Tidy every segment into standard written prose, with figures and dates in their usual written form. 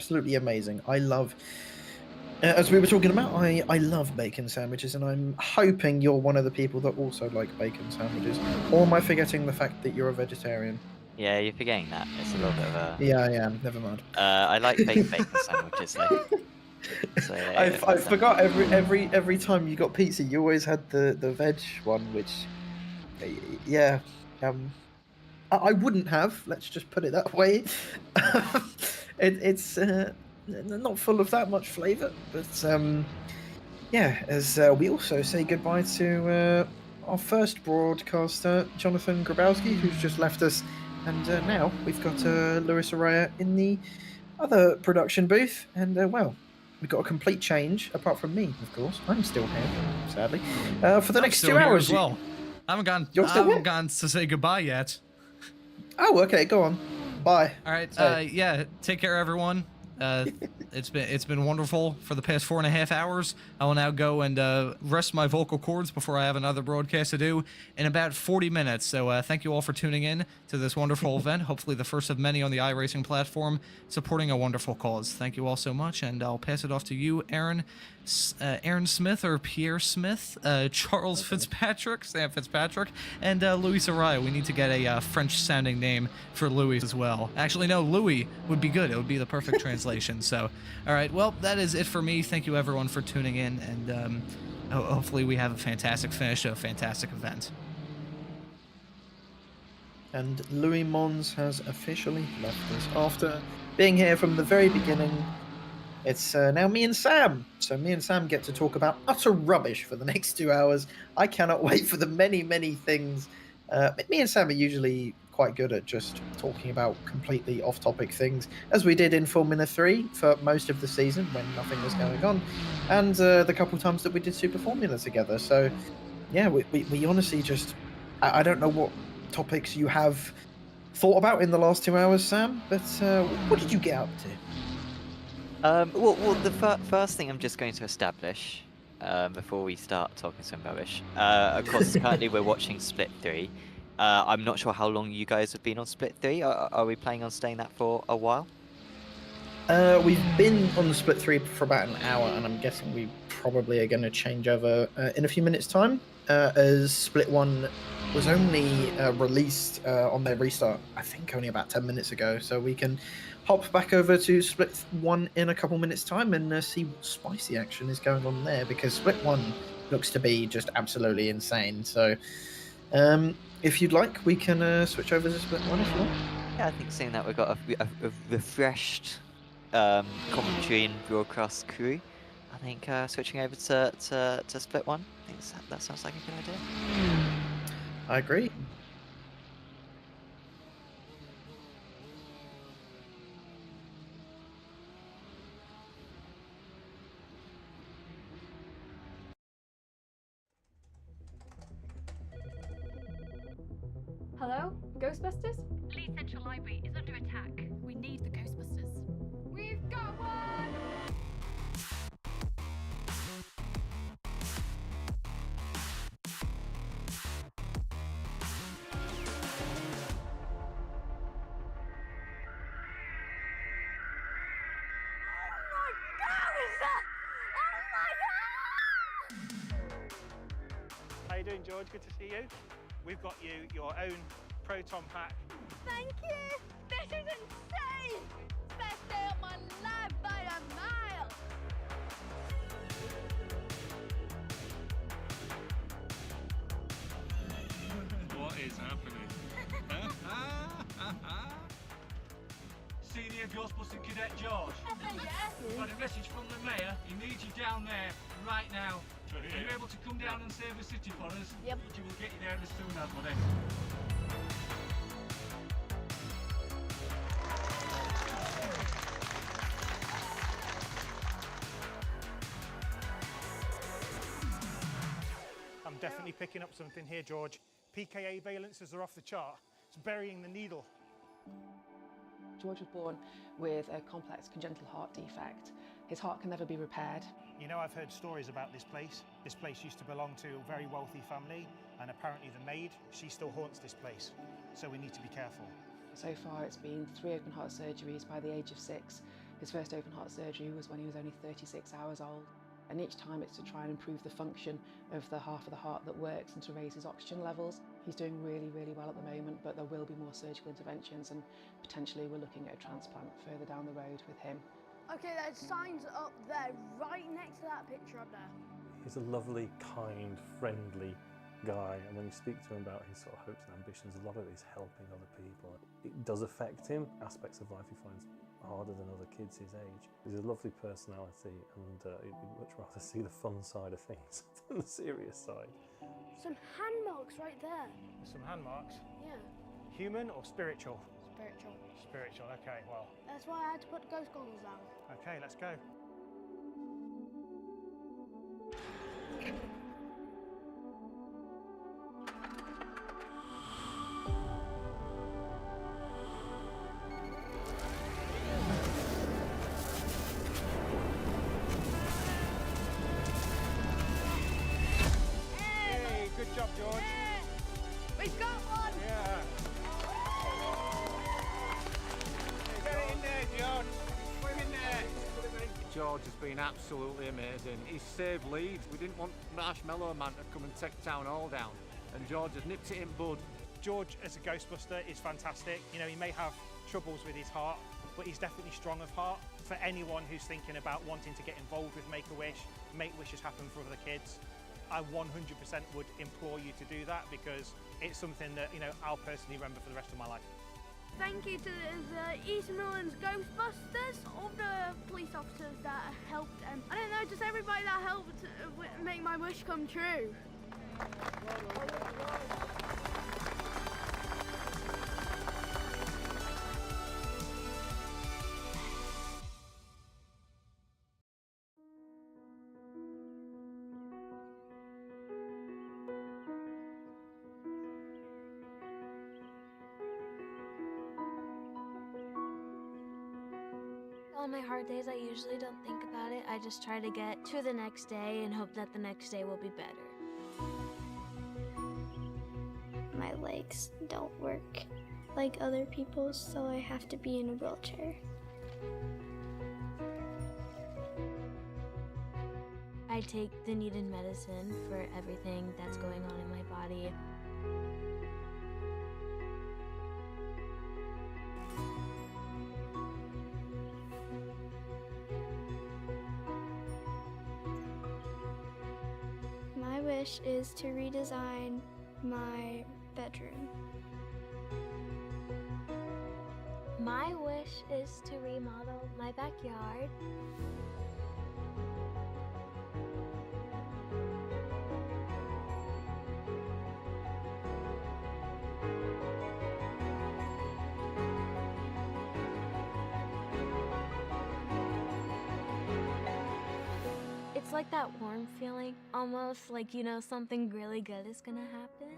absolutely amazing. I love, as we were talking about, I love bacon sandwiches, and I'm hoping you're one of the people that also like bacon sandwiches. Or am I forgetting the fact that you're a vegetarian? Yeah, you're forgetting that. It's a little bit of a. Yeah, I am. Never mind. I like baked bacon sandwiches though. So yeah, I that's definitely. forgot every time you got pizza, you always had the veg one, which yeah, um, I wouldn't have. Let's just put it that way. It's not full of that much flavour, but yeah. As we also say goodbye to our first broadcaster, Jonathan Grabowski, who's just left us, and now we've got Lewis Araya in the other production booth, and well, we've got a complete change, apart from me, of course. I'm still here, sadly. For the I'm next still 2 here hours, as well. I you're I still haven't here? gone to say goodbye yet. Oh, okay, go on. Bye. All right. Say. Yeah. Take care, everyone. It's been wonderful for the past 4.5 hours. I will now go and rest my vocal cords before I have another broadcast to do in about 40 minutes. So thank you all for tuning in to this wonderful event. Hopefully the first of many on the iRacing platform, supporting a wonderful cause. Thank you all so much, and I'll pass it off to you, Aaron. Aaron Smith or Pierre Smith, Charles Fitzpatrick, Sam Fitzpatrick, and Louis Araya. We need to get a French-sounding name for Louis as well. Actually, no, Louis would be good. It would be the perfect translation. So, all right, well, that is it for me. Thank you, everyone, for tuning in, and hopefully we have a fantastic finish to a fantastic event. And Louis Mons has officially left us after being here from the very beginning. It's now me and Sam. So me and Sam get to talk about utter rubbish for the next 2 hours. I cannot wait for the many, many things. Me and Sam are usually quite good at just talking about completely off-topic things, as we did in Formula 3 for most of the season when nothing was going on, and the couple times that we did Super Formula together. So, yeah, we honestly just... I don't know what topics you have thought about in the last 2 hours, Sam, but what did you get up to? Well, the first thing I'm just going to establish, before we start talking some rubbish, of course, currently we're watching Split 3. I'm not sure how long you guys have been on Split 3. Are we planning on staying that for a while? We've been on the Split 3 for about an hour, and I'm guessing we probably are going to change over in a few minutes' time, as Split 1 was only released on their restart, I think only about 10 minutes ago, so we can hop back over to Split 1 in a couple minutes' time and see what spicy action is going on there, because Split 1 looks to be just absolutely insane. So if you'd like, we can switch over to Split 1 if you want. Yeah, I think seeing that we've got a refreshed commentary and broadcast crew, I think switching over to Split 1, I think that sounds like a good idea. I agree. Hello? Ghostbusters? Police Central Library is under attack. We need the Ghostbusters. We've got one! How you doing, George? Good to see you. We've got you your own Proton pack. Thank you! This is insane! Best day of my life by a mile! What is happening? Senior Ghostbusting Cadet George. Yes? We've had a message from the mayor. He needs you down there right now. Are you able to come down and save the city for us? Yep. He will get you there as soon as, buddy. I'm definitely picking up something here, George. PKA valences are off the chart. It's burying the needle. George was born with a complex congenital heart defect. His heart can never be repaired. You know, I've heard stories about this place. This place used to belong to a very wealthy family, and apparently the maid, she still haunts this place. So we need to be careful. So far it's been 3 open heart surgeries by the age of 6, His first open heart surgery was when he was only 36 hours old. And each time it's to try and improve the function of the half of the heart that works and to raise his oxygen levels. He's doing really, really well at the moment, but there will be more surgical interventions and potentially we're looking at a transplant further down the road with him. Okay, there's signs up there, right next to that picture up there. He's a lovely, kind, friendly guy, and when you speak to him about his sort of hopes and ambitions, a lot of it is helping other people. It does affect him. Aspects of life he finds harder than other kids his age. He's a lovely personality, and he'd much rather see the fun side of things than the serious side. Some hand marks right there. Some hand marks. Yeah, Human or spiritual? spiritual. Spiritual, okay, well. That's why I had to put the ghost goggles down. Okay, let's go. Hey, good job, George. We've got one! Yeah. Get it in there, George. Put him in there. George has been absolutely amazing. He's saved Leeds. We didn't want Marshmallow Man to come and take Town Hall down, and George has nipped it in bud. George as a Ghostbuster is fantastic. You know, he may have troubles with his heart, but he's definitely strong of heart. For anyone who's thinking about wanting to get involved with Make-A-Wish, make wishes happen for other kids, I 100% would implore you to do that, because it's something that, you know, I'll personally remember for the rest of my life. Thank you to the East Midlands Ghostbusters, all the police officers that helped, and I don't know, just everybody that helped make my wish come true. On my hard days, I usually don't think about it. I just try to get to the next day and hope that the next day will be better. My legs don't work like other people's, so I have to be in a wheelchair. I take the needed medicine for everything that's going on in my body. My wish is to redesign my bedroom. My wish is to remodel my backyard. It's like that warm feeling, almost like, you know, something really good is gonna happen.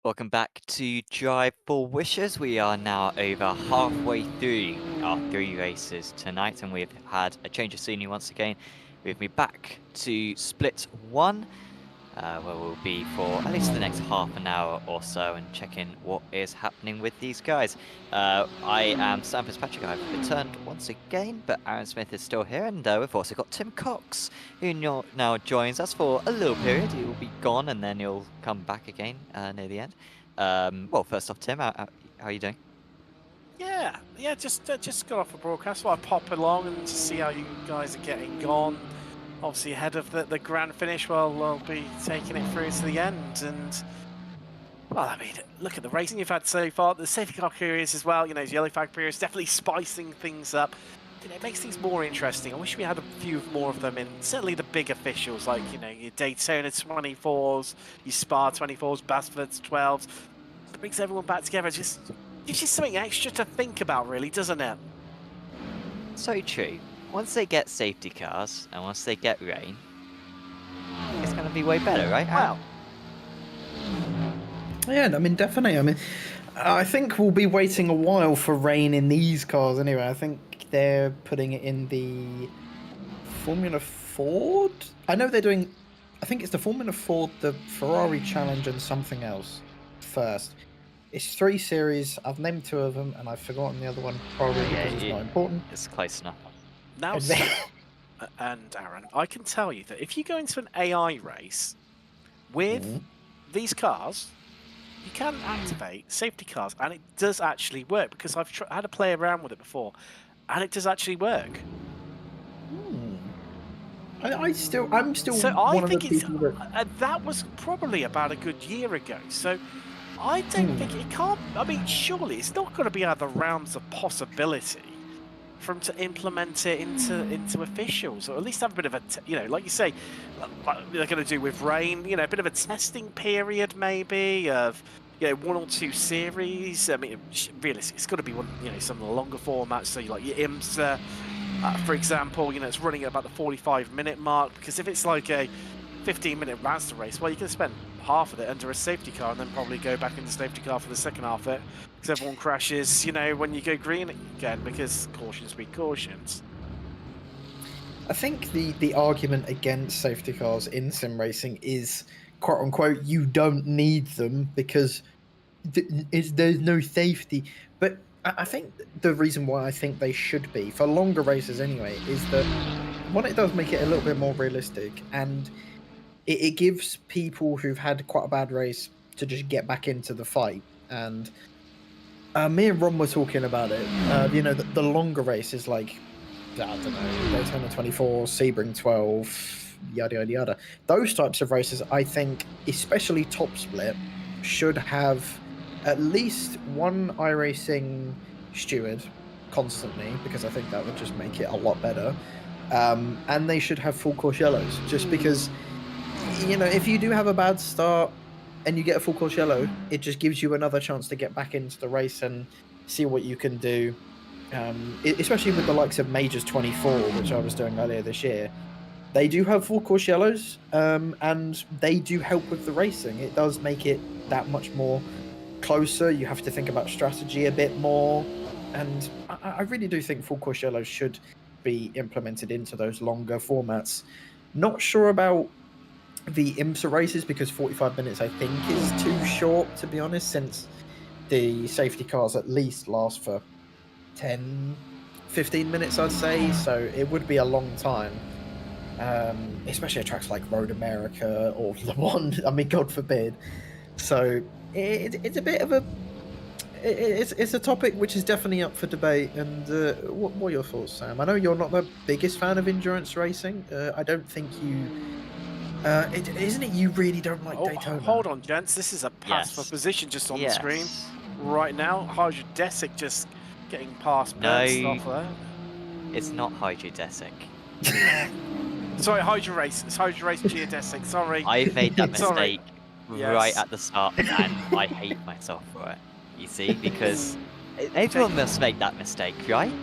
Welcome back to Drive for Wishes. We are now over halfway through our 3 races tonight, and we've had a change of scenery once again. We've moved back to Split 1, where we'll be for at least the next half an hour or so and check in what is happening with these guys. I am Sam Fitzpatrick. I've returned once again, but Aaron Smith is still here, and we've also got Tim Cox, who now joins us for a little period. He will be gone, and then he'll come back again near the end. Well, first off, Tim, how are you doing? Yeah, just got off a broadcast, so I pop along and just see how you guys are getting on. Obviously ahead of the grand finish, well, we'll be taking it through to the end. And, well, I mean, look at the racing you've had so far. The safety car periods as well, you know, yellow flag periods, definitely spicing things up. You know, it makes things more interesting. I wish we had a few more of them in, certainly the big officials, like, you know, your Daytona 24s, your Spa 24s, Basford's 12s. It brings everyone back together. It just gives you something extra to think about, really, doesn't it? So true. Once they get safety cars and once they get rain, it's going to be way better, right? Wow. Yeah, I mean, definitely. I mean, I think we'll be waiting a while for rain in these cars anyway. I think they're putting it in the Formula Ford. I know they're doing. I think it's the Formula Ford, the Ferrari Challenge, and something else first. It's 3 series. I've named 2 of them, and I've forgotten the other one probably because it's not important. It's close enough. Now, And then- Sam and Aaron, I can tell you that if you go into an AI race with these cars, you can activate safety cars, and it does actually work because I've had to play around with it before, and it does actually work. I'm still So I one of the think it's people that. that was probably about a good year ago. So I don't think it can't. I mean, surely it's not going to be out of the realms of possibility for them to implement it into officials, or at least have a bit of a like you say, like they're going to do with rain. A bit of a testing period maybe of 1 or 2 series. I mean, realistically, it's got to be one. Some of the longer formats. So like your IMSA. For example, it's running at about the 45-minute mark, because if it's like a 15-minute master race, well, you can spend half of it under a safety car and then probably go back in the safety car for the second half of it, because everyone crashes, when you go green again, because cautions be cautions. I think the argument against safety cars in sim racing is, quote unquote, you don't need them because there's no safety. But I think the reason why I think they should be, for longer races anyway, is that, one, it does make it a little bit more realistic, and it gives people who've had quite a bad race to just get back into the fight. And me and Ron were talking about it. The longer races, like, I don't know, Daytona 24, Sebring 12, yada yada yada. Those types of races, I think, especially top split, should have at least one iRacing steward constantly, because I think that would just make it a lot better. And they should have full course yellows, just because, if you do have a bad start and you get a full course yellow, it just gives you another chance to get back into the race and see what you can do. Especially with the likes of Majors 24, which I was doing earlier this year. They do have full course yellows, and they do help with the racing. It does make it that much more closer. You have to think about strategy a bit more, and I really do think full course yellows should be implemented into those longer formats. Not sure about the IMSA races, because 45 minutes I think is too short, to be honest, since the safety cars at least last for 10-15 minutes, I'd say, so it would be a long time. Especially at tracks like Road America or Le Mans, I mean, God forbid. So it's a bit of a it's a topic which is definitely up for debate. And what are your thoughts, Sam? I know you're not the biggest fan of endurance racing. I don't think you. Isn't it you really don't like Daytona? Hold on, gents. This is a pass for position just on the screen right now. GEODESIC just getting past Bert's off there. It's not GEODESIC. Sorry, Hydra Race. It's Hydra Race GEODESIC. Sorry. I made that mistake Yes. right at the start, and I hate myself for it. You see, because everyone must make that mistake, right?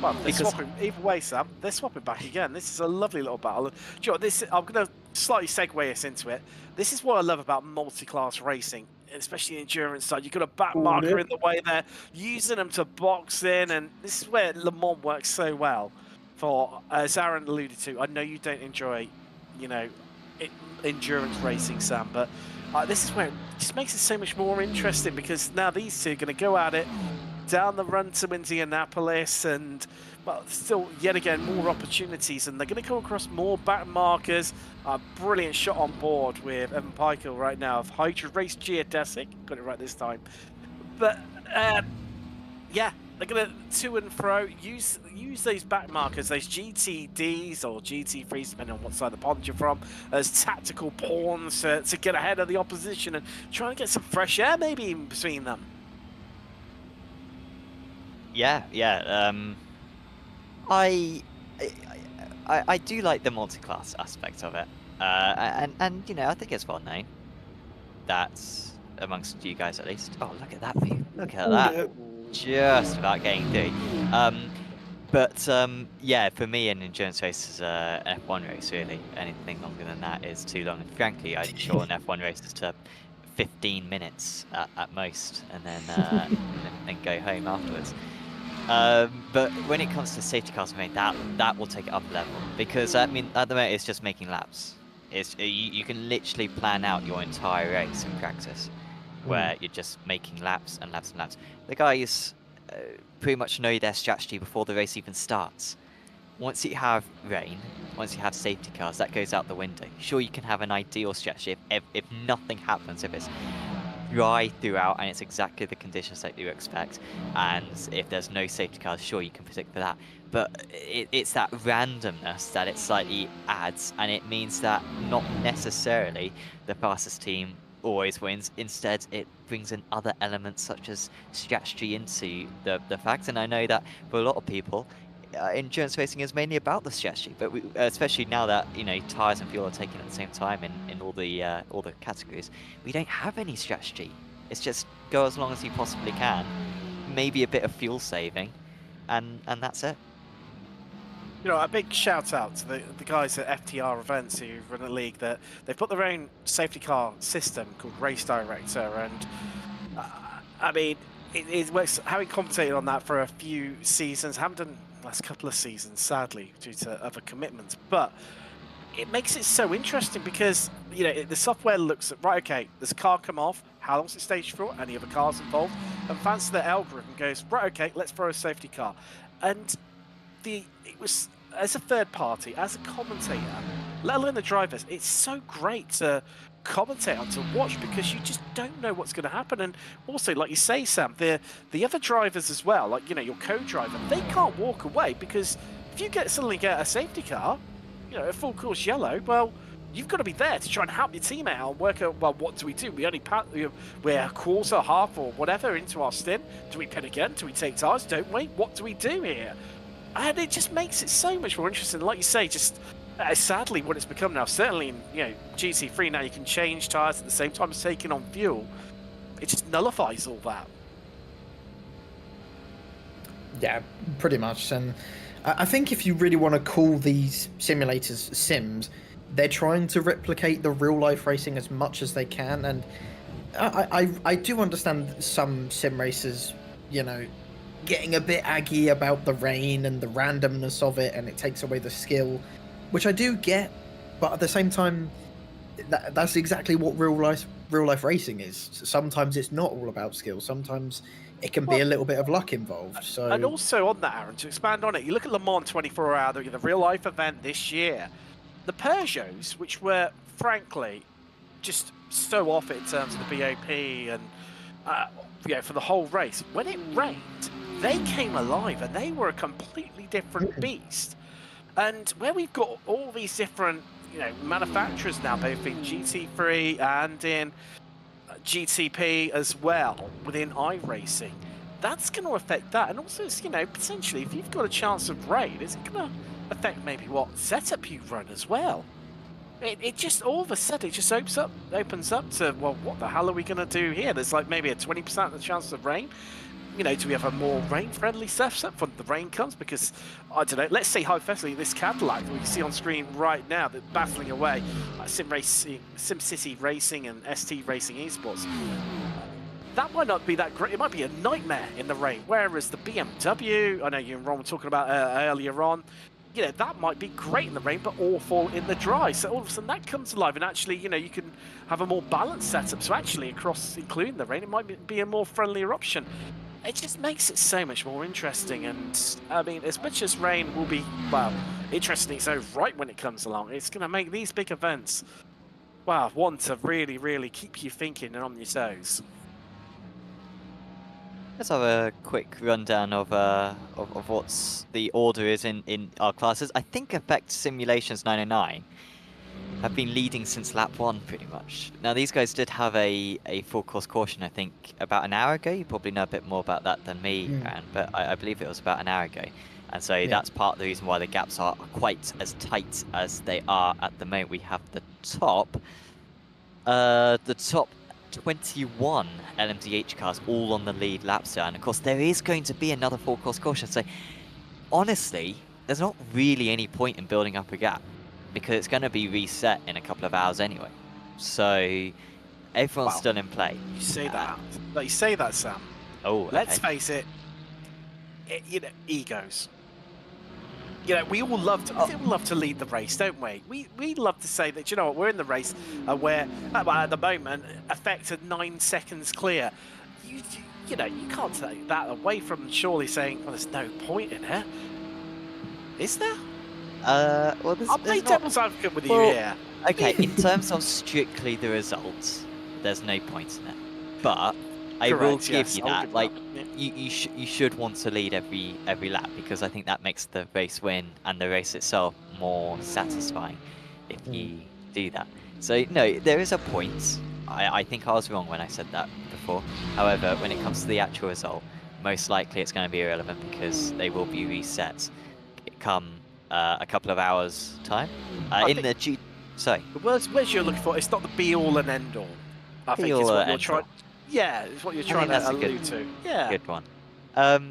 Well, they're swapping. Either way, Sam, they're swapping back again. This is a lovely little battle. Do you know what, I'm going to slightly segue us into it. This is what I love about multi-class racing, especially the endurance side. You've got a back marker in the way there, using them to box in, and this is where Le Mans works so well. For, as Aaron alluded to, I know you don't enjoy, endurance racing, Sam, but this is where it just makes it so much more interesting, because now these two are going to go at it down the run to Indianapolis, and still yet again more opportunities, and they're going to come across more back markers. A brilliant shot on board with Evan Pikel right now of Hydra Race GEODESIC. Got it right this time. But yeah, they're going to to and fro use those back markers, those GTDs or GT3s, depending on what side of the pond you're from, as tactical pawns to get ahead of the opposition and try and get some fresh air maybe in between them. Yeah. I do like the multi-class aspect of it, and I think it's well known that amongst you guys at least. Oh, look at that view! Look at that! Just about getting through. But yeah, for me, an endurance race is an F1 race. Really, anything longer than that is too long. And frankly, I'd shorten F1 races to 15 minutes at most, and then go home afterwards. But when it comes to safety cars, I mean, that will take it up a level, because I mean, at the moment it's just making laps. You can literally plan out your entire race in practice, where you're just making laps and laps and laps. The guys pretty much know their strategy before the race even starts. Once you have rain, once you have safety cars, that goes out the window. Sure, you can have an ideal strategy if nothing happens, if it's dry throughout and it's exactly the conditions that you expect, and if there's no safety cars, sure, you can predict for that. But it's that randomness that it slightly adds, and it means that not necessarily the fastest team always wins. Instead, it brings in other elements such as strategy into the fact. And I know that for a lot of people, endurance racing is mainly about the strategy, but especially now that tires and fuel are taken at the same time in all the categories, we don't have any strategy. It's just go as long as you possibly can, maybe a bit of fuel saving, and that's it. A big shout out to the guys at FTR Events who run a league that they've put their own safety car system called Race Director, and I mean, it works. Having commentated on that for a few seasons, haven't done the last couple of seasons, sadly, due to other commitments, but it makes it so interesting because the software looks at, right, okay, there's a car come off, how long's it staged for, any other cars involved, and thanks to the algorithm goes, right, okay, let's throw a safety car. And it was, as a third party, as a commentator, let alone the drivers, it's so great to commentate on, to watch, because you just don't know what's going to happen. And also, like you say, Sam, the other drivers as well, like your co-driver, they can't walk away, because if you suddenly get a safety car, a full course yellow, well, you've got to be there to try and help your team out and work out, well, what do we do? We only we're a quarter, half, or whatever into our stint. Do we pit again? Do we take tires? Don't we? What do we do here? And it just makes it so much more interesting. Like you say, just sadly, what it's become now, certainly in GT3 now, you can change tires at the same time as taking on fuel. It just nullifies all that. Yeah, pretty much. And I think if you really want to call these simulators sims, they're trying to replicate the real life racing as much as they can. And I do understand some sim racers, getting a bit aggy about the rain and the randomness of it, and it takes away the skill, which I do get. But at the same time, that's exactly what real life racing is. Sometimes it's not all about skill. Sometimes it can be a little bit of luck involved. So, and also on that, Aaron, to expand on it, you look at Le Mans 24 Hour, the real life event this year. The Peugeots, which were frankly just so off it in terms of the BOP and for the whole race, when it rained, they came alive and they were a completely different beast. And where we've got all these different manufacturers now, both in GT3 and in GTP as well, within iRacing, that's going to affect that. And also, potentially, if you've got a chance of rain, is it going to affect maybe what setup you run as well? It just, all of a sudden, it just opens up to, well, what the hell are we going to do here? There's like maybe a 20% of chance of rain. Do we have a more rain-friendly setup when the rain comes? Because, I don't know, let's say hypothetically this Cadillac that we can see on screen right now, that's battling away, SimCity Racing and ST Racing Esports, that might not be that great. It might be a nightmare in the rain. Whereas the BMW, I know you and Ron were talking about earlier on, that might be great in the rain, but awful in the dry. So all of a sudden that comes alive, and actually, you can have a more balanced setup. So actually, across, including the rain, it might be a more friendlier option. It just makes it so much more interesting. And I mean, as much as rain will be, well, interesting its own right when it comes along, it's going to make these big events, well, one to really, really keep you thinking and on your toes. Let's have a quick rundown of what's the order is in our classes. I think Effect Simulations 909 have been leading since lap 1, pretty much. Now, these guys did have a full course caution, I think, about an hour ago. You probably know a bit more about that than me, Aaron, but I believe it was about an hour ago. And so that's part of the reason why the gaps are quite as tight as they are at the moment. We have the top 21 LMDH cars all on the lead laps there. And of course, there is going to be another full course caution. So honestly, there's not really any point in building up a gap, because it's going to be reset in a couple of hours anyway. So everyone's still in play. You say that. You say that, Sam. Oh, okay. Let's face it. you know, egos. You know, we all love to lead the race, don't we? We love to say that, you know what, we're in the race, we're at the moment affected 9 seconds clear. You know, you can't take that away from surely saying, well, there's no point in it. Is there? Well, there's, I'll play there's not... devil's advocate with you Well, here. Okay, in terms of strictly the results, there's no point in it. But I will Correct, give yes, you I'll that. give Like, that, you should want to lead every lap, because I think that makes the race win and the race itself more satisfying if you do that. So no, there is a point. I think I was wrong when I said that before. However, when it comes to the actual result, most likely it's going to be irrelevant because they will be reset come a couple of hours time in the G. Sorry. The words you're looking for, it's not the be all and end all. I think is what you're trying. Yeah, it's what you're trying to allude to. Yeah. Good one.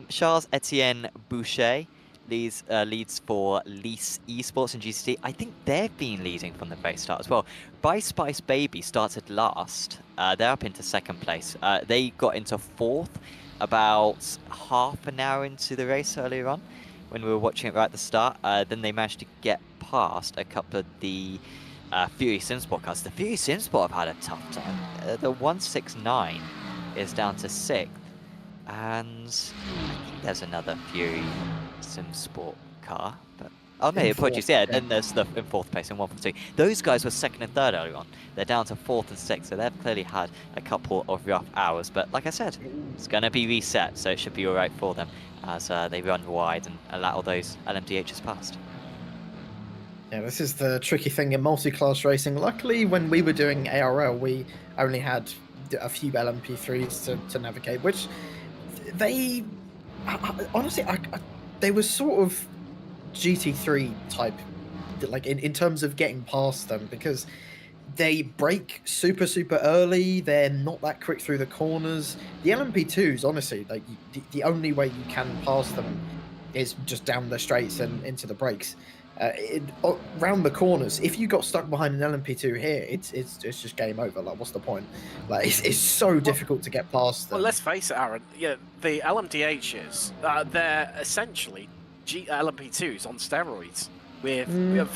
Charles Etienne Boucher leads for Lease Esports and GCT. I think they've been leading from the very start as well. By Spice Baby started last. They're up into second place. They got into fourth about half an hour into the race earlier on when we were watching it right at the start. Then they managed to get past a couple of the Fury Simsport cars. The Fury Simsport have had a tough time. The 169 is down to 6th. And I think there's another Fury Simsport car. But oh no, apologies. Yeah, then there's the in 4th place in 142. Those guys were 2nd and 3rd earlier on. They're down to 4th and 6th, so they've clearly had a couple of rough hours. But like I said, it's going to be reset, so it should be all right for them as they run wide and allow those LMDHs past. Yeah, this is the tricky thing in multi-class racing. Luckily, when we were doing ARL, we only had a few LMP3s to navigate, which they honestly, they were sort of GT3 type, like in terms of getting past them, because they brake super early. They're not that quick through the corners. The LMP2s, honestly, like the only way you can pass them is just down the straights and into the brakes. Round the corners, if you got stuck behind an LMP2 here, it's just game over. Like, what's the point? Like, it's so difficult to get past them. Well, let's face it, Aaron. Yeah, the LMDHs, they're essentially LMP2s on steroids with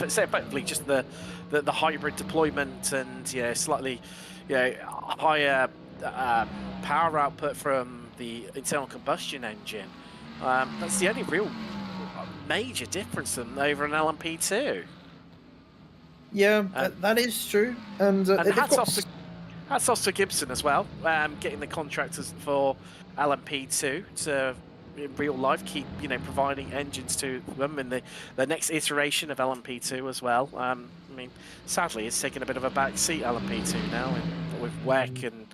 effectively just the hybrid deployment and slightly higher power output from the internal combustion engine. That's the only real major difference than over an LMP2. Yeah, that is true. And hats off to Gibson as well, getting the contractors for LMP2 to in real life keep providing engines to them in the next iteration of LMP2 as well. I mean, sadly, it's taken a bit of a back seat LMP2 now with WEC and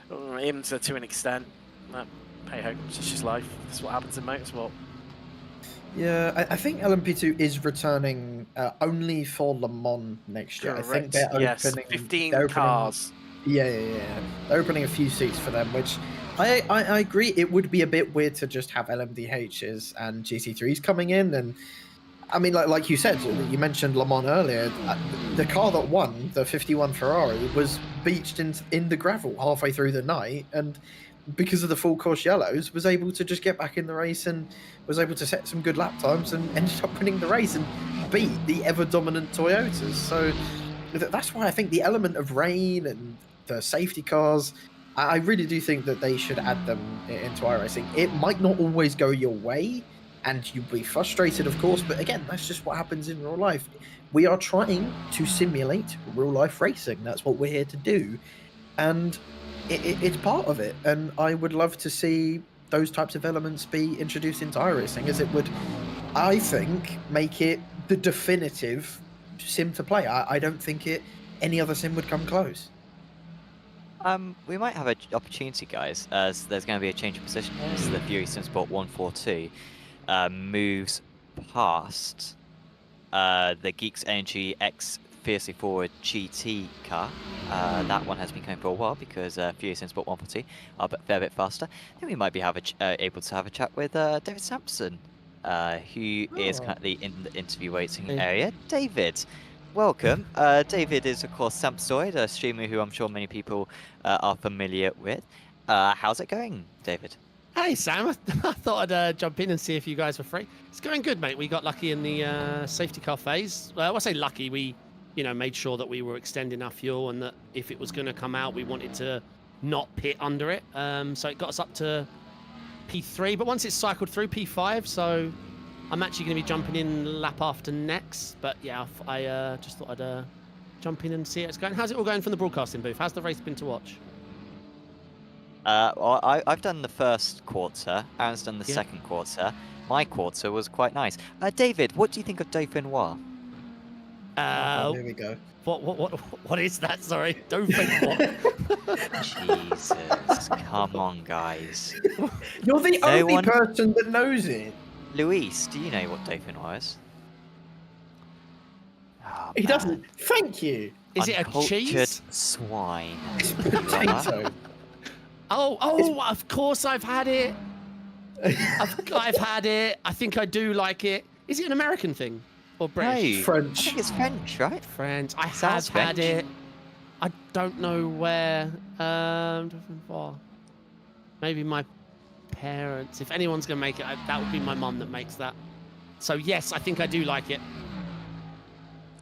IMSA to an extent. Hey ho, it's just life. That's what happens in motorsport. Yeah, I think LMP2 is returning only for Le Mans next year. Correct. I think they're opening 15 cars. Yeah. They're opening a few seats for them, which I agree. It would be a bit weird to just have LMDHs and GT3s coming in, and I mean, like you said, you mentioned Le Mans earlier. The car that won, the 51 Ferrari, was beached in the gravel halfway through the night, and because of the full course yellows, was able to just get back in the race and was able to set some good lap times and ended up winning the race and beat the ever dominant Toyotas. So that's why I think the element of rain and the safety cars, I really do think that they should add them into iRacing. It might not always go your way and you'll be frustrated, of course, but again, that's just what happens in real life. We are trying to simulate real life racing. That's what we're here to do. And it's part of it, and I would love to see those types of elements be introduced into iRacing, as it would, I think, make it the definitive sim to play. I don't think any other sim would come close. We might have an opportunity, guys, as there's going to be a change of position as the Fury Simsport 142 moves past the Geeks Energy X Fiercely Forward GT car. That one has been going for a while because Fury Simsport 142 are a fair bit faster. Then we might be able to have a chat with David Sampson, who is currently in the interview waiting area. David, welcome. David is, of course, Sampsoid, a streamer who I'm sure many people are familiar with. How's it going, David? Hey Sam, I thought I'd jump in and see if you guys were free. It's going good, mate. We got lucky in the safety car phase. Well, I say lucky. We, made sure that we were extending our fuel, and that if it was going to come out, we wanted to not pit under it. So it got us up to P3. But once it's cycled through P5, so I'm actually going to be jumping in lap after next. But yeah, I just thought I'd jump in and see how it's going. How's it all going from the broadcasting booth? How's the race been to watch? Well, I've done the first quarter. Aaron's done the second quarter. My quarter was quite nice. David, what do you think of Dauphin Noir? Here we go. What is that? Sorry, Dauphin what? Jesus, come on, guys. You're the only person that knows it. Luis, do you know what Dauphin Noir is? Oh, he doesn't. Thank you. Is it a cheese? Swine. It's potato. Oh, of course I've had it. I've had it. I think I do like it. Is it an American thing? Or British? No, French. I think it's French, right? French. I Sounds have had French. it. I don't know where. Maybe my parents. If anyone's going to make it, that would be my mum that makes that. So yes, I think I do like it.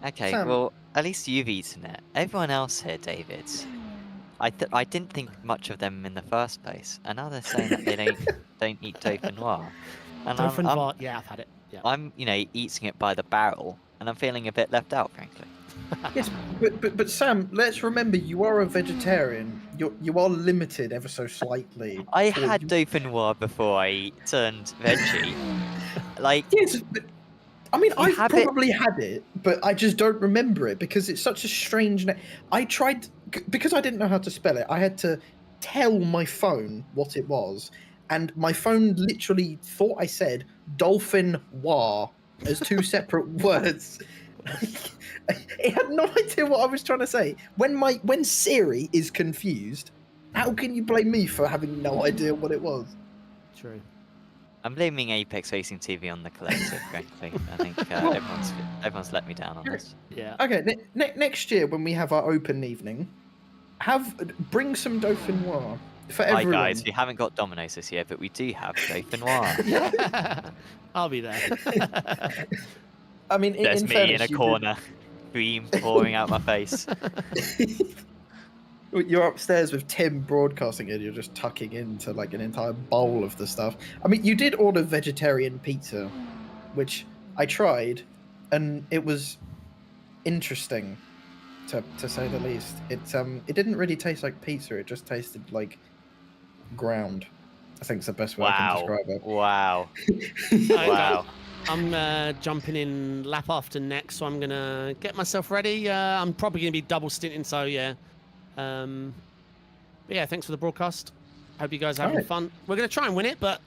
Okay, Sam. well, at least you've eaten it. Everyone else here, David, I didn't think much of them in the first place, and now they're saying that they don't eat Dauphin Noir. And Dauphin Noir, yeah, I've had it. Yeah. I'm, eating it by the barrel, and I'm feeling a bit left out, frankly. Yes, but Sam, let's remember you are a vegetarian. You are limited ever so slightly. I had Dauphin Noir before I turned veggie. Yes, but, I mean, I've probably had it, but I just don't remember it because it's such a strange name. I tried, because I didn't know how to spell it, I had to tell my phone what it was, and my phone literally thought I said Dolphin War as two separate words. It had no idea what I was trying to say. When Siri is confused, how can you blame me for having no idea what it was? True. I'm blaming Apex Racing TV on the collective, frankly. I think everyone's let me down on this. Yeah. Okay, next year when we have our open evening, bring some Dauphin Noir for everyone. Hi guys, we haven't got Domino's this year, but we do have Dauphin Noir. I'll be there. I mean, there's in me fairness, in a corner, cream pouring out my face. You're upstairs with Tim broadcasting it. You're just tucking into like an entire bowl of the stuff. I mean, you did order vegetarian pizza, which I tried, and it was interesting, to say the least. It didn't really taste like pizza. It just tasted like ground. I think it's the best way I can describe it. Wow. Wow. I'm jumping in lap after next, so I'm gonna get myself ready. I'm probably gonna be double stinting, so yeah. But yeah, thanks for the broadcast. Hope you guys are having fun. We're gonna try and win it, but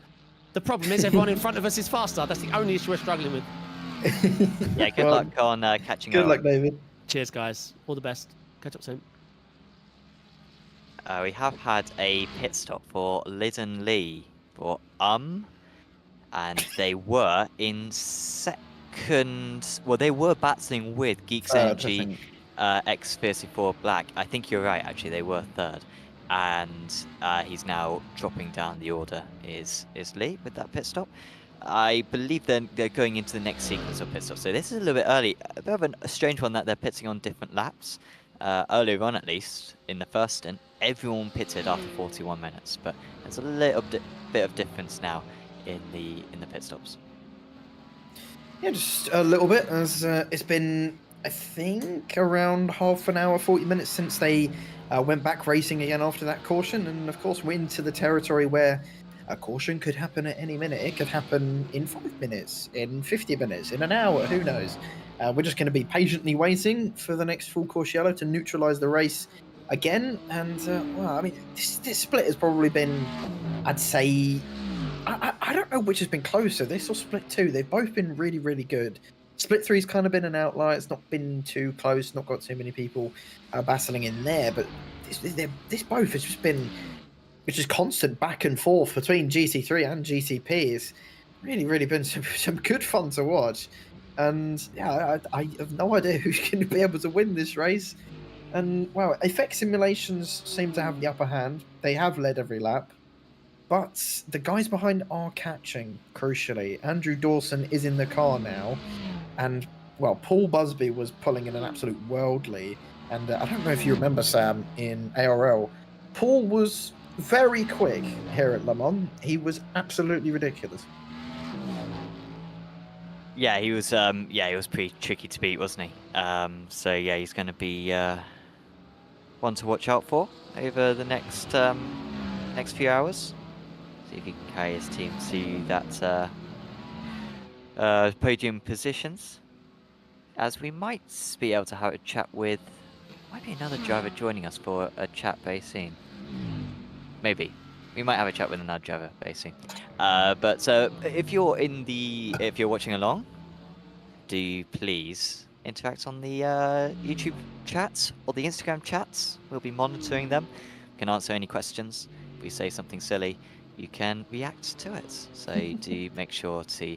the problem is everyone in front of us is faster. That's the only issue we're struggling with. Yeah, good luck on catching up. Good luck, David. Cheers, guys. All the best. Catch up soon. We have had a pit stop for Lyddon Lee for and they were in second. Well, they were battling with Geeks Energy X34 Black. I think you're right, actually. They were third. And he's now dropping down the order, is Lee, with that pit stop. I believe they're going into the next sequence of pit stops. So this is a little bit early. A bit of a strange one that they're pitting on different laps. Earlier on, at least, in the first stint, everyone pitted after 41 minutes. But there's a little bit of difference now in the pit stops. Yeah, just a little bit, as it's been, I think, around half an hour, 40 minutes since they went back racing again after that caution. And of course, we're into the territory where a caution could happen at any minute. It could happen in 5 minutes, in 50 minutes, in an hour, who knows. We're just going to be patiently waiting for the next full course yellow to neutralise the race again. And, well, I mean, this split has probably been, I'd say, I don't know which has been closer, this or split 2. They've both been really, really good. Split 3's kind of been an outlier. It's not been too close, not got too many people battling in there. But this both has just been, which is constant back and forth between GT3 and GTP. It's really, really been some good fun to watch. And yeah, I have no idea who's going to be able to win this race. And wow, Effect Simulations seem to have the upper hand. They have led every lap. but the guys behind are catching, crucially. Andrew Dawson is in the car now, and, well, Paul Busby was pulling in an absolute worldly. And I don't know if you remember, Sam, in ARL, Paul was very quick here at Le Mans. He was absolutely ridiculous. Yeah, he was pretty tricky to beat, wasn't he? So yeah, he's going to be one to watch out for over the next few hours. See if he can carry his team to that podium positions. As we might be able to have a chat with, might be another driver joining us for a chat very soon. Maybe. We might have a chat with another driver very soon. But if you're watching along, do please interact on the YouTube chats or the Instagram chats. We'll be monitoring them. We can answer any questions. If we say something silly, you can react to it. So do make sure to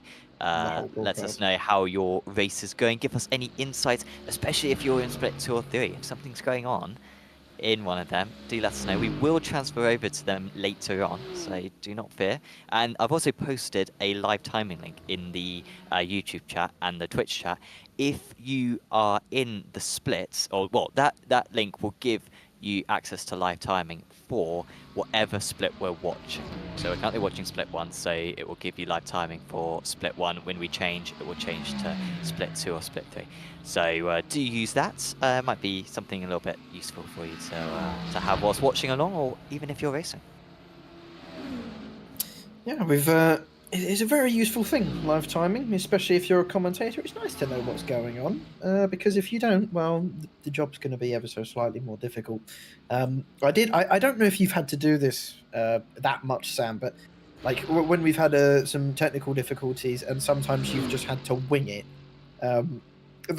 let us know how your race is going. Give us any insights, especially if you're in split 2 or 3. If something's going on in one of them, do let us know. We will transfer over to them later on, so do not fear. And I've also posted a live timing link in the YouTube chat and the Twitch chat. If you are in the splits, or well, that link will give you access to live timing for whatever split we're watching. So we're currently watching split 1, so it will give you live timing for split 1. When we change, it will change to split 2 or split 3. So do use that. Might be something a little bit useful for you to have whilst watching along, or even if you're racing. Yeah, it's a very useful thing, live timing, especially if you're a commentator. It's nice to know what's going on, because if you don't, well, the job's going to be ever so slightly more difficult. I don't know if you've had to do this that much, Sam, but like when we've had some technical difficulties, and sometimes you've just had to wing it.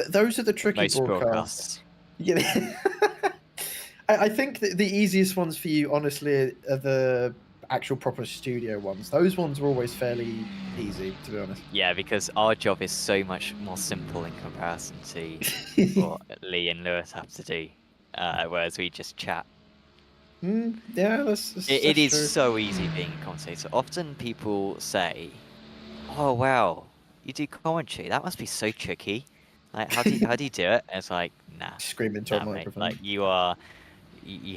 Those are the tricky broadcasts. Yeah. I think that the easiest ones for you, honestly, are the actual proper studio ones. Those ones are always fairly easy, to be honest. Yeah, because our job is so much more simple in comparison to what Lee and Lewis have to do, whereas we just chat. Yeah, that's It is true. so easy being a commentator. Often people say, "Oh wow, you do commentary? That must be so tricky. Like, how do you do it?" And it's like, nah, Scream into a mate. microphone. Like you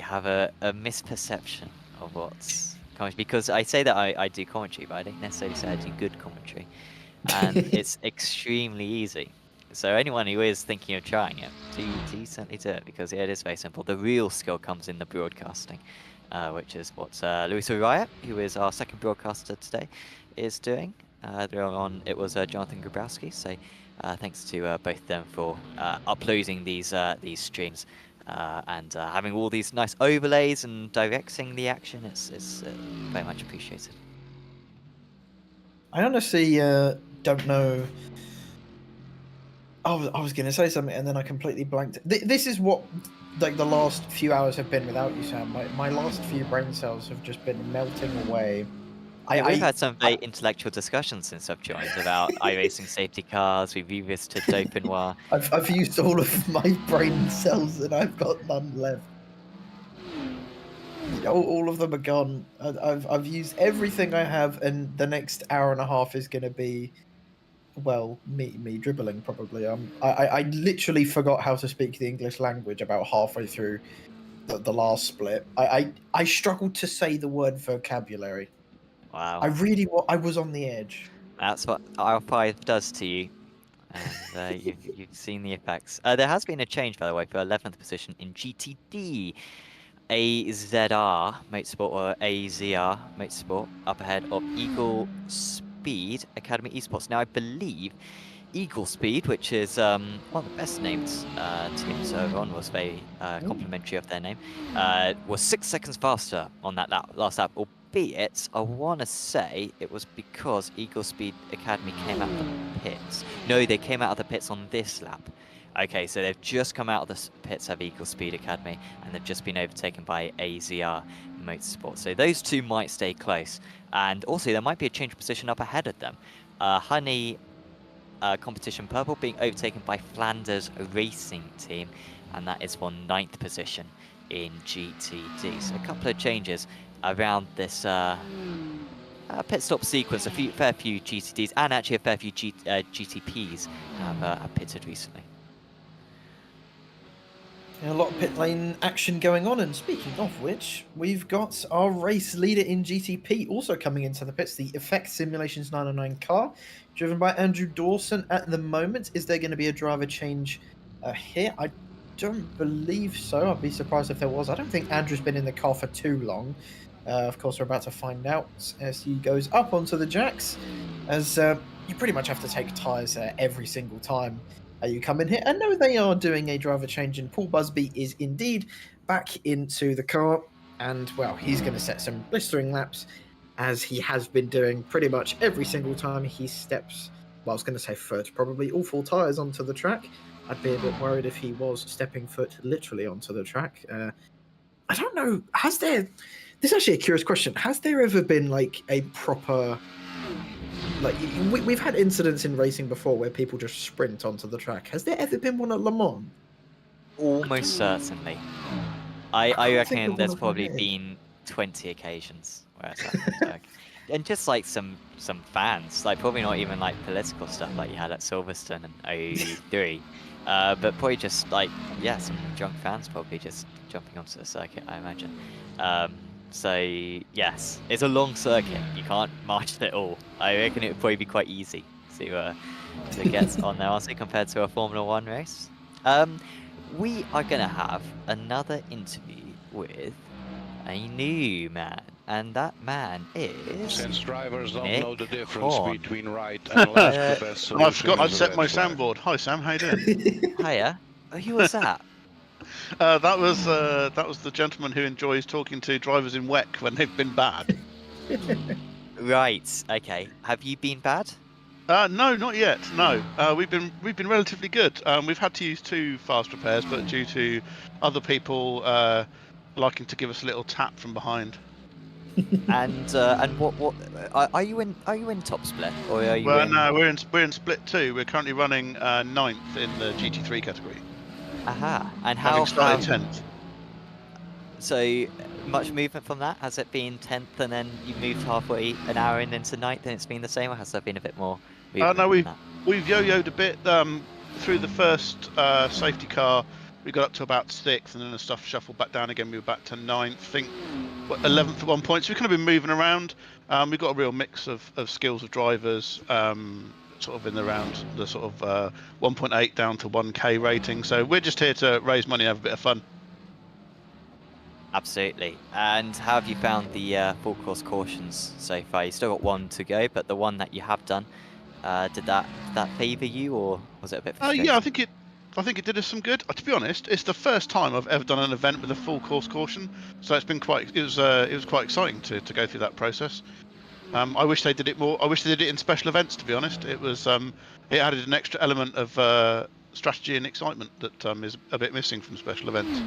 have a misperception of what's commentary. Because I say that I do commentary, but I don't necessarily say I do good commentary. And it's extremely easy. So anyone who is thinking of trying it, do certainly do it, because it is very simple. The real skill comes in the broadcasting, which is what Luis Uriah, who is our second broadcaster today, is doing. It was Jonathan Grabowski. So thanks to both of them for uploading these streams and having all these nice overlays and directing the action. It's very much appreciated. I honestly don't know. I was going to say something, and then I completely blanked. This is what like the last few hours have been without you, Sam. My last few brain cells have just been melting away. We've had some very intellectual discussions since I've joined about iRacing safety cars. We've revisited Dope Noir. I've used all of my brain cells, and I've got none left. All of them are gone. I've used everything I have, and the next hour and a half is going to be, well, me dribbling probably. I literally forgot how to speak the English language about halfway through the last split. I struggled to say the word vocabulary. Wow. I was on the edge. That's what R5 does to you. And you've seen the effects. There has been a change, by the way, for 11th position in GTD. AZR Motorsport, or AZR Motorsport, up ahead of Eagle Speed Academy Esports. Now, I believe Eagle Speed, which is one of the best named teams, so everyone was very complimentary of their name, was 6 seconds faster on that last lap, albeit I want to say it was because Eagle Speed Academy came out of the pits. No, they came out of the pits on this lap. Okay, so they've just come out of the pits of Eagle Speed Academy, and they've just been overtaken by AZR Motorsport. So those two might stay close. And also, there might be a change of position up ahead of them. Honey Competition Purple being overtaken by Flanders Racing Team, and that is for 9th position in GTD. So a couple of changes around this pit stop sequence. Fair few GTDs and actually a fair few GTPs have pitted recently. A lot of pit lane action going on, and speaking of which, we've got our race leader in GTP also coming into the pits, the Effect Simulations 909 car, driven by Andrew Dawson at the moment. Is there going to be a driver change here? I don't believe so. I'd be surprised if there was. I don't think Andrew's been in the car for too long. Of course, we're about to find out as he goes up onto the jacks, as you pretty much have to take tyres every single time you come in here. I know they are doing a driver change, and Paul Busby is indeed back into the car, and well, he's going to set some blistering laps, as he has been doing pretty much every single time he steps, well, I was going to say foot, probably all four tyres onto the track. I'd be a bit worried if he was stepping foot literally onto the track. I don't know, this is actually a curious question, has there ever been like a proper, like, we've had incidents in racing before where people just sprint onto the track. Has there ever been one at Le Mans? Almost certainly. I reckon of there's one probably offhand. been 20 occasions where it's happened. Like, and just like some fans, like probably not even like political stuff like you had at Silverstone and 03, but probably just like, yeah, some drunk fans probably just jumping onto the circuit, I imagine. So yes, it's a long circuit. You can't march it all. I reckon it would probably be quite easy to get on there, honestly, compared to a Formula One race. We are gonna have another interview with a new man, and that man is. Since drivers don't Nick know the difference Horn. between right and left, the best solution I forgot I'd is a set red my flag. soundboard. Hi Sam, how you doing? Hiya. Who was that? That was the gentleman who enjoys talking to drivers in WEC when they've been bad. Right. Okay. Have you been bad? No, not yet. No, we've been relatively good. We've had to use 2 fast repairs, but due to other people liking to give us a little tap from behind. And what are you in top split, or are you Well, in? no, we're in split 2. We're currently running 9th in the GT3 category. Aha. And Having how started 10th. So much movement from that? Has it been 10th and then you moved halfway an hour in into 9th and it's been the same, or has there been a bit more movement? No, than that? we've yo-yoed a bit through the first safety car. We got up to about 6th, and then the stuff shuffled back down again. We were back to 9th, I think 11th at one point. So we've kind of been moving around. We've got a real mix of skills of drivers, sort of in around the sort of 1.8 down to 1K rating. So we're just here to raise money and have a bit of fun. Absolutely. And how have you found the full course cautions so far? You still got one to go, but the one that you have done, did that favour you, or was it a bit frustrating? Yeah, I think it did us some good. To be honest, it's the first time I've ever done an event with a full course caution, so it was quite exciting to go through that process. I wish they did it more. I wish they did it in special events. To be honest, it added an extra element of strategy and excitement that is a bit missing from special events.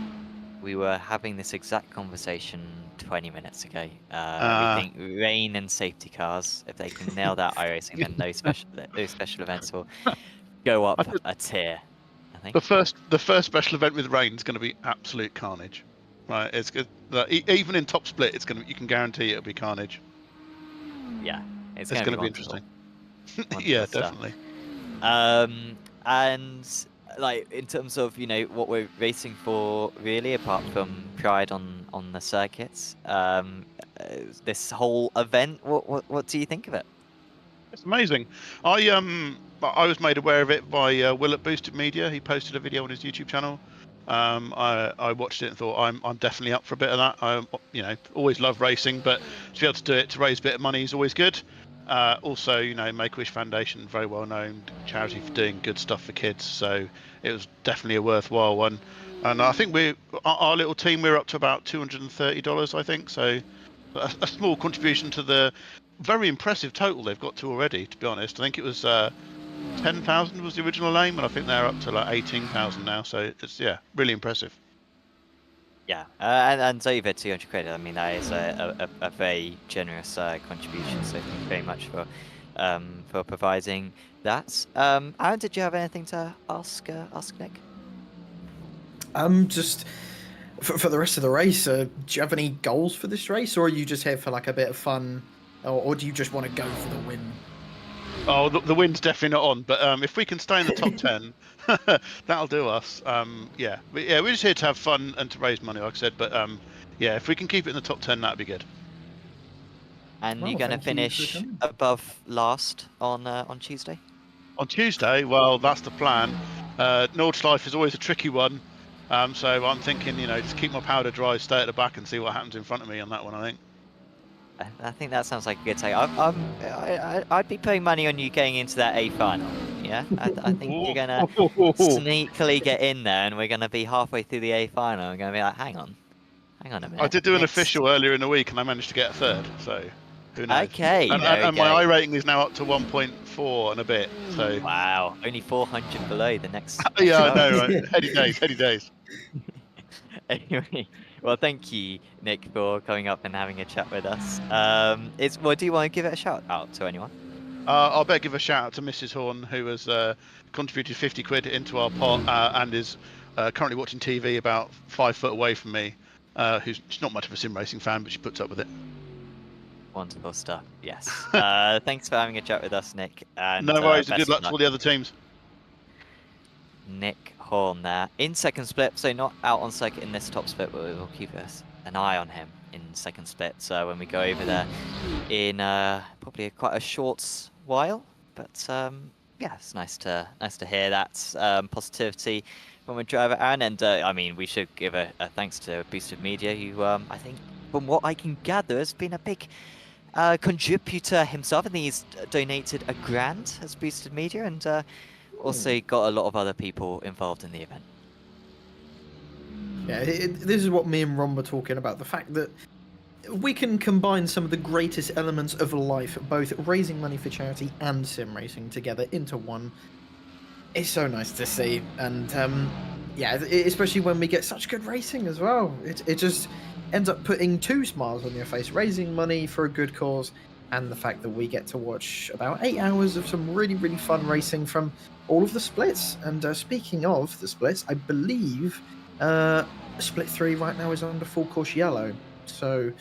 We were having this exact conversation 20 minutes ago. We think rain and safety cars, if they can nail that iRacing, then those special events will go up a tier, I think. The first special event with rain is going to be absolute carnage, right? It's good. Even in top split, you can guarantee it'll be carnage. Yeah, it's going to be wonderful. interesting. Yeah, definitely. And like in terms of what we're racing for, really, apart from pride on the circuits, this whole event, what do you think of it? It's amazing. I was made aware of it by Will at Boosted Media. He posted a video on his YouTube channel. I watched it and thought I'm definitely up for a bit of that. I always love racing, but to be able to do it to raise a bit of money is always good. Also, Make-A-Wish Foundation, very well known charity for doing good stuff for kids, so it was definitely a worthwhile one. And I think our little team, we're up to about $230, I think, so a small contribution to the very impressive total they've got to already, to be honest. I think it was 10,000 was the original aim, and I think they're up to like 18,000 now, so it's, yeah, really impressive. Yeah, and over 200 credit. I mean, that is a very generous contribution. So thank you very much for providing that. Aaron, did you have anything to ask Nick? For the rest of the race, do you have any goals for this race, or are you just here for like a bit of fun, or do you just want to go for the win? Oh, the wind's definitely not on, but if we can stay in the top 10, that'll do us. Yeah, we're just here to have fun and to raise money, like I said. But yeah, if we can keep it in the top 10, that'd be good. And Well, you're going to thank you for finish coming. above last on Tuesday? On Tuesday, well, that's the plan. Nordschleife is always a tricky one, so I'm thinking, just keep my powder dry, stay at the back, and see what happens in front of me on that one. I think. I think that sounds like a good take. I'd be putting money on you getting into that A final. Yeah, I think you're gonna sneakily get in there, and we're gonna be halfway through the A final. and gonna be like, hang on a minute. I did do an next- official earlier in the week, and I managed to get a third. So who knows? Okay, and there we my go. I rating is now up to 1.4 and a bit. So Wow, only 400 below the next. yeah, I next know, round. right? Heady days, heady days. Anyway, well, thank you, Nick, for coming up and having a chat with us. Do you want to give it a shout out to anyone? I'll better give a shout out to Mrs. Horn, who has contributed 50 quid into our pot and is currently watching TV about 5 foot away from me. She's not much of a sim racing fan, but she puts up with it. Wonderful stuff. Yes. Thanks for having a chat with us, Nick. And, No worries. best Good luck of to all the other teams. Nick Horn there in second split, so not out on second in this top split, but we'll keep an eye on him in second split. So when we go over there in probably quite a short while, but yeah, it's nice to hear that positivity from a driver, Aaron. And I mean, we should give a thanks to Boosted Media, who I think, from what I can gather, has been a big contributor himself. I think he's donated $1,000 as Boosted Media, and also got a lot of other people involved in the event. Yeah, this is what me and Ron were talking about, the fact that we can combine some of the greatest elements of life, both raising money for charity and sim racing, together into one. It's so nice to see, and yeah, especially when we get such good racing as well. It just ends up putting 2 smiles on your face, raising money for a good cause, and the fact that we get to watch about 8 hours of some really, really fun racing from all of the splits. And speaking of the splits, I believe Split 3 right now is under full course yellow. So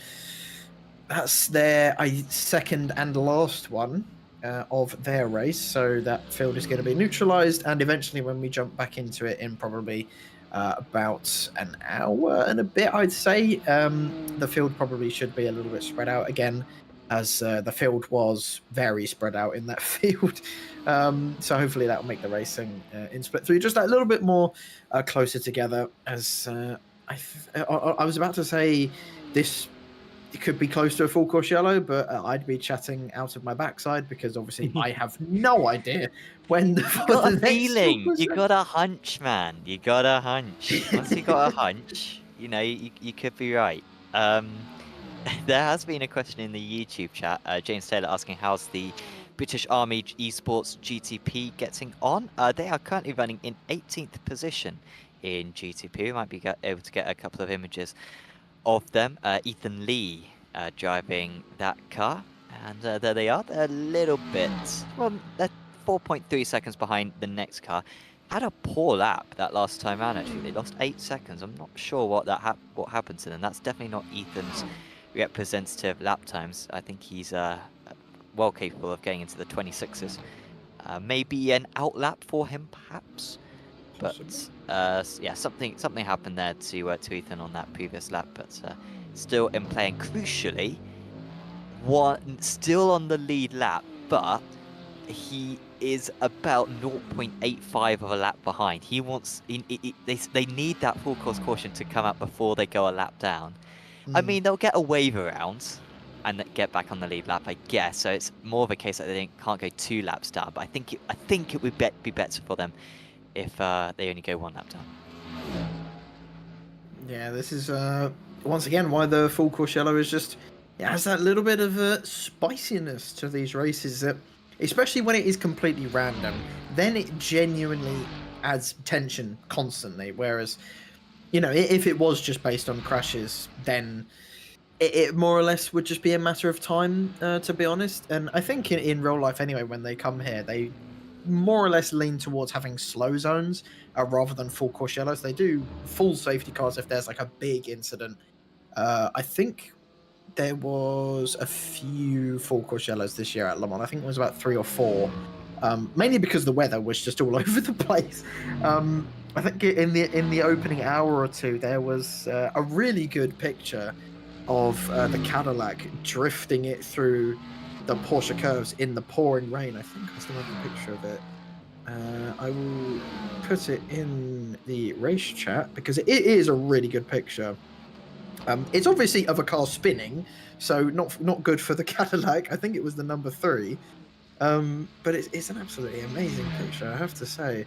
that's their second and last one of their race. So that field is going to be neutralized. And eventually when we jump back into it in probably about an hour and a bit, I'd say, the field probably should be a little bit spread out again, as the field was very spread out in that field. So hopefully that will make the racing in Split 3 just that little bit more closer together. As I was about to say, this could be close to a full course yellow, but I'd be chatting out of my backside, because obviously I have no idea when the You got a next feeling. full course You got a hunch, man. You got a hunch. Once you got a hunch, you could be right. There has been a question in the YouTube chat. James Taylor asking, how's the British Army Esports GTP getting on? They are currently running in 18th position in GTP. We might be able to get a couple of images of them. Ethan Lee driving that car. And there they are. They're a little bit... Well, they're 4.3 seconds behind the next car. Had a poor lap that last time around, actually. They lost 8 seconds. I'm not sure what happened to them. That's definitely not Ethan's representative lap times. I think he's well capable of getting into the 26s. Maybe an outlap for him, perhaps. But yeah, something happened there to Ethan on that previous lap. But still in play, and crucially, still on the lead lap, but he is about 0.85 of a lap behind. He wants they need that full course caution to come out before they go a lap down. I mean, they'll get a wave around and get back on the lead lap, I guess. So it's more of a case that they can't go 2 laps down. But I think it would be better for them if they only go 1 lap down. Yeah, this is once again why the full course yellow is just, it has that little bit of spiciness to these races, that especially when it is completely random, then it genuinely adds tension constantly. Whereas, if it was just based on crashes, then it more or less would just be a matter of time, to be honest. And I think in real life anyway, when they come here, they more or less lean towards having slow zones rather than full course yellows. They do full safety cars if there's like a big incident. I think there was a few full course yellows this year at Le Mans. I think it was about 3 or 4, mainly because the weather was just all over the place. I think in the opening hour or two, there was a really good picture of the Cadillac drifting it through the Porsche curves in the pouring rain. I think I still have a picture of it. I will put it in the race chat because it is a really good picture. It's obviously of a car spinning, so not good for the Cadillac. I think it was the number 3, but it's an absolutely amazing picture, I have to say.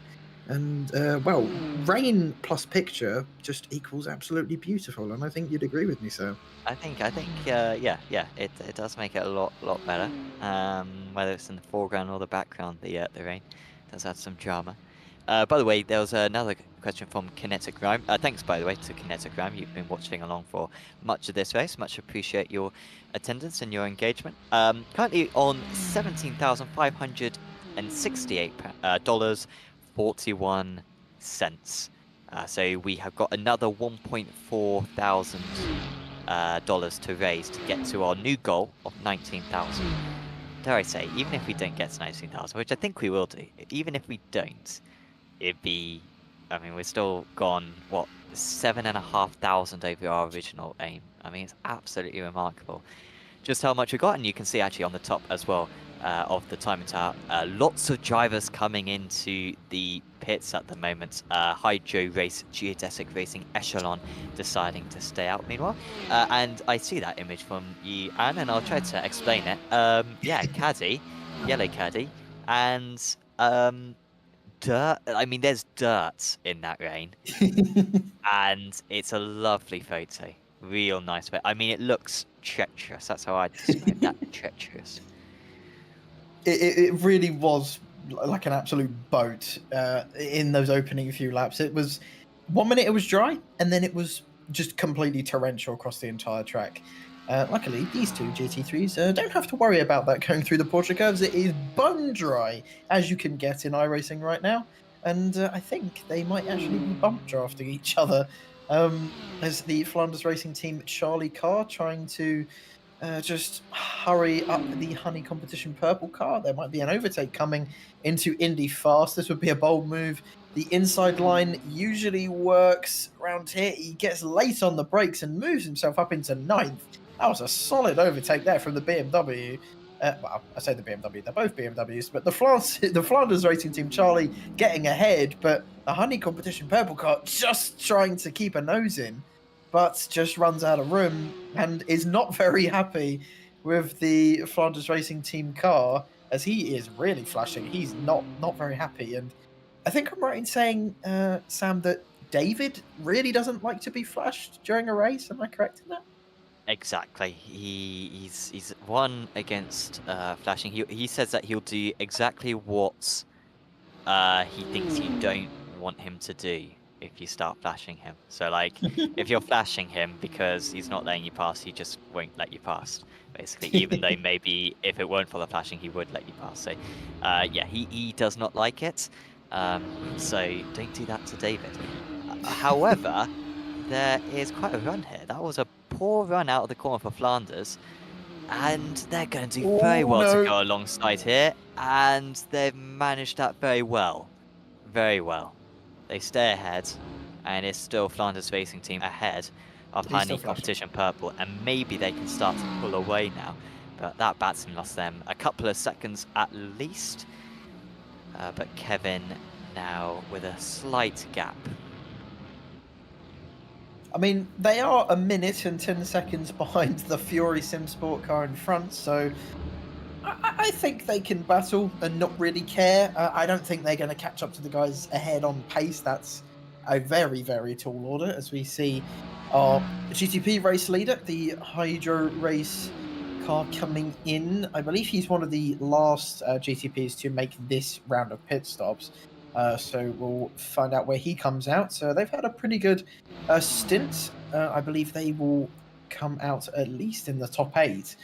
And well, rain plus picture just equals absolutely beautiful, and I think you'd agree with me, sir. I think, yeah, it does make it a lot better. Whether it's in the foreground or the background, the rain does add some drama. By the way, there was another question from Kinetic Rhyme. Thanks, by the way, to Kinetic Rhyme. You've been watching along for much of this race. Much appreciate your attendance and your engagement. Currently on $17,568.41. So we have got another $1.4 thousand dollars to raise to get to our new goal of 19,000. Dare I say, even if we don't get to 19,000, which I think we will do, even if we don't, it'd be, I mean, we're still gone, what, 7,500 over our original aim. I mean, it's absolutely remarkable just how much we got. And you can see actually on the top as well of the timing tower, lots of drivers coming into the pits at the moment. Hydro Race, Geodesic Racing, Echelon deciding to stay out meanwhile. And I see that image from you, Anne, and I'll try to explain it. Yeah, caddy, yellow caddy, and dirt. I mean, there's dirt in that rain, and it's a lovely photo. Real nice photo. I mean, it looks treacherous. That's how I describe that. Treacherous. It really was like an absolute boat in those opening few laps. It was 1 minute it was dry, and then it was just completely torrential across the entire track. Luckily, these two GT3s don't have to worry about that going through the Porsche curves. It is bone dry, as you can get in iRacing right now. And I think they might actually be bump drafting each other as the Flanders Racing team Charlie car trying to just hurry up the Honey Competition purple car. There might be an overtake coming into Indy fast. This would be a bold move. The inside line usually works around here. He gets late on the brakes and moves himself up into 9th. That was a solid overtake there from the BMW. Well, I say the BMW, they're both BMWs, but the Flanders Racing Team Charlie getting ahead, but the Honey Competition purple car just trying to keep a nose in, but just runs out of room and is not very happy with the Flanders Racing Team car, as he is really flashing. He's not very happy, and I think I'm right in saying, Sam, that David really doesn't like to be flashed during a race. Am I correct in that? Exactly. He's one against flashing. He says that he'll do exactly what he thinks you don't want him to do if you start flashing him. So like, if you're flashing him because he's not letting you pass, he just won't let you pass. Basically, even though maybe if it weren't for the flashing, he would let you pass. So yeah, he does not like it. So don't do that to David. However, there is quite a run here. That was a poor run out of the corner for Flanders, and they're going to do very well to go alongside here, and they've managed that very well. Very well. They stay ahead, and it's still Flanders Racing Team ahead of Honey Competition Purple, and maybe they can start to pull away now, but that batsman lost them a couple of seconds at least. But Kevin now with a slight gap. I mean, they are a minute and 10 seconds behind the Fiori Sim Sport car in front, so I think they can battle and not really care. I don't think they're going to catch up to the guys ahead on pace. That's a very, very tall order, as we see our GTP race leader, the Hydro Race car, coming in. I believe he's one of the last GTPs to make this round of pit stops. So we'll find out where he comes out. So they've had a pretty good stint. I believe they will come out at least in the top 8.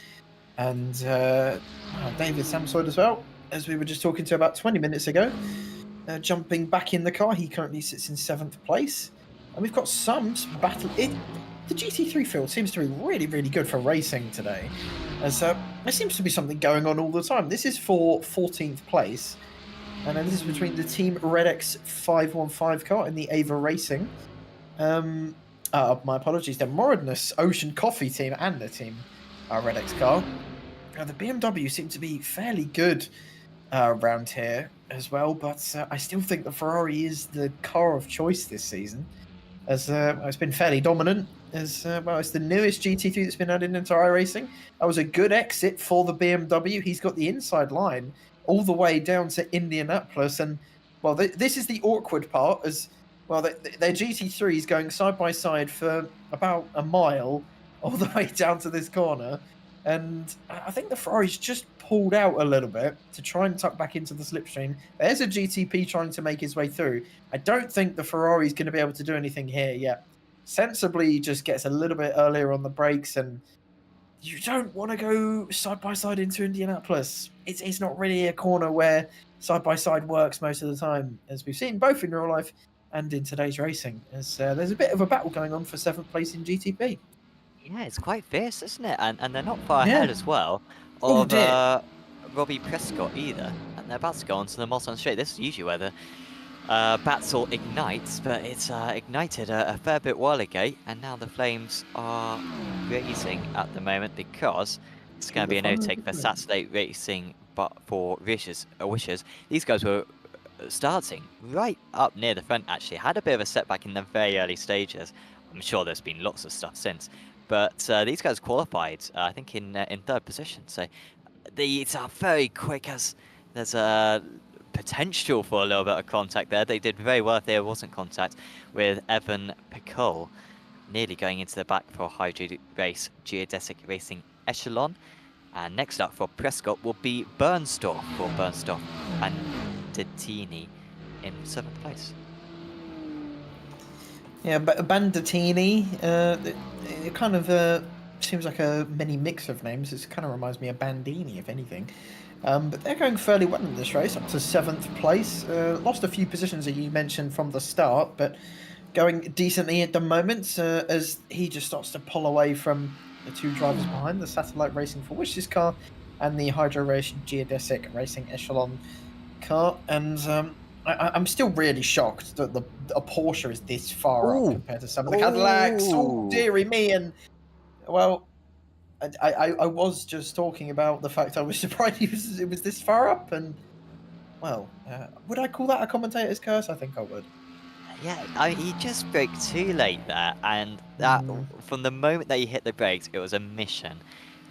And David Samsoid as well. as we were just talking to about 20 minutes ago, jumping back in the car. He currently sits in 7th place. And we've got some battle. The GT3 field seems to be really, really good for racing today. As there seems to be something going on all the time. This is for 14th place. And then this is between the Team RedX 515 car and the Ava Racing. My apologies, the Moradness Ocean Coffee team and the Team RedX car. The BMW seem to be fairly good around here as well, but I still think the Ferrari is the car of choice this season, as it's been fairly dominant. As well, it's the newest GT3 that's been added into iRacing. That was a good exit for the BMW. He's got the inside line all the way down to Indianapolis, and well, this is the awkward part. As well, their GT3 is going side by side for about a mile all the way down to this corner. And I think the Ferrari's just pulled out a little bit to try and tuck back into the slipstream. There's a GTP trying to make his way through. I don't think the Ferrari's going to be able to do anything here yet. Sensibly just gets a little bit earlier on the brakes, and you don't want to go side by side into Indianapolis. It's not really a corner where side by side works most of the time, as we've seen both in real life and in today's racing. As there's a bit of a battle going on for 7th place in GTP. Yeah, it's quite fierce, isn't it? And they're not far ahead as well Oh, of dear. Robbie Prescott either. And they're about to go onto the Moss on straight. This is usually where the battle ignites, but it's ignited a fair bit while ago, and now the flames are racing at the moment because it's going to be a no-take for Saturday Racing, but for Wishes. These guys were starting right up near the front, actually. Had a bit of a setback in the very early stages. I'm sure there's been lots of stuff since. But these guys qualified, I think, in 3rd position. So it's very quick, as there's a potential for a little bit of contact there. They did very well if there wasn't contact with Evan Pickle nearly going into the back for Hydro Race Geodesic Racing Echelon. And next up for Prescott will be Bernstorff and Dettini in 7th place. Yeah, but Bandettini, it kind of seems like a mini mix of names. It kind of reminds me of Bandini, if anything. But they're going fairly well in this race, up to 7th place. Lost a few positions that you mentioned from the start, but going decently at the moment, as he just starts to pull away from the 2 drivers behind, the Satellite Racing for Wishes car and the Hydro Race Geodesic Racing Echelon car. And I'm still really shocked that a Porsche is this far up compared to some of the Cadillacs. Oh, dearie me. And, well, I was just talking about the fact I was surprised it was this far up. And, well, would I call that a commentator's curse? I think I would. Yeah, he just broke too late there. And that from the moment that he hit the brakes, it was a mission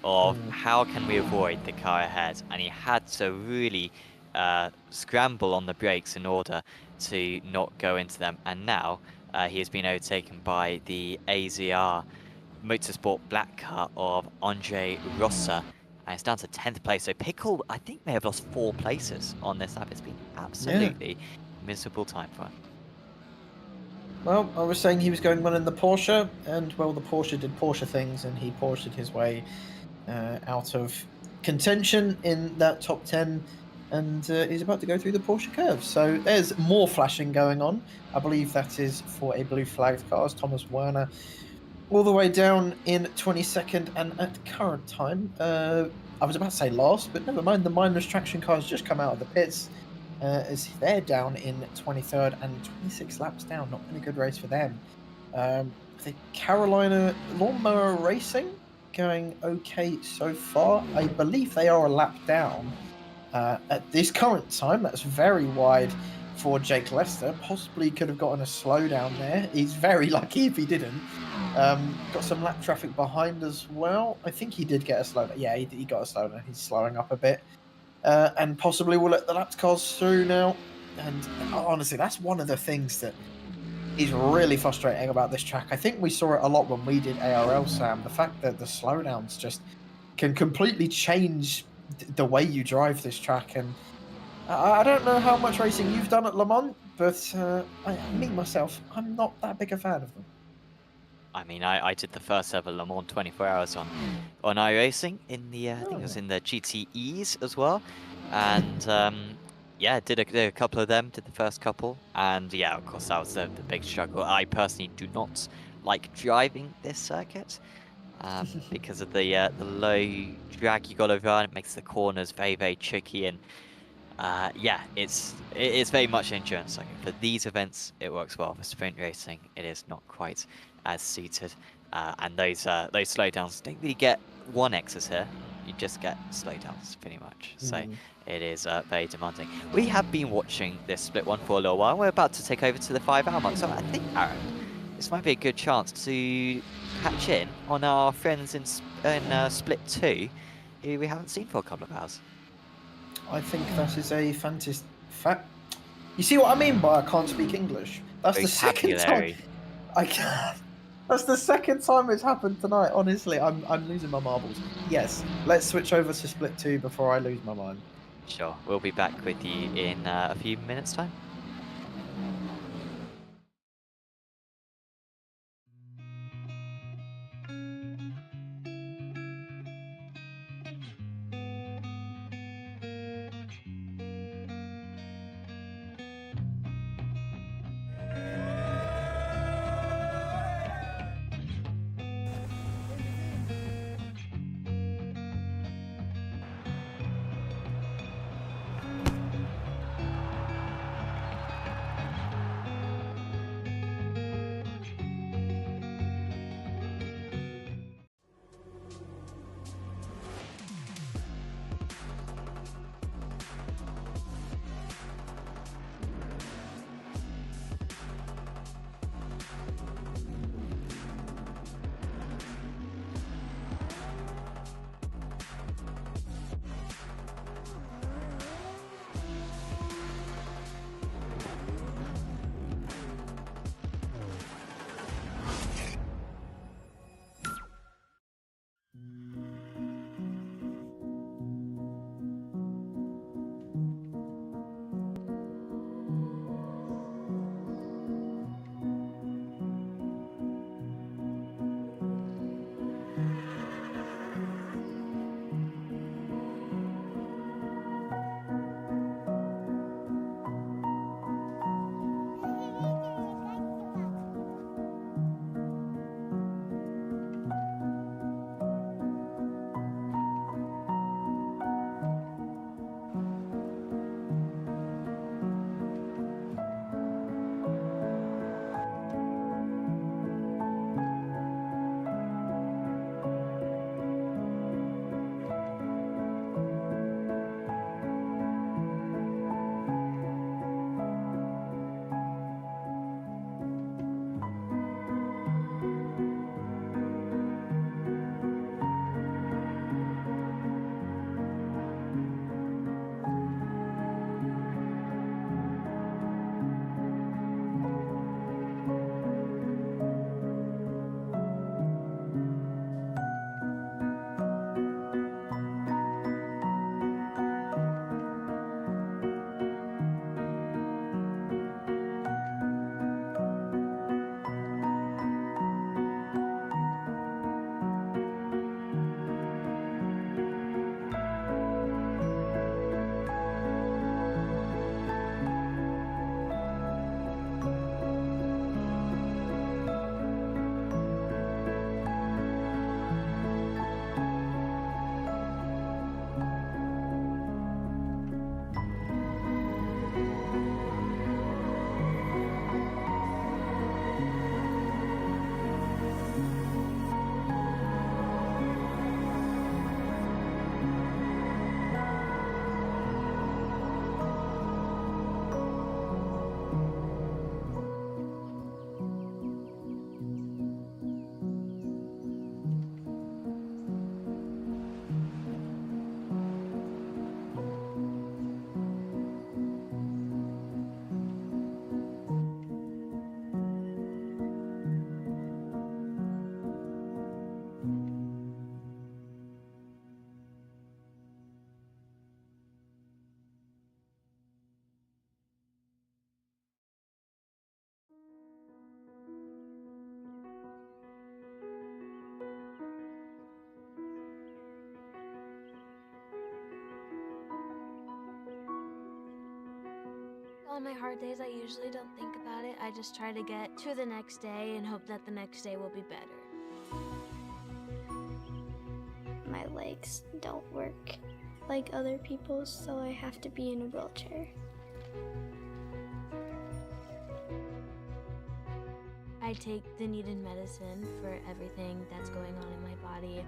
of how can we avoid the car ahead. And he had to really scramble on the brakes in order to not go into them, and now he has been overtaken by the AZR Motorsport black car of Andre Rossa, and it's down to 10th place. So Pickle, I think, may have lost 4 places on this lap. It's been absolutely miserable time for him. Well, I was saying he was going well in the Porsche, and, well, the Porsche did Porsche things, and he Porsche'd his way out of contention in that top 10, and he's about to go through the Porsche curve. So there's more flashing going on. I believe that is for a blue flagged car, as Thomas Werner all the way down in 22nd, and at current time, I was about to say last, but never mind, the Mindless Traction cars just come out of the pits, as they're down in 23rd and 26 laps down. Not been a good race for them. The Carolina Lawnmower Racing going okay so far. I believe they are a lap down at this current time. That's very wide for Jake Lester. Possibly could have gotten a slowdown there. He's very lucky if he didn't. Got some lap traffic behind as well. I think he did get a slowdown. Yeah, he got a slowdown. He's slowing up a bit. And possibly will let the laps cars through now. And honestly, that's one of the things that is really frustrating about this track. I think we saw it a lot when we did ARL, Sam. The fact that the slowdowns just can completely change the way you drive this track. And I don't know how much racing you've done at Le Mans, but me, myself, I'm not that big a fan of them. I mean, I did the first ever Le Mans 24 hours on iRacing in the, I think it was in the GTEs as well. and yeah, did a couple of them, did the first couple, and yeah, of course that was the big struggle. I personally do not like driving this circuit because of the low drag you got to run. It makes the corners very tricky, and yeah, it's very much an endurance circuit. For these events, it works well. For sprint racing, it is not quite as suited, and those slowdowns don't really get 1x's here. You just get slowdowns pretty much. So it is very demanding. We have been watching this split one for a little while. We're about to take over to the 5-hour mark, so I think, Aaron, this might be a good chance to catch in on our friends in split 2, who we haven't seen for a couple of hours. I think that is a fantastic fact. You see what I mean by I can't speak English? That's the second time. I can't. That's the second time it's happened tonight. Honestly, I'm losing my marbles. Yes, let's switch over to split 2 before I lose my mind. Sure, we'll be back with you in a few minutes' time. on my hard days, I usually don't think about it. I just try to get to the next day and hope that the next day will be better. My legs don't work like other people's, so I have to be in a wheelchair. I take the needed medicine for everything that's going on in my body.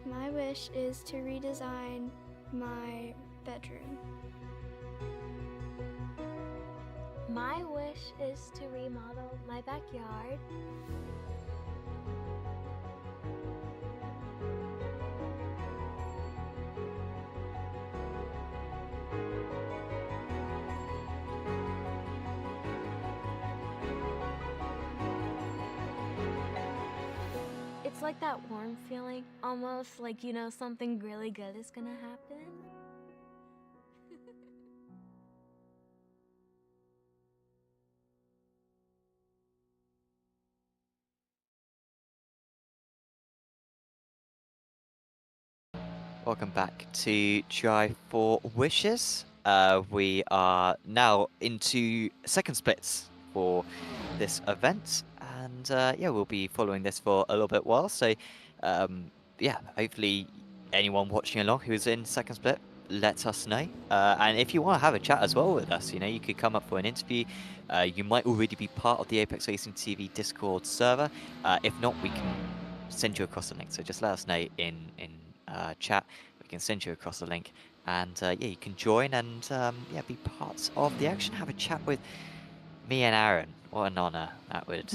My wish is to redesign my bedroom. My wish is to remodel my backyard. It's like that warm feeling, almost like you know something really good is gonna happen. Welcome back to Drive for Wishes. We are now into second splits for this event, and yeah, we'll be following this for a little bit while. So, yeah, hopefully anyone watching along who's in second split, let us know. And if you want to have a chat as well with us, you know, you could come up for an interview. You might already be part of the Apex Racing TV Discord server. If not, we can send you across the link. So just let us know in chat. We can send you across the link, and yeah, you can join and yeah, be part of the action. Have a chat with me and Aaron. What an honor that would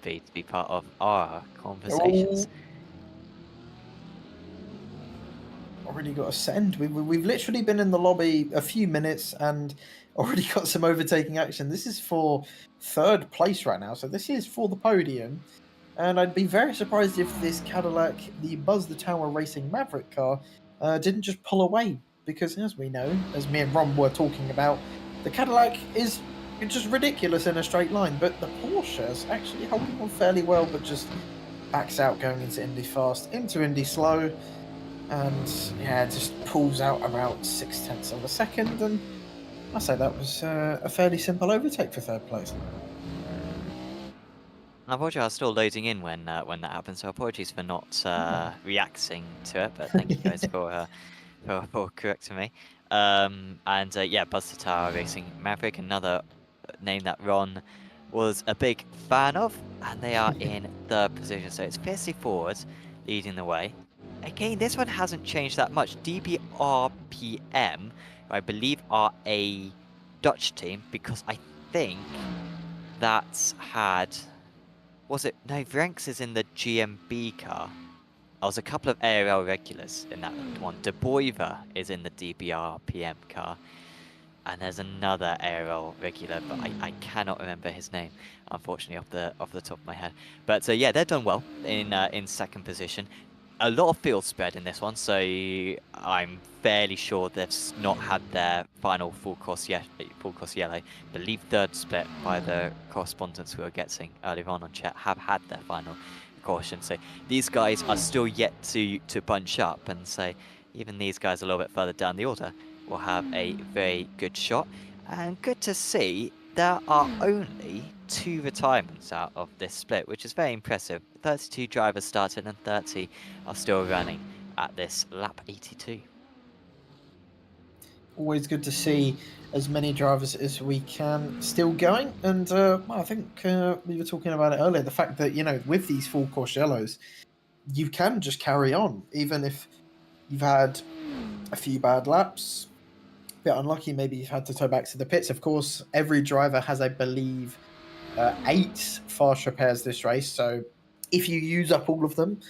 be to be part of our conversations. Already got a send. We've literally been in the lobby a few minutes and already got some overtaking action. This is for third place right now, so this is for the podium. And I'd be very surprised if this Cadillac, the Buzz the Tower Racing Maverick car, didn't just pull away. Because as we know, as me and Ron were talking about, the Cadillac is just ridiculous in a straight line. But the Porsche's actually holding on fairly well, but just backs out going into Indy fast, into Indy slow. And yeah, just pulls out about 0.6 of a second. And I say that was a fairly simple overtake for third place. Unfortunately, I was still loading in when that happened, so apologies for not reacting to it. But thank you guys for correcting me. And yeah, Buzz the Tower Racing Maverick, another name that Ron was a big fan of, and they are in third position. So it's Fiercely Forward leading the way. Again, this one hasn't changed that much. DBRPM, I believe, are a Dutch team, because I think that's had... Was it? No, Vranks is in the GMB car. There was a couple of ARL regulars in that one. De Boiver is in the DBRPM car. And there's another ARL regular, but I cannot remember his name, unfortunately, off the top of my head. But yeah, they've done well in second position. A lot of field spread in this one, so I'm fairly sure they've not had their final full course yellow. I believe third split by the correspondents who are getting earlier on chat have had their final caution. So these guys are still yet to bunch up, and so even these guys a little bit further down the order will have a very good shot. And good to see there are only 2 retirements out of this split, which is very impressive. 32 drivers started and 30 are still running at this lap 82. Always good to see as many drivers as we can still going. And well, I think we were talking about it earlier, the fact that, you know, with these full course yellows, you can just carry on, even if you've had a few bad laps, a bit unlucky, maybe you've had to tow back to the pits. Of course, every driver has, I believe, 8 fast repairs this race. So if you use up all of them,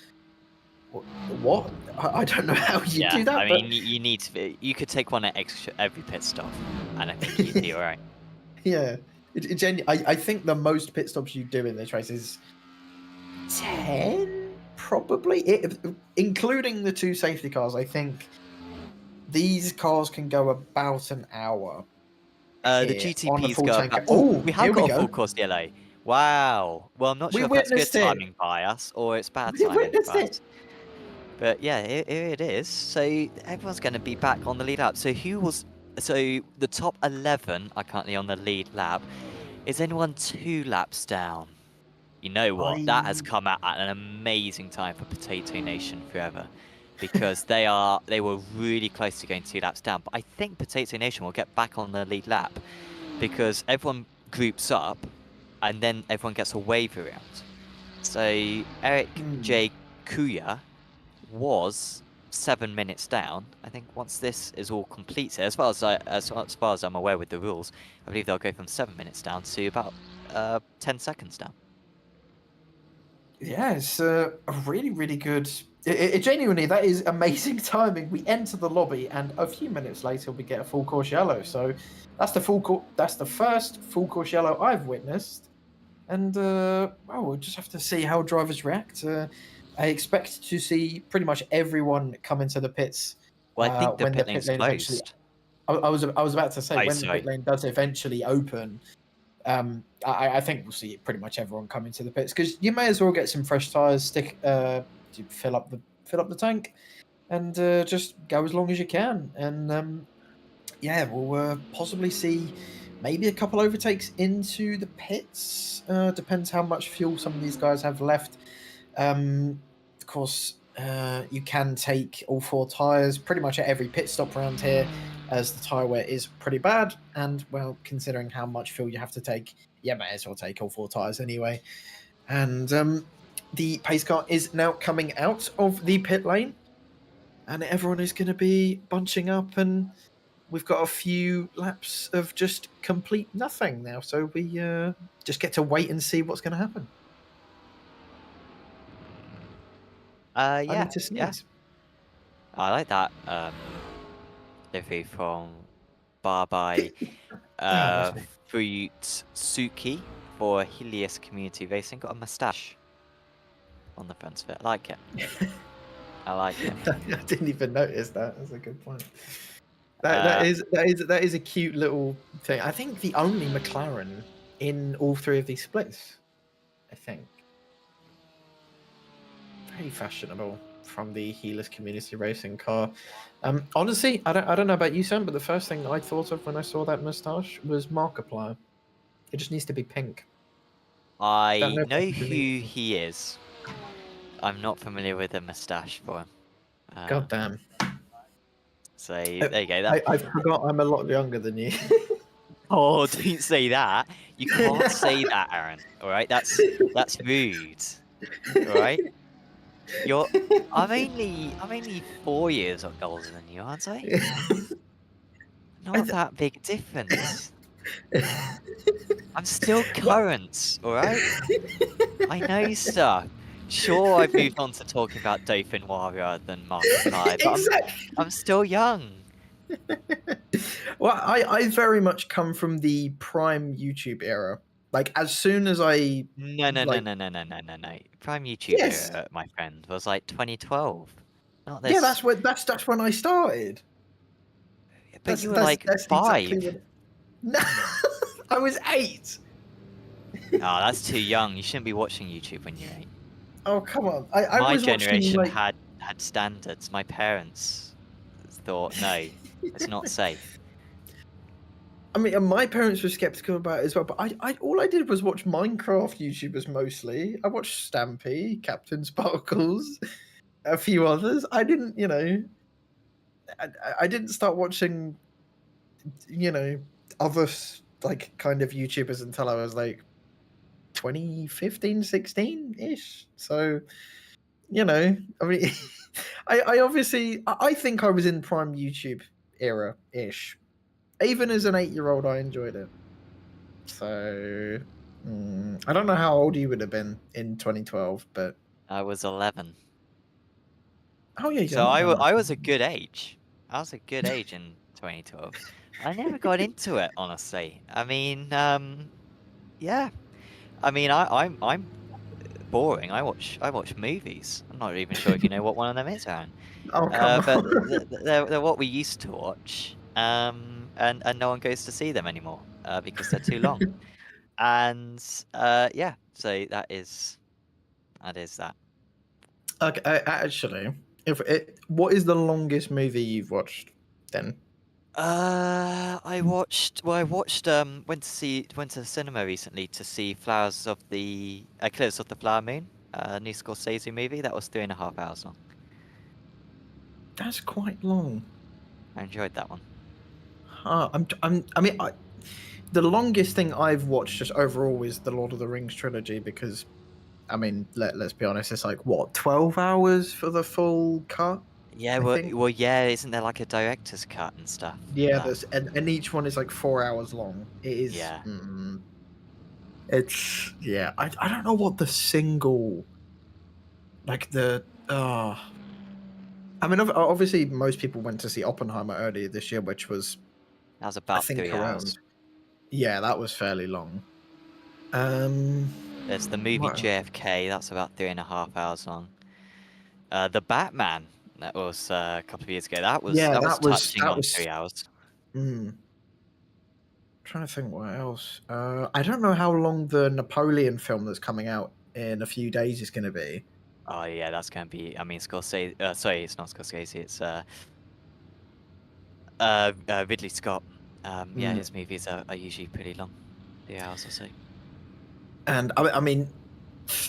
what? I don't know how you do that. I mean, you need to. You could take one at every pit stop, and I think you'd be alright. Yeah, I think the most pit stops you do in this race is 10, probably, including the 2 safety cars. I think these cars can go about an hour. The GTPs go about... Oh, we have got a full course yellow. Wow. Well, I'm not We sure if that's good witnessed it. timing by us or it's bad We timing witnessed by it. us. But yeah, here it is. So everyone's going to be back on the lead lap. So the top 11 are currently on the lead lap. Is anyone 2 laps down? You know what? That has come out at an amazing time for Potato Nation forever, because they were really close to going 2 laps down. But I think Potato Nation will get back on the lead lap because everyone groups up, and then everyone gets a wave around. So Eric J. Kuya was 7 minutes down. I think once this is all completed, as far as I'm aware with the rules, I believe they'll go from 7 minutes down to about 10 seconds down. Yeah, it's a really, really good. It genuinely, that is amazing timing. We enter the lobby, and a few minutes later, we get a full course yellow. So that's the first full course yellow I've witnessed. And well, we'll just have to see how drivers react. I expect to see pretty much everyone come into the pits. Well, I think the when pit the lane's pit lane eventually. closed. I was about to say Oh, when sorry. the pit lane does eventually open. I think we'll see pretty much everyone come into the pits because you may as well get some fresh tires, to fill up the tank, and just go as long as you can. And yeah, we'll possibly see maybe a couple overtakes into the pits. Depends how much fuel some of these guys have left. Of course, you can take all 4 tires pretty much at every pit stop around here, as the tire wear is pretty bad. And well, considering how much fuel you have to take, you may as well take all 4 tires anyway. And the pace car is now coming out of the pit lane, and everyone is going to be bunching up, and we've got a few laps of just complete nothing now. So we just get to wait and see what's going to happen. I Yeah, need to sneeze. I like that delivery from Barbai Fuyutsuki for Helios Community Racing. Got a moustache on the front of it. I like it. I like it. I didn't even notice that. That's a good point. That is a cute little thing. I think the only McLaren in all 3 of these splits. I think. Very fashionable from the Helios Community Racing car. Honestly, I don't know about you, Sam, but the first thing I thought of when I saw that moustache was Markiplier. It just needs to be pink. I know who he is. I'm not familiar with the moustache for him. God damn. So there you go. I forgot I'm a lot younger than you. Oh, don't say that. You can't say that, Aaron. All right, that's rude. All right. I'm only 4 years older than you, aren't I? Not that big a difference. I'm still current, all right? I know stuff. Sure, I've moved on to talking about Dauphinois rather than Markiplier, but I'm still young. Well, I very much come from the prime YouTube era. Like, as soon as I... No. Prime YouTube era, my friend, was like 2012. Not this. Yeah, that's when I started. But you were like 5. Exactly no, I was 8. Oh, that's too young. You shouldn't be watching YouTube when you're 8. Oh, come on. My generation had standards. My parents thought, no, it's not safe. I mean, my parents were skeptical about it as well, but I all I did was watch Minecraft YouTubers mostly. I watched Stampy, Captain Sparkles, a few others. I didn't, I didn't start watching, other like kind of YouTubers until I was like 2015, 16-ish. So, I mean, I obviously, I think I was in prime YouTube era-ish. Even as an 8-year-old, I enjoyed it. So, I don't know how old you would have been in 2012, but... I was 11. Oh, yeah. So I was a good age. I was a good age in 2012. I never got into it, honestly. I mean, yeah. I mean, I'm boring. I watch movies. I'm not even sure if you know what one of them is, Aaron. Oh, come but on. they're what we used to watch. And no one goes to see them anymore because they're too long. And yeah, so that is that. Okay, actually, what is the longest movie you've watched then? I watched. Well, went to the cinema recently to see Flowers of the Eclipse of the Flower Moon, new Scorsese movie. That was 3.5 hours long. That's quite long. I enjoyed that one. Huh, the longest thing I've watched just overall is the Lord of the Rings trilogy because, I mean, let's be honest, it's like what 12 hours for the full cut. Yeah, I think. well, yeah. Isn't there like a director's cut and stuff? for Yeah, that? there's and each one is like 4 hours long. It is. Yeah. It's yeah. I don't know what the single, like the I mean, obviously, most people went to see Oppenheimer earlier this year, which was That was I about think 3 around. hours. Yeah, that was fairly long. There's the movie what- JFK. That's about 3.5 hours long. The Batman. That was a couple of years ago. That was Yeah, touching that on was. 3 hours. Trying to think what else. I don't know how long the Napoleon film that's coming out in a few days is going to be. Oh yeah, that's gonna be. I mean, Scorsese. Sorry, it's not Scorsese. It's Ridley Scott. Yeah, his movies are usually pretty long, 3 hours or so. And I mean,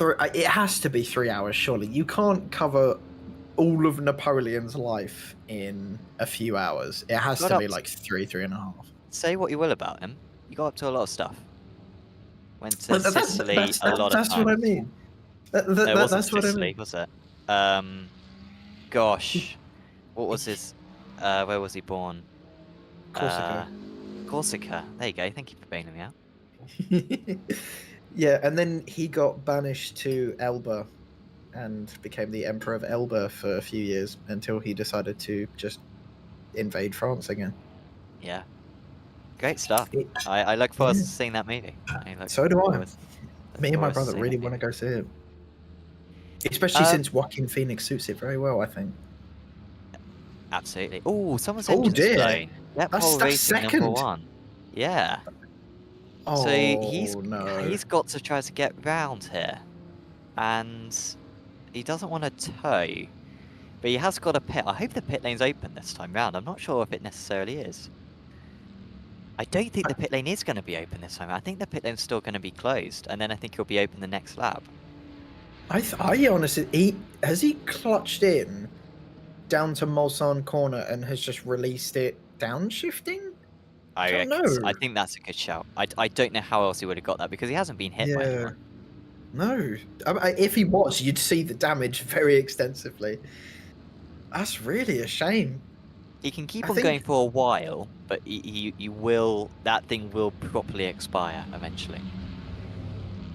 it has to be 3 hours. Surely you can't cover all of Napoleon's life in a few hours. It has to be like three and a half. Say what you will about him, you got up to a lot of stuff. Went to Sicily That's a lot of times. That's what I mean. No, it wasn't That's what I Sicily, mean. was it? Gosh, what was his? Where was he born? Corsica. Corsica. There you go. Thank you for bailing me out. Yeah, and then he got banished to Elba and became the Emperor of Elba for a few years until he decided to just invade France again. Yeah. Great stuff. I look forward to seeing that movie. So do I. Me and my brother really want to go see it. Especially since Joaquin Phoenix suits it very well, I think. Absolutely. Oh, someone's Oh, engine's dear. blown. That's Racing second. #1. Yeah. Oh, So he's got to try to get round here, and he doesn't want to tow, but he has got a pit. I hope the pit lane's open this time round. I'm not sure if it necessarily is. I don't think the pit lane is going to be open this time. I think the pit lane's still going to be closed, and then I think he'll be open the next lap. I honestly, has he clutched in down to Mulsanne corner and has just released it downshifting? I don't reckon know. I think that's a good shout. I don't know how else he would have got that because he hasn't been hit by anyone. No. If he was, you'd see the damage very extensively. That's really a shame. He can keep on going for a while, but he will. That thing will properly expire eventually.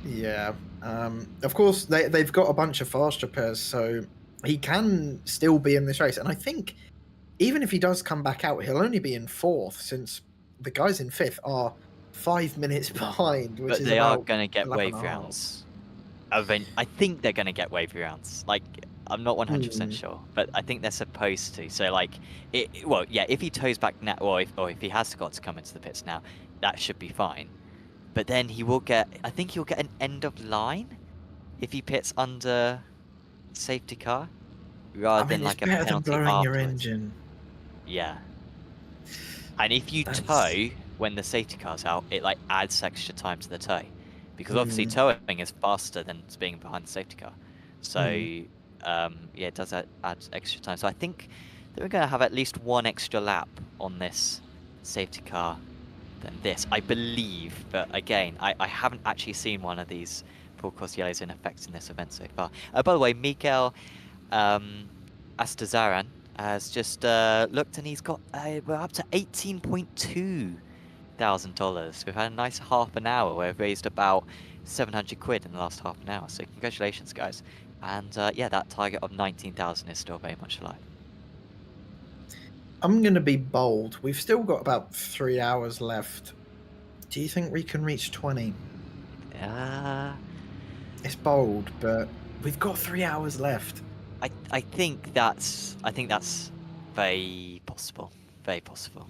Yeah. Of course, they've got a bunch of fast repairs, so he can still be in this race. And I think even if he does come back out, he'll only be in fourth since the guys in fifth are 5 minutes behind. Which But is they are about going to get 11 wave and a half. rounds. I think they're going to get wave rounds. Like, I'm not 100% sure, but I think they're supposed to. So, like, well, yeah, if he tows back now, or if he has got to come into the pits now, that should be fine. But then he will get, I think he'll get an end of line if he pits under safety car, rather than like a better than penalty blowing your afterwards. engine. Yeah. And if you tow when the safety car's out, it like adds extra time to the tow. Because obviously towing is faster than being behind the safety car. So, yeah, it does add extra time. So I think that we're going to have at least one extra lap on this safety car than this, I believe. But again, I haven't actually seen one of these full course yellows in effect in this event so far. By the way, Miguel Astazaran has just looked, and he's got we're up to $18,200. We've had a nice half an hour where we've raised about 700 quid in the last half an hour. So congratulations, guys. And yeah, that target of 19,000 is still very much alive. I'm going to be bold. We've still got about 3 hours left. Do you think we can reach 20? It's bold, but we've got 3 hours left. I think that's very possible. Very possible.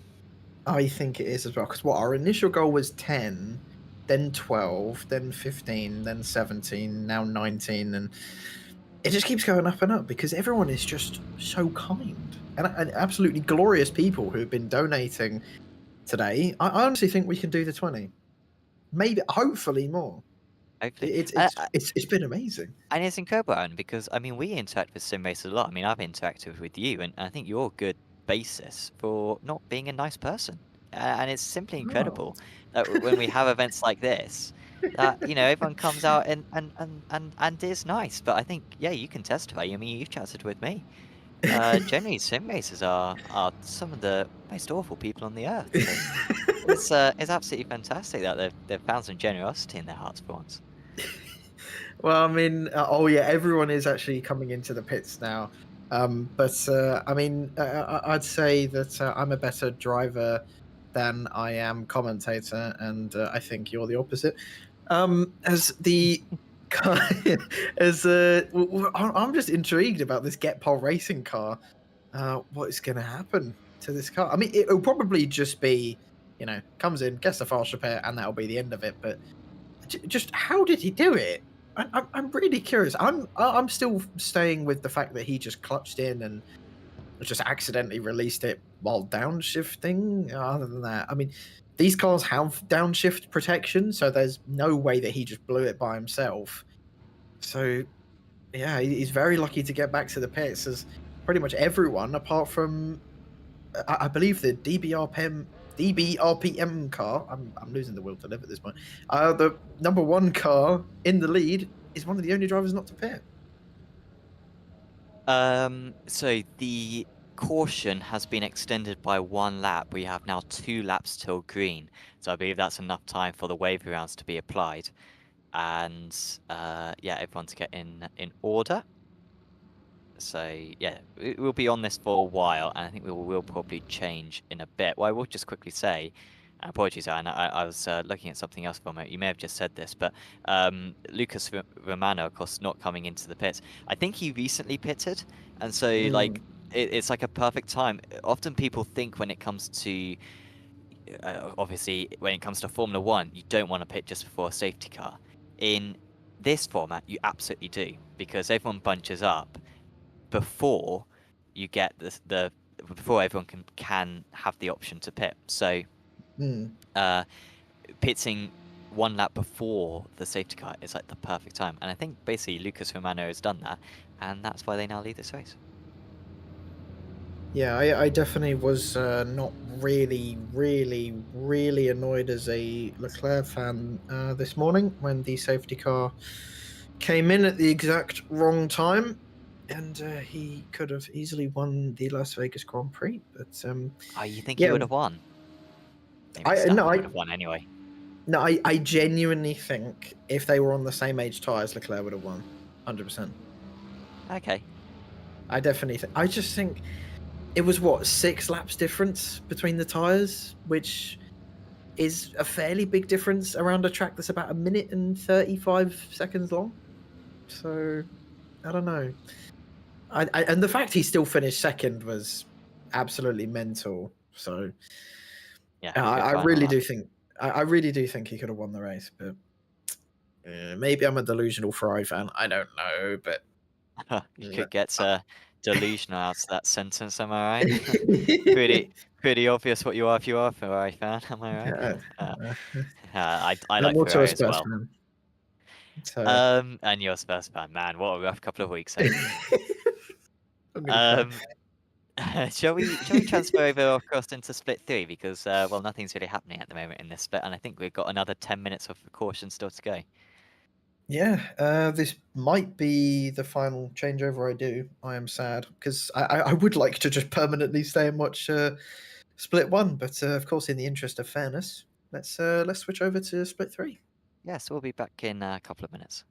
I think it is as well. Because our initial goal was 10, then 12, then 15, then 17, now 19, and it just keeps going up and up because everyone is just so kind and absolutely glorious people who have been donating today. I honestly think we can do the 20, maybe, hopefully more. Hopefully. It's been amazing. And it's incredible, Aaron, because I mean, we interact with sim racers a lot. I mean, I've interacted with you, and I think you're a good basis for not being a nice person. And it's simply incredible that when we have events like this, that everyone comes out and is nice. But I think, yeah, you can testify. I mean, you've chatted with me. Generally, sim racers are some of the most awful people on the earth. So it's absolutely fantastic that they've found some generosity in their hearts for once. Well, I mean, oh yeah, everyone is actually coming into the pits now. But I mean, I'd say that I'm a better driver than I am commentator, and I think you're the opposite. As the I'm just intrigued about this Get Pole racing car. What is going to happen to this car? I mean, it'll probably just be, comes in, gets the fast repair, and that'll be the end of it. But just how did he do it? I'm really curious. I'm still staying with the fact that he just clutched in and just accidentally released it while downshifting. Other than that, I mean, these cars have downshift protection, so there's no way that he just blew it by himself. So, yeah, he's very lucky to get back to the pits, as pretty much everyone, apart from, I believe, the DBRPM car. I'm losing the will to live at this point. The number 1 car in the lead is one of the only drivers not to pit. So the caution has been extended by 1 lap. We have now 2 laps till green. So I believe that's enough time for the wavy rounds to be applied. And yeah, everyone to get in order. So yeah, we'll be on this for a while, and I think we will probably change in a bit. Well, I will just quickly say, apologies, Aaron, I was looking at something else for a moment. You may have just said this, but Lucas Romano, of course, not coming into the pits. I think he recently pitted, and so like it's like a perfect time. Often people think when it comes to obviously when it comes to Formula 1, you don't want to pit just before a safety car. In this format, you absolutely do, because everyone bunches up before you get before everyone can have the option to pit. So pitting 1 lap before the safety car is like the perfect time, and I think basically Lucas Romano has done that, and that's why they now lead this race. Yeah, I definitely was not really annoyed as a Leclerc fan this morning when the safety car came in at the exact wrong time, and he could have easily won the Las Vegas Grand Prix. But you think yeah, he would have won? Maybe I would have won anyway. No, I genuinely think if they were on the same age tyres, Leclerc would have won, 100%. Okay. I definitely think. I just think it was 6 laps difference between the tyres, which is a fairly big difference around a track that's about 1 minute and 35 seconds long. So I don't know. And the fact he still finished second was absolutely mental. So yeah, I really do think he could have won the race, but maybe I'm a delusional Ferrari fan. I don't know, but you could get delusional out of that sentence. Am I right? pretty obvious what you are if you are a Ferrari fan. Am I right? I like Ferrari as well. Fan. So, and you're a Spurs fan, man. What a rough couple of weeks. Shall we transfer over across into split 3, because well, nothing's really happening at the moment in this split, and I think we've got another 10 minutes of caution still to go. Yeah, this might be the final changeover I do. I am sad because I would like to just permanently stay and watch split 1, but of course, in the interest of fairness, let's switch over to split 3. Yes, we'll be back in a couple of minutes.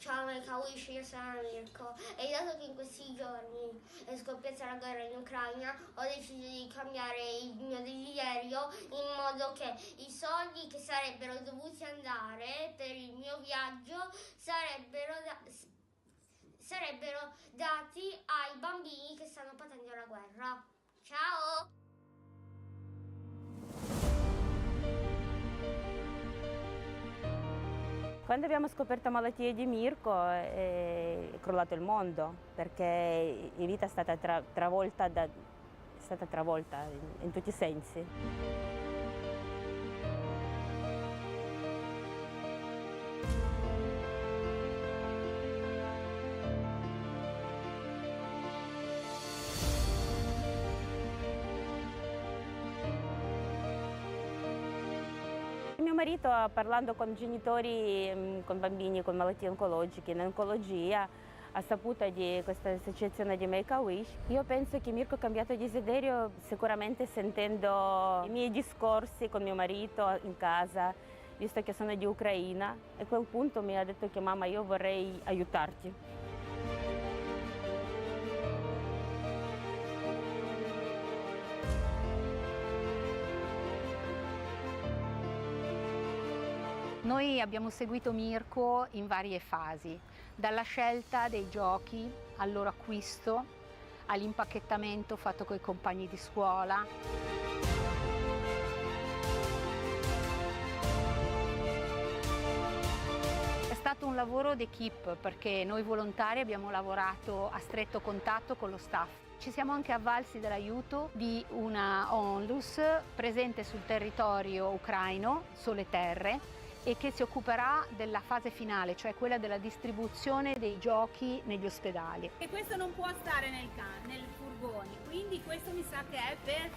Ciao Make-A-Wish, io sono Mirko e dato che in questi giorni è scoppiata la guerra in Ucraina ho deciso di cambiare il mio desiderio in modo che i soldi che sarebbero dovuti andare per il mio viaggio sarebbero dati ai bambini che stanno patendo la guerra. Ciao! Quando abbiamo scoperto la malattia di Mirko è crollato il mondo, perché la vita è stata travolta in tutti i sensi. Mio marito, parlando con genitori, con bambini con malattie oncologiche, in oncologia, ha saputo di questa associazione di Make-A-Wish. Io penso che Mirko ha cambiato desiderio sicuramente sentendo i miei discorsi con mio marito in casa, visto che sono di Ucraina, e a quel punto mi ha detto che mamma, io vorrei aiutarti. Noi abbiamo seguito Mirko in varie fasi, dalla scelta dei giochi al loro acquisto, all'impacchettamento fatto con i compagni di scuola. È stato un lavoro d'equipe perché noi volontari abbiamo lavorato a stretto contatto con lo staff. Ci siamo anche avvalsi dell'aiuto di una onlus presente sul territorio ucraino, sulle terre, e che si occuperà della fase finale, cioè quella della distribuzione dei giochi negli ospedali. E questo non può stare nel furgone, quindi questo mi sa che è per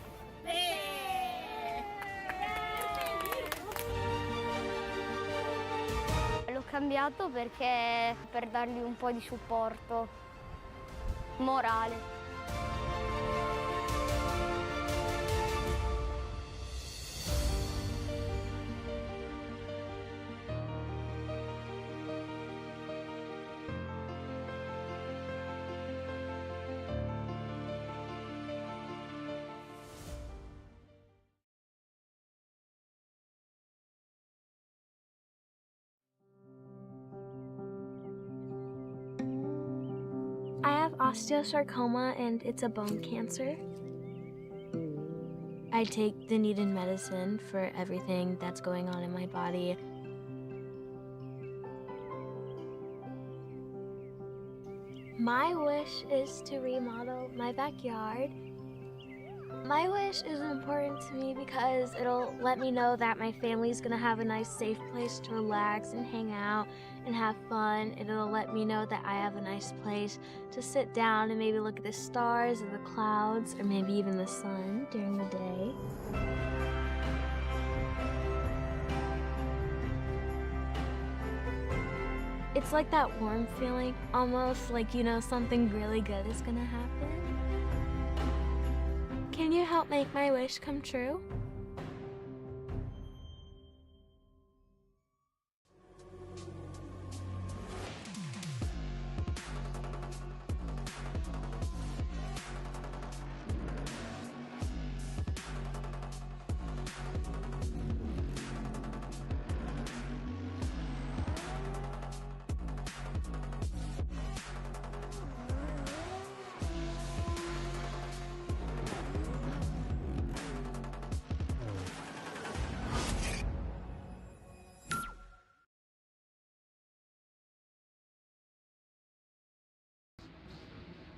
te. L'ho cambiato perché per dargli un po' di supporto morale. I have osteosarcoma and it's a bone cancer. I take the needed medicine for everything that's going on in my body. My wish is to remodel my backyard. My wish is important to me because it'll let me know that my family's gonna have a nice safe place to relax and hang out and have fun. It'll let me know that I have a nice place to sit down and maybe look at the stars or the clouds or maybe even the sun during the day. It's like that warm feeling, almost like, you know, something really good is gonna happen. Can you help make my wish come true?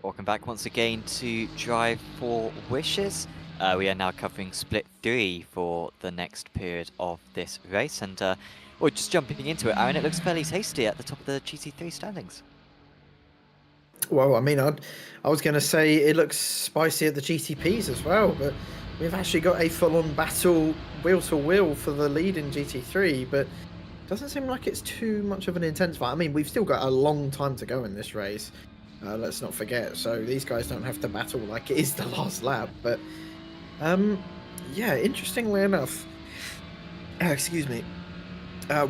Welcome back once again to Drive for Wishes. We are now covering Split 3 for the next period of this race, and we're just jumping into it, Aaron. It looks fairly tasty at the top of the GT3 standings. Well, I mean, I was going to say it looks spicy at the GTPs as well, but we've actually got a full-on battle wheel-to-wheel for the lead in GT3, but doesn't seem like it's too much of an intense fight. I mean, we've still got a long time to go in this race. Let's not forget, so these guys don't have to battle like it is the last lap, but yeah, interestingly enough, excuse me,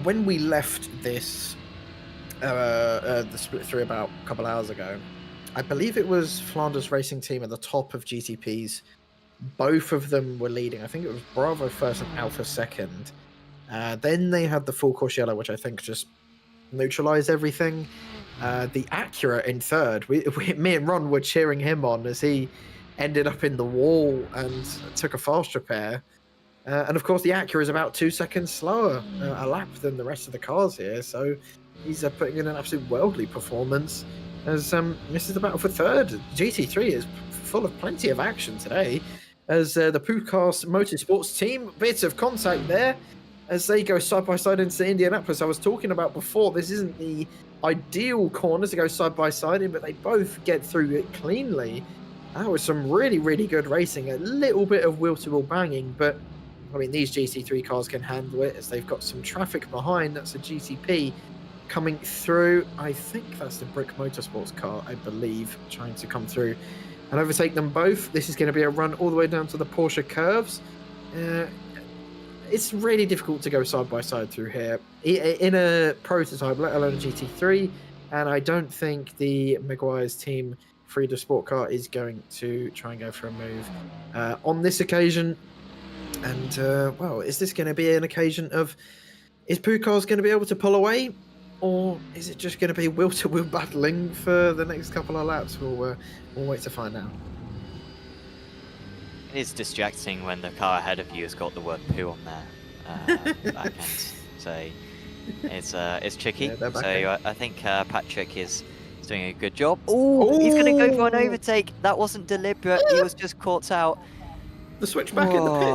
when we left this the split 3 about a couple hours ago, I believe it was Flanders Racing Team at the top of GTPs. Both of them were leading. I think it was Bravo first and Alpha second. Then they had the full course yellow, which I think just neutralized everything. The Acura in third. Me and Ron were cheering him on as he ended up in the wall and took a fast repair. And of course, the Acura is about 2 seconds slower a lap than the rest of the cars here. So he's putting in an absolute worldly performance. As this is the battle for third. GT3 is full of plenty of action today. As the Pucast Motorsports team, bit of contact there as they go side by side into Indianapolis. I was talking about before, this isn't the ideal corner to go side by side in, but they both get through it cleanly. That was some really, really good racing. A little bit of wheel-to-wheel banging, but I mean, these GT3 cars can handle it as they've got some traffic behind. That's a GTP coming through. I think that's the Brick Motorsports car, I believe, trying to come through and overtake them both. This is going to be a run all the way down to the Porsche curves. It's really difficult to go side by side through here in a prototype, let alone a GT3. And I don't think the Maguire's team Frida Sport car is going to try and go for a move on this occasion. And well, is this going to be an occasion of, is Pucars going to be able to pull away, or is it just going to be wheel-to-wheel battling for the next couple of laps? We'll wait to find out. It is distracting when the car ahead of you has got the word poo on their back end. So it's tricky. Yeah, so I think Patrick is doing a good job. Oh, he's going to go for an overtake. That wasn't deliberate. He was just caught out. The switchback in the pit.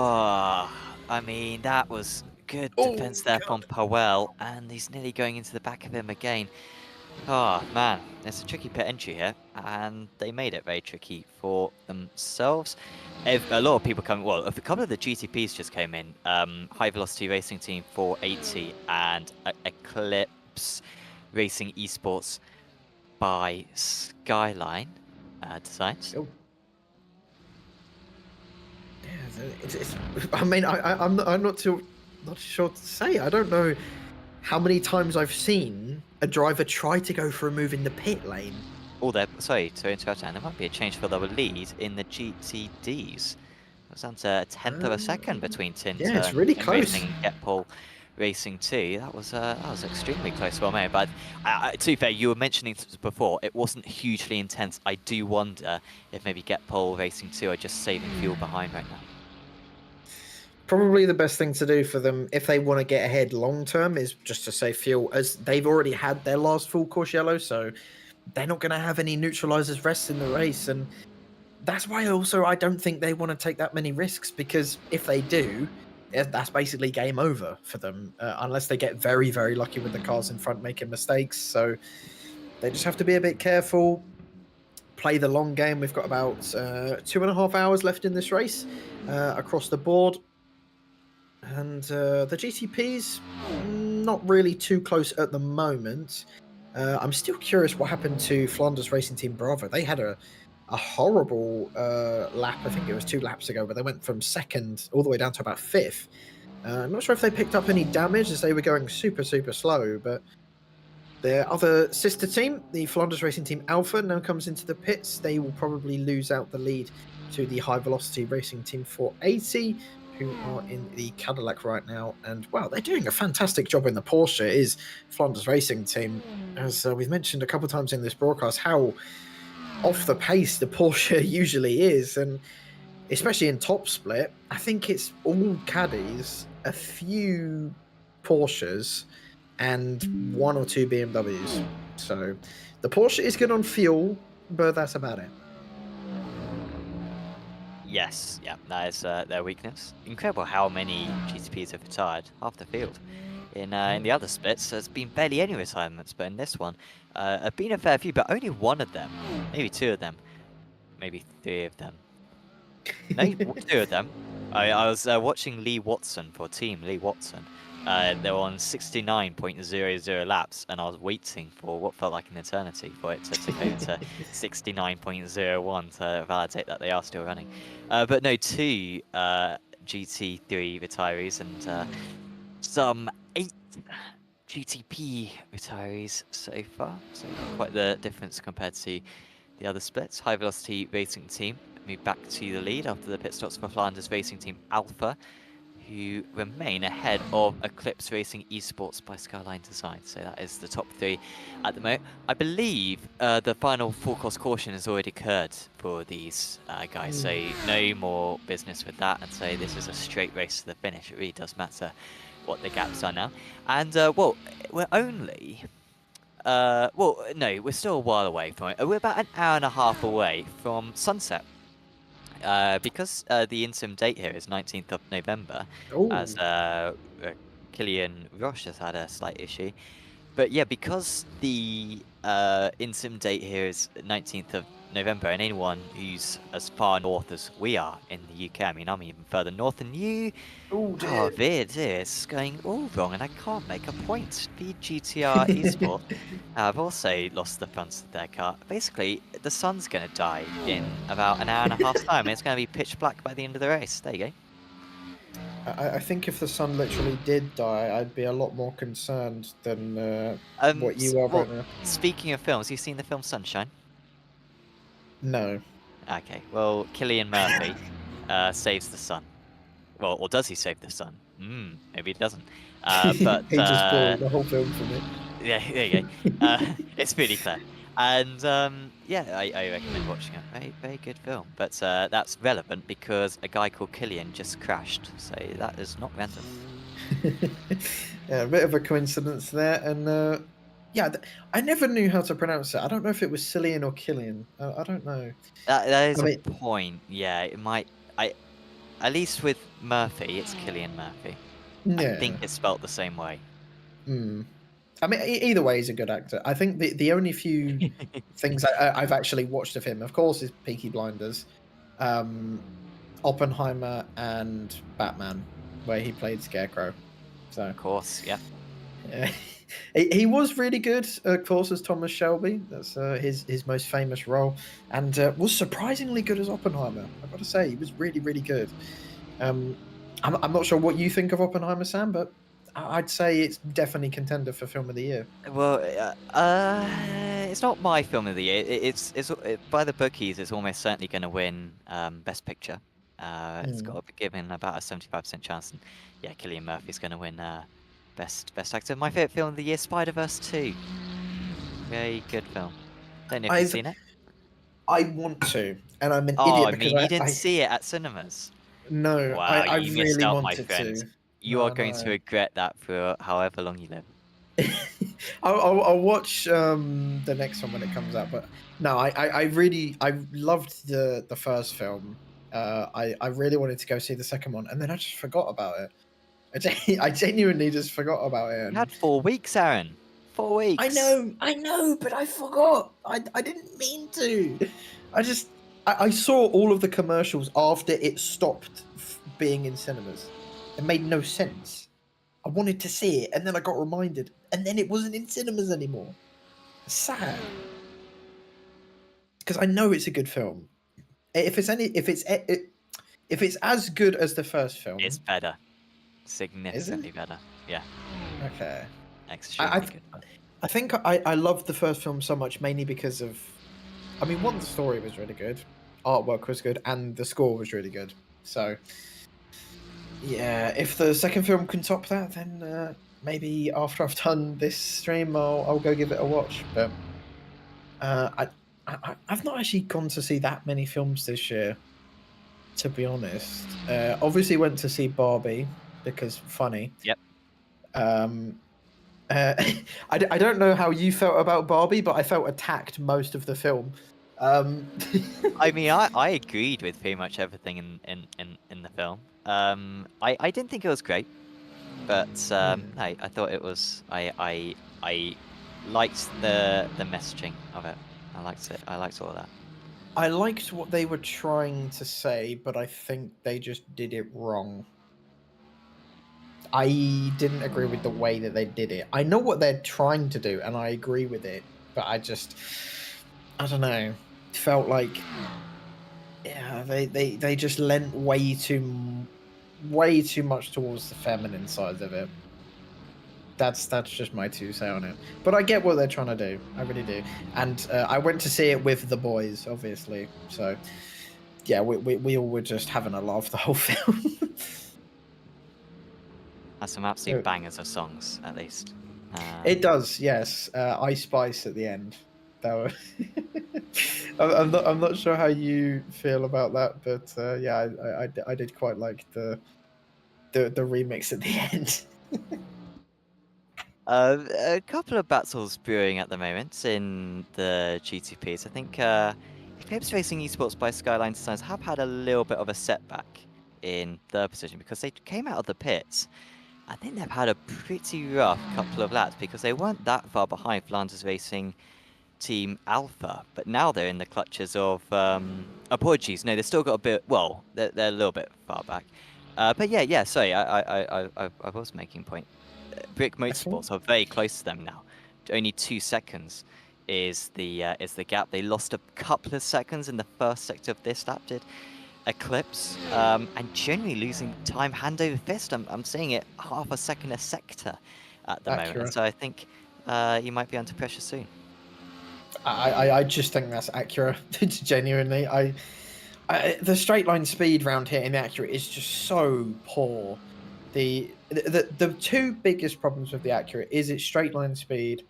I mean, that was good defense there from Powell, and he's nearly going into the back of him again. Oh man, it's a tricky pit entry here, and they made it very tricky for themselves. A lot of people coming, well, a couple of the GTPs just came in. High Velocity Racing Team 480 and Eclipse Racing Esports by Skyline Designs. Oh. I mean, I'm not sure to say. I don't know how many times I've seen a driver try to go for a move in the pit lane. Oh, sorry to interrupt, and there might be a change for the lead in the GTDs. That's down to a tenth of a second between Tint it's really close. Racing and Getpol Racing 2. That was extremely close, well made. But to be fair, you were mentioning before, it wasn't hugely intense. I do wonder if maybe Getpol Racing 2 are just saving fuel behind right now. Probably the best thing to do for them if they want to get ahead long term is just to save fuel, as they've already had their last full course yellow, so they're not going to have any neutralizers rest in the race. And that's why also I don't think they want to take that many risks, because if they do, that's basically game over for them, unless they get very, very lucky with the cars in front making mistakes. So they just have to be a bit careful, play the long game. We've got about 2.5 hours left in this race across the board. And the GTPs, not really too close at the moment. I'm still curious what happened to Flanders Racing Team Bravo. They had a horrible lap. I think it was 2 laps ago, but they went from second all the way down to about 5th. I'm not sure if they picked up any damage as they were going super, super slow, but their other sister team, the Flanders Racing Team Alpha, now comes into the pits. They will probably lose out the lead to the High Velocity Racing Team 480, who are in the Cadillac right now. And wow, they're doing a fantastic job in the Porsche. It is Flanders Racing Team, as we've mentioned a couple of times in this broadcast, how off the pace the Porsche usually is. And especially in top split, I think it's all caddies, a few Porsches, and 1 or 2 BMWs. So the Porsche is good on fuel, but that's about it. Yes, yeah, that is their weakness. Incredible how many GTPs have retired, half the field. In the other splits, there's been barely any retirements, but in this one, have been a fair few, but only 1 of them, maybe 2 of them, maybe 3 of them. No, 2 of them. I was watching Lee Watson for Team Lee Watson. They were on 69.00 laps, and I was waiting for what felt like an eternity for it to go to 69.01 to validate that they are still running. But no, 2 GT3 retirees and some 8 GTP retirees so far. So quite the difference compared to the other splits. High Velocity Racing Team moved back to the lead after the pit stops for Flanders Racing Team Alpha, who remain ahead of Eclipse Racing Esports by Skyline Design. So that is the top 3 at the moment. I believe the final full course caution has already occurred for these guys, so no more business with that. And so this is a straight race to the finish. It really does matter what the gaps are now. And well, we're only... well, no, we're still a while away from it. We're about an hour and a half away from sunset. Because the interim date here is 19th of November, as Killian Roche has had a slight issue. But yeah, because the interim date here is 19th of November, and anyone who's as far north as we are in the UK, I mean, I'm even further north than you. Oh, it is going all wrong, and I can't make a point. VGTR Esport have also lost the front of their car. Basically, the sun's going to die in about an hour and a half's time, and it's going to be pitch black by the end of the race. There you go. I think if the sun literally did die, I'd be a lot more concerned than what you are right now. Speaking of films, you seen the film Sunshine? No. Okay, well, Cillian Murphy saves the sun. Well, or does he save the sun? Maybe he doesn't. But he just spoiled the whole film for me. Yeah, there you go. It's really fair. And yeah, I recommend watching it. Very, very good film. But that's relevant because a guy called Killian just crashed. So that is not random. Yeah, a bit of a coincidence there. And yeah, I never knew how to pronounce it. I don't know if it was Cillian or Killian. I don't know. That is a point. Yeah, it might. At least with Murphy, it's Cillian Murphy. Yeah. I think it's spelt the same way. I mean, either way, he's a good actor. I think the only few things I've actually watched of him, of course, is Peaky Blinders, Oppenheimer, and Batman, where he played Scarecrow. So of course, yeah. He was really good, of course, as Thomas Shelby. That's his most famous role, and was surprisingly good as Oppenheimer. I've got to say, he was really, really good. I'm not sure what you think of Oppenheimer, Sam, but I'd say it's definitely contender for Film of the Year. Well, it's not my Film of the Year. It's by the bookies, it's almost certainly going to win Best Picture. It's got to be given about a 75% chance, and yeah, Cillian Murphy's going to win Best Actor. My favorite film of the year, Spider-Verse 2. Very good film. Don't know if you've seen it. I want to, and I'm an idiot I because mean, you didn't see it at cinemas. No, Wow, I you really missed out, my wanted friend. to. You are going to regret that for however long you live. I'll watch the next one when it comes out, but no, I loved the first film. I really wanted to go see the second one, and then I just forgot about it. I genuinely just forgot about it. You had 4 weeks, Aaron. 4 weeks. I know, but I forgot. I didn't mean to. I saw all of the commercials after it stopped being in cinemas. It made no sense. I wanted to see it, and then I got reminded, and then it wasn't in cinemas anymore. Sad. Because I know it's a good film. If it's as good as the first film, it's better. Significantly better. Yeah. Okay. Extremely good. I think I loved the first film so much mainly because of, I mean, one, the story was really good, artwork was good, and the score was really good. So, yeah, if the second film can top that, then maybe after I've done this stream, I'll go give it a watch. But I've not actually gone to see that many films this year, to be honest. Obviously went to see Barbie because funny. Yep. I don't know how you felt about Barbie, but I felt attacked most of the film. I mean, I agreed with pretty much everything in the film. I didn't think it was great, but no, I thought it was. I liked the messaging of it. I liked it. I liked all of that. I liked what they were trying to say, but I think they just did it wrong. I didn't agree with the way that they did it. I know what they're trying to do, and I agree with it, but I don't know. Felt like, yeah, they just lent way too much towards the feminine side of it. that's just my 2 cents on it. But I get what they're trying to do. I really do. And I went to see it with the boys, obviously. So yeah, we all were just having a laugh the whole film. Has some absolute bangers of songs, at least. It does, yes. Ice Spice at the end. That were I'm not sure how you feel about that, but yeah, I did quite like the remix at the end. A couple of battles brewing at the moment in the GTPs. I think Eclipse Racing Esports by Skyline Designs have had a little bit of a setback in third position because they came out of the pits. I think they've had a pretty rough couple of laps because they weren't that far behind Flanders Racing Team Alpha, but now they're in the clutches of apologies. No, they've still got a bit. Well, they're a little bit far back. But yeah. Sorry, I was making a point. Brick Motorsports are very close to them now. Only 2 seconds is the gap. They lost a couple of seconds in the first sector of this lap. Did Eclipse, and generally losing time hand over fist. I'm seeing it half a second a sector at the moment, and so I think you might be under pressure soon. I just think that's accurate. Genuinely, the straight line speed round here in Acura is just so poor. The 2 biggest problems with the Acura is its straight line speed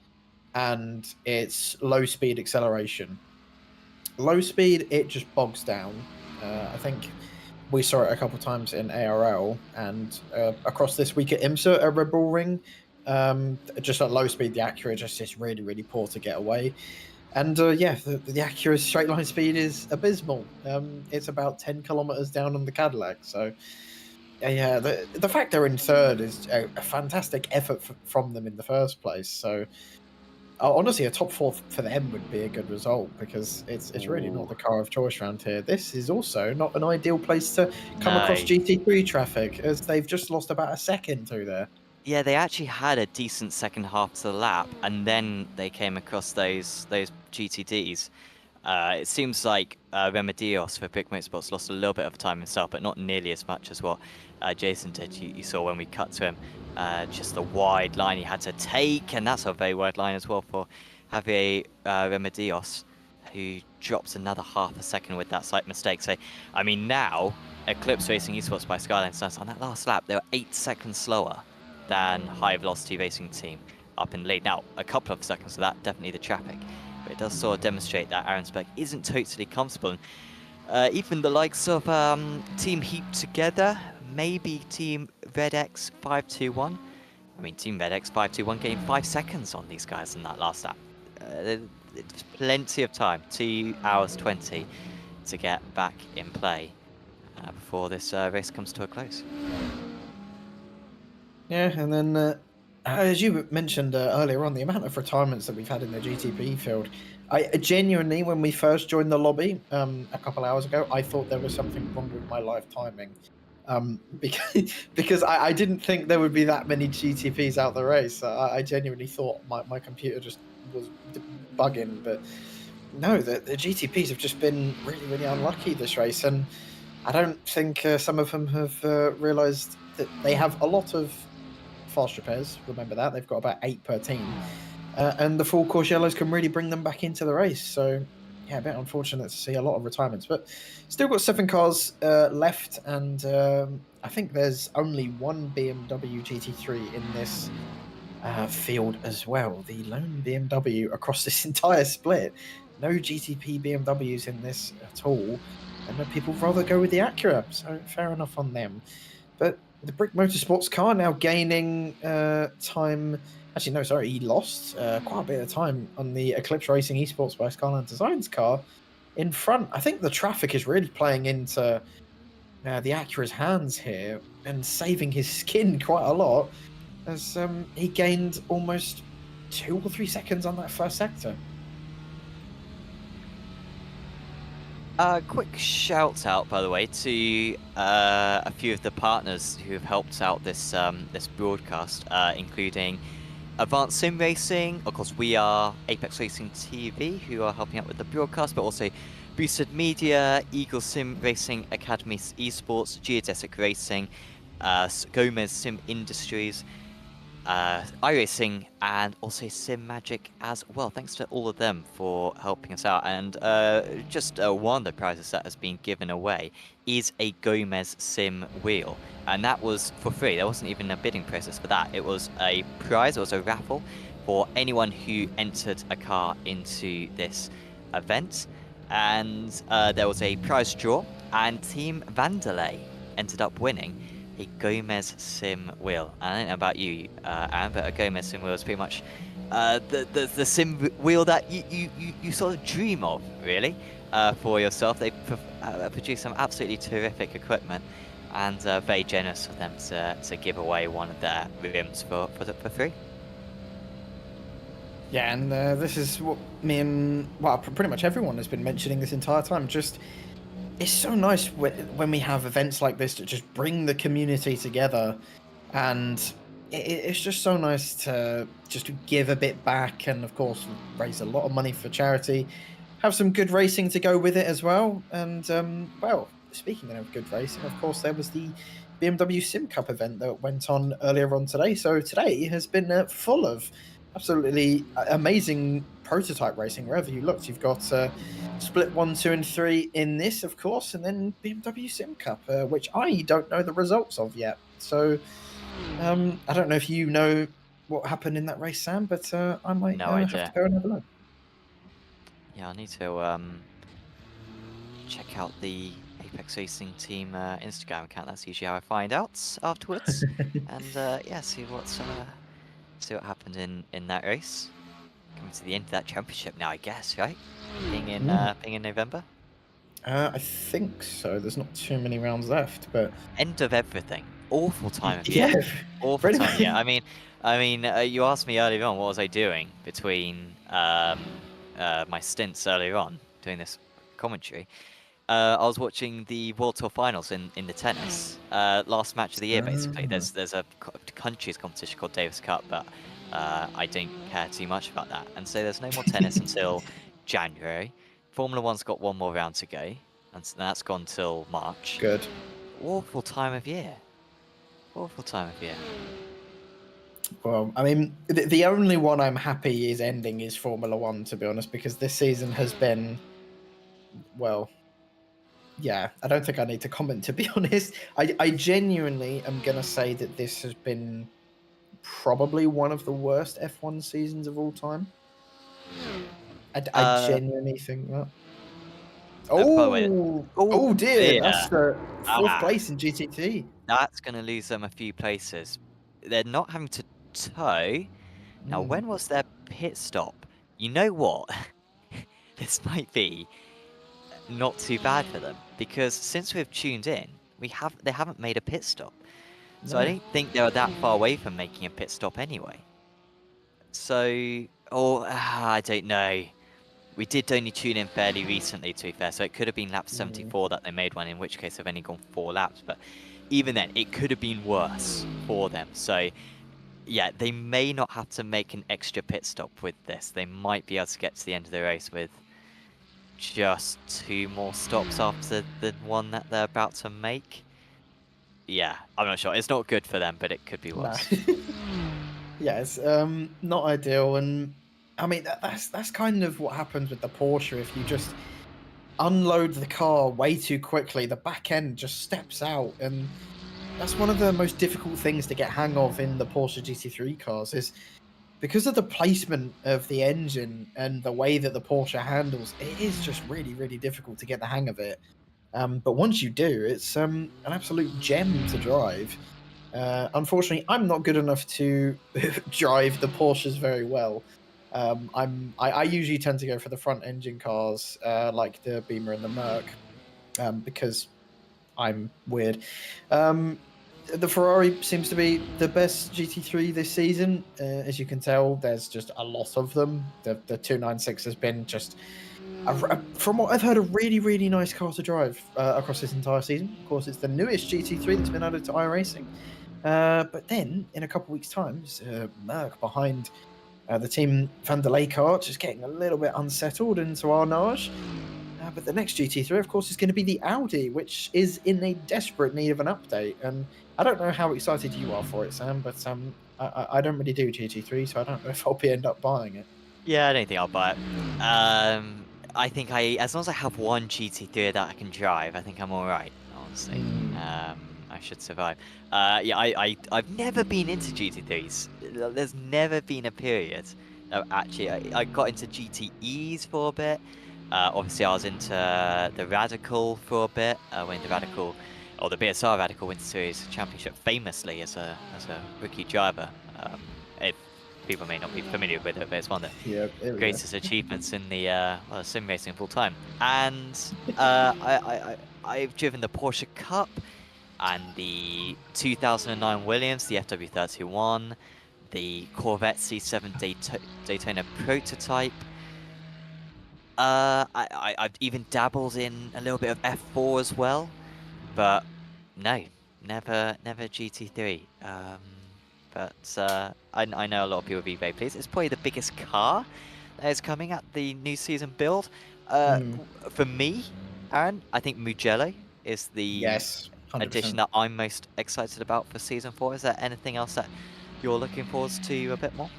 and its low speed acceleration. Low speed, it just bogs down. I think we saw it a couple of times in ARL and across this week at IMSA at Red Bull Ring. Just at low speed, the Acura just is really, really poor to get away. And yeah, the Acura's straight line speed is abysmal. It's about 10 kilometers down on the Cadillac. So yeah, the fact they're in third is a fantastic effort from them in the first place. So honestly, a top 4 for them would be a good result because it's really not the car of choice around here. This is also not an ideal place to come across GT3 traffic, as they've just lost about a second through there. Yeah, they actually had a decent second half to the lap, and then they came across those GTDs. It seems like Remedios for Brick Motorsports lost a little bit of time himself, but not nearly as much as what Jason did. You saw when we cut to him, just the wide line he had to take, and that's a very wide line as well for Javier Remedios, who drops another half a second with that slight mistake. So, I mean, now Eclipse Racing Esports by Skyline Designs on that last lap, they were 8 seconds slower than High Velocity Racing Team up in the lead. Now, a couple of seconds of that, definitely the traffic, but it does sort of demonstrate that Arensberg isn't totally comfortable. Even the likes of Team Heap Together, maybe Team Red X 521. I mean, Team Red X 521 getting 5 seconds on these guys in that last lap. There's plenty of time, 2 hours 20, to get back in play before this race comes to a close. Yeah, and then as you mentioned earlier on, the amount of retirements that we've had in the GTP field, I genuinely, when we first joined the lobby a couple hours ago, I thought there was something wrong with my live timing, because I didn't think there would be that many GTPs out the race. I genuinely thought my computer just was bugging, but no, the GTPs have just been really, really unlucky this race, and I don't think some of them have realised that they have a lot of fast repairs. Remember that they've got about 8 per team, and the full course yellows can really bring them back into the race. So yeah, a bit unfortunate to see a lot of retirements, but still got 7 cars left, and I think there's only one BMW GT3 in this field as well. The lone BMW across this entire split. No GTP BMWs in this at all, and people rather go with the Acura. So fair enough on them, but the Brick Motorsports car now gaining time. Actually, no, sorry, he lost quite a bit of time on the Eclipse Racing Esports by Skyline Designs car in front. I think the traffic is really playing into the Acura's hands here and saving his skin quite a lot, as he gained almost 2 or 3 seconds on that first sector. Quick shout out, by the way, to a few of the partners who have helped out this this broadcast, including Advanced Sim Racing, of course we are Apex Racing TV, who are helping out with the broadcast, but also Boosted Media, Eagle Sim Racing Academies Esports, Geodesic Racing, Gomez Sim Industries, iRacing and also SIMAGIC as well. Thanks to all of them for helping us out. And just one of the prizes that has been given away is a Gomez Sim wheel. And that was for free. There wasn't even a bidding process for that. It was a prize, it was a raffle for anyone who entered a car into this event. And there was a prize draw, and Team Vanderlei ended up winning a Gomez Sim wheel. I don't know about you, Aaron, but a Gomez Sim wheel is pretty much the sim wheel that you sort of dream of, really, for yourself. They produce some absolutely terrific equipment, and very generous of them to give away one of their rims for free. Yeah, and this is what me and, well, pretty much everyone has been mentioning this entire time. Just, it's so nice when we have events like this to just bring the community together, and it's just so nice to just give a bit back, and of course raise a lot of money for charity, have some good racing to go with it as well. And well, speaking of good racing, of course there was the BMW Sim Cup event that went on earlier on today. So today has been full of absolutely amazing prototype racing. Wherever you looked, you've got Split 1, 2, and 3 in this, of course, and then BMW Sim Cup, which I don't know the results of yet. So I don't know if you know what happened in that race, Sam, but I might No have idea. to go and have a look. Yeah, I need to check out the Apex Racing team Instagram account. That's usually how I find out afterwards. And yeah, see what happened in that race. Coming to the end of that championship now, I guess, right? Being in November. I think so. There's not too many rounds left, but End of everything. Awful time of year. yeah, Awful pretty time. much. Yeah, I mean, you asked me earlier on what was I doing between my stints earlier on doing this commentary. I was watching the World Tour Finals in the tennis. Last match of the year, basically. There's a countries competition called Davis Cup, but I don't care too much about that. And so there's no more tennis until January. Formula One's got one more round to go, and that's gone till March. Good. Awful time of year. Awful time of year. Well, I mean, the only one I'm happy is ending is Formula One, to be honest, because this season has been, well, yeah, I don't think I need to comment, to be honest. I genuinely am going to say that this has been probably one of the worst F1 seasons of all time. I genuinely think that. Oh dear, that's the 4th place in GTT. That's going to lose them a few places. They're not having to tow. Now, when was their pit stop? You know what? This might be not too bad for them, because since we've tuned in, they haven't made a pit stop. So I don't think they were that far away from making a pit stop anyway. So, I don't know. We did only tune in fairly recently, to be fair, so it could have been lap 74 that they made one, in which case they've only gone 4 laps. But even then, it could have been worse for them. So, yeah, they may not have to make an extra pit stop with this. They might be able to get to the end of the race with just 2 more stops after the one that they're about to make. Yeah, I'm not sure. It's not good for them, but it could be worse. No. Yeah, it's not ideal, and I mean that's kind of what happens with the Porsche. If you just unload the car way too quickly, the back end just steps out, and that's one of the most difficult things to get hang of in the Porsche GT3 cars, is because of the placement of the engine and the way that the Porsche handles. It is just really, really difficult to get the hang of it. But once you do, it's an absolute gem to drive. Unfortunately, I'm not good enough to drive the Porsches very well. I usually tend to go for the front engine cars, like the Beamer and the Merc, because I'm weird. The Ferrari seems to be the best GT3 this season. As you can tell, there's just a lot of them. The 296 has been just, from what I've heard, a really, really nice car to drive across this entire season. Of course, it's the newest GT3 that's been added to iRacing. But then, in a couple of weeks' time, Merc behind the Team Vanderlei car, just getting a little bit unsettled into Arnage. But the next GT3, of course, is going to be the Audi, which is in a desperate need of an update. And I don't know how excited you are for it, Sam, but I don't really do GT3, so I don't know if I'll end up buying it. Yeah, I don't think I'll buy it. I think as long as I have one GT3 that I can drive, I think I'm all right. Honestly, I should survive. Yeah, I've never been into GT3s. There's never been a period. Actually, I got into GTEs for a bit. Obviously, I was into the Radical for a bit. When the Radical, or the BSR Radical Winter Series Championship, famously as a rookie driver. If people may not be familiar with it, but it's one of the greatest achievements in the sim racing of all time. And I've driven the Porsche Cup and the 2009 Williams, the FW31, the Corvette C7 Daytona prototype. I've even dabbled in a little bit of F4 as well, but no, never GT3. But I know a lot of people will be very pleased. It's probably the biggest car that is coming at the new season build. For me, Aaron, I think Mugello is the 100%. addition that I'm most excited about for season 4. Is there anything else that you're looking forward to a bit more?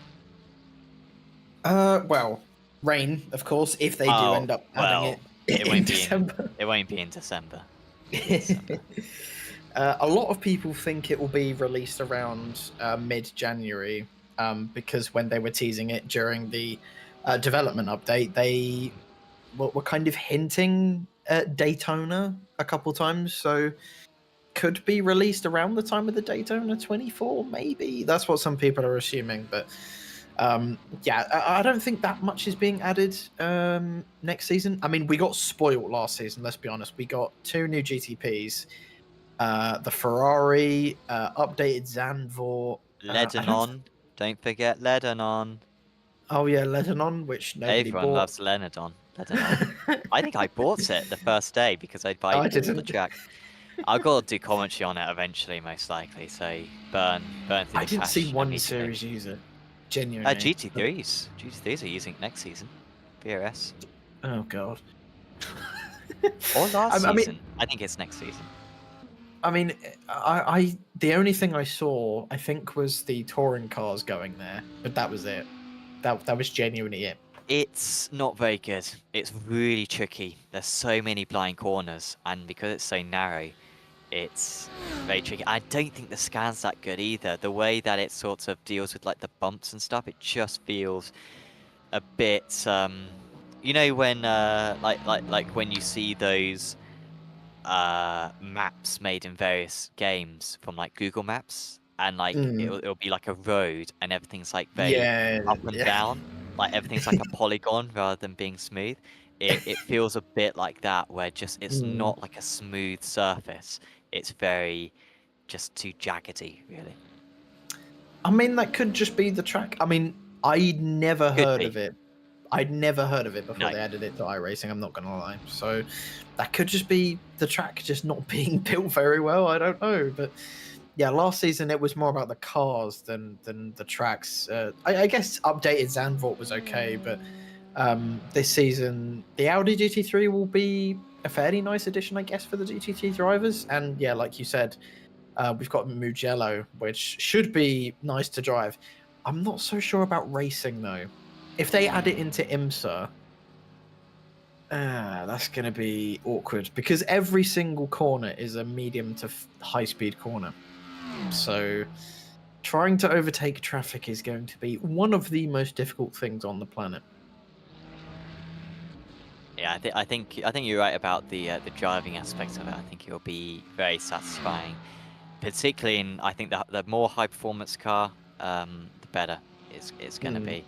Well, rain, of course, if they do end up adding it in December. It won't be in December. A lot of people think it will be released around mid-January, because when they were teasing it during the development update, they were kind of hinting at Daytona a couple times, so could be released around the time of the Daytona 24, maybe. That's what some people are assuming, but yeah, I don't think that much is being added next season. I mean, we got spoiled last season, let's be honest. We got 2 new GTPs, the Ferrari, updated Zandvoort. Lebanon, don't forget Lebanon. Oh yeah, Lebanon, which nobody Everyone bought. loves Lebanon. I think I bought it the first day because I'd buy all the track. I've got to do commentary on it eventually, most likely. So burn through the I didn't cash see one immediately. series use it. Genuinely. GT3s are using it next season. BRS. Oh god. Or last I mean, season. I think it's next season. I mean, I the only thing I saw, I think, was the touring cars going there, but that was it. That was genuinely it. It's not very good. It's really tricky. There's so many blind corners, and because it's so narrow, it's very tricky. I don't think the scan's that good either. The way that it sort of deals with like the bumps and stuff, it just feels a bit. You know when like when you see those maps made in various games from like Google Maps, and like it'll be like a road, and everything's like very up and down. Like everything's like a polygon rather than being smooth. It feels a bit like that, where just it's not like a smooth surface. It's very just too jaggedy, really. I mean, that could just be the track. I mean, I'd never heard of it. I'd never heard of it before they added it to iRacing, I'm not going to lie. So that could just be the track just not being built very well. I don't know. But yeah, last season it was more about the cars than the tracks. I guess updated Zandvoort was okay, but this season the Audi GT3 will be a fairly nice addition, I guess, for the GT3 drivers. And yeah, like you said, we've got Mugello, which should be nice to drive. I'm not so sure about racing though. If they add it into IMSA, that's going to be awkward because every single corner is a medium to high speed corner. So trying to overtake traffic is going to be one of the most difficult things on the planet. Yeah, I think you're right about the driving aspect of it. I think it'll be very satisfying, particularly in I think the more high performance car, the better it's going to be.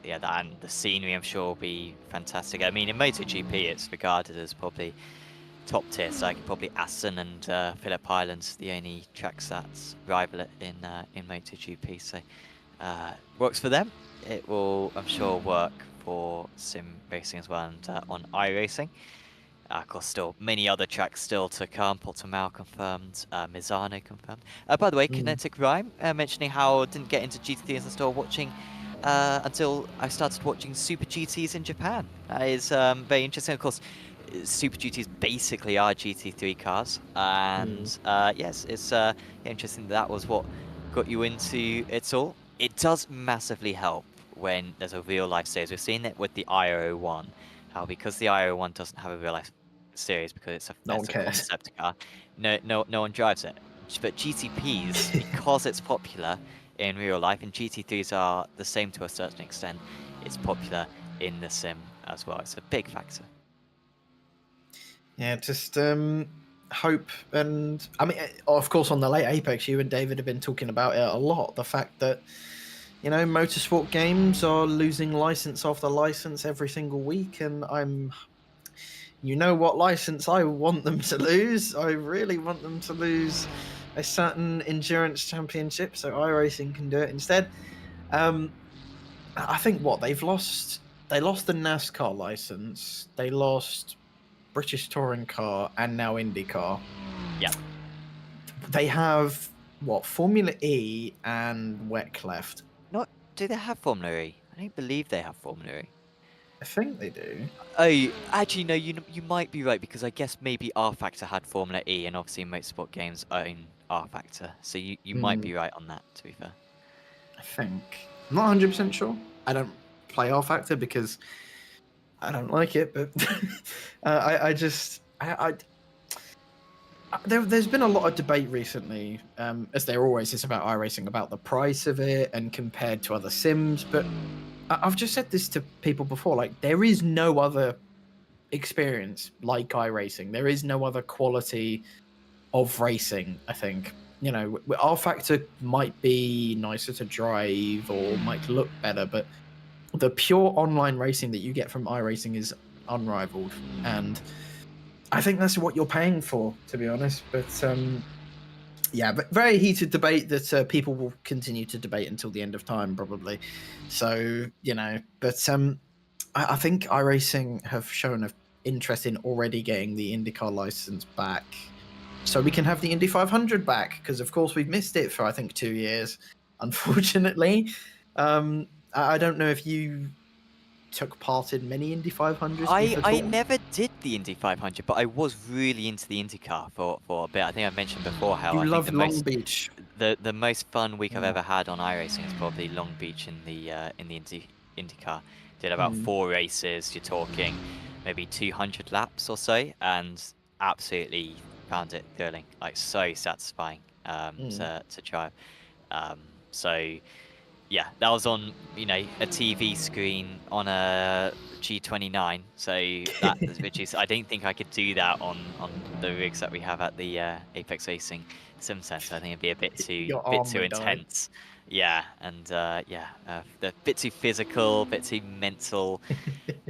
Yeah, and the scenery I'm sure will be fantastic. I mean, in MotoGP, it's regarded as probably top tier. So I could probably Aston and Phillip Island's the only tracks that rival it in MotoGP. So works for them. It will, I'm sure, work for sim racing as well, and on iRacing. Of course, still many other tracks still to come. Portimao confirmed, Misano confirmed. By the way, Kinetic Rhyme mentioning how I didn't get into GT3s and still watching until I started watching Super GTs in Japan. That is very interesting. Of course, Super GTs basically are GT3 cars, and yes, it's interesting that was what got you into it all. It does massively help when there's a real life series. We've seen it with the IO1, how because the IO1 doesn't have a real life series because it's No one a cares. concept car, no one drives it. But GTPs, because it's popular in real life, and GT3s are the same to a certain extent, it's popular in the sim as well. It's a big factor. Yeah, just hope, and I mean, of course, on the late Apex, you and David have been talking about it a lot. The fact that motorsport games are losing license after license every single week, and what license I want them to lose. I really want them to lose a certain endurance championship, so iRacing can do it instead. I think they lost the NASCAR license, they lost British Touring Car, and now IndyCar. Yeah. They have Formula E and WEC left. Do they have Formula E? I don't believe they have Formula E. I think they do. Oh, actually, no. You might be right because I guess maybe R Factor had Formula E, and obviously Motorsport Games own R Factor, so you might be right on that. To be fair, I think I'm not 100% sure. I don't play R Factor because I don't like it, but there's been a lot of debate recently, as there always is about iRacing, about the price of it and compared to other sims. But I've just said this to people before, like, there is no other experience like iRacing. There is no other quality of racing, I think. R Factor might be nicer to drive or might look better, but the pure online racing that you get from iRacing is unrivaled, and I think that's what you're paying for, to be honest. But but very heated debate that people will continue to debate until the end of time, probably. So but I think iRacing have shown an interest in already getting the IndyCar license back, so we can have the Indy 500 back, because of course we've missed it for I think 2 years, unfortunately. I don't know if you took part in many Indy 500s. I never did the Indy 500, but I was really into the IndyCar for a bit. I think I mentioned before how I love think Long Beach. The most fun week I've ever had on iRacing is probably Long Beach in the IndyCar. Did about 4 races. You're talking maybe 200 laps or so, and absolutely found it thrilling, like so satisfying to drive. So. Yeah, that was on, a TV screen on a G29. So that, which is, I don't think I could do that on the rigs that we have at the Apex Racing Sim Center. I think it'd be a bit too intense. Yeah, and a bit too physical, a bit too mental.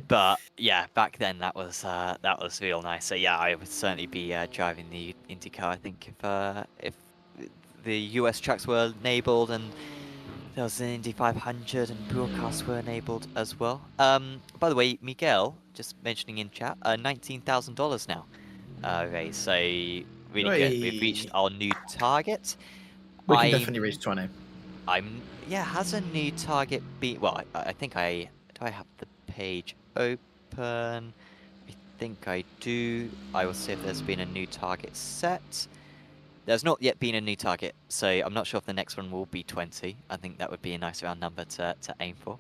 But yeah, back then that was real nice. So yeah, I would certainly be driving the IndyCar. I think if the US tracks were enabled and there was an Indy 500 and broadcasts were enabled as well. By the way, Miguel, just mentioning in chat, $19,000 now raised. So really good. We've reached our new target. We can definitely reach 20. Has a new target been? Well, I think do I have the page open? I think I do. I will see if there's been a new target set. There's not yet been a new target, so I'm not sure if the next one will be 20. I think that would be a nice round number to aim for.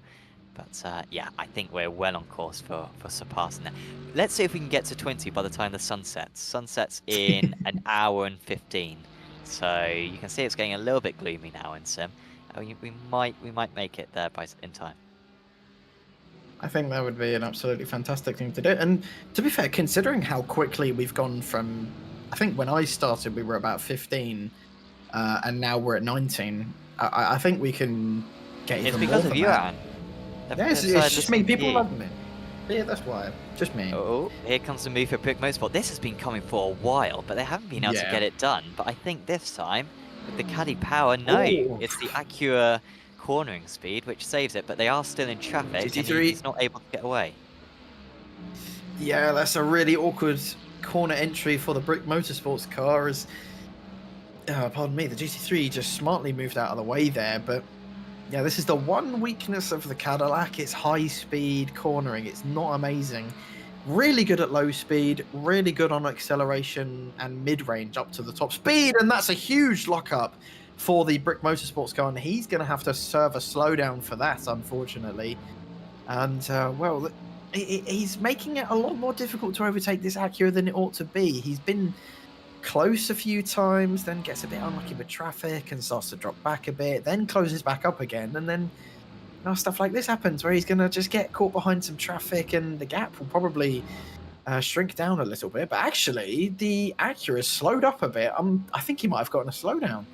But yeah, I think we're well on course for surpassing that. Let's see if we can get to 20 by the time the sun sets. Sun sets in an hour and 15. So you can see it's getting a little bit gloomy now in Sim. We might make it there in time. I think that would be an absolutely fantastic thing to do. And to be fair, considering how quickly we've gone from, I think when I started we were about 15, and now we're at 19. I think we can get even more. It's because of you, Aaron. Yeah, it's just me. People love me. Yeah, that's why. Just me. Oh, here comes the move for Brick Motorsport. This has been coming for a while, but they haven't been able to get it done. But I think this time, with the Caddy power, it's the Acura cornering speed which saves it. But they are still in traffic, and he's not able to get away. Yeah, that's a really awkward corner entry for the Brick Motorsports car. As pardon me, the GT3 just smartly moved out of the way there. But yeah, this is the one weakness of the Cadillac. It's high speed cornering. It's not amazing. really good at low speed, really good on acceleration and mid-range up to the top speed, and that's a huge lockup for the Brick Motorsports car, and he's going to have to serve a slowdown for that, unfortunately. And, well, he's making it a lot more difficult to overtake this Acura than it ought to be. He's been close a few times, then gets a bit unlucky with traffic and starts to drop back a bit, then closes back up again, and then stuff like this happens where he's going to just get caught behind some traffic and the gap will probably shrink down a little bit. But actually, the Acura slowed up a bit. I think he might have gotten a slowdown.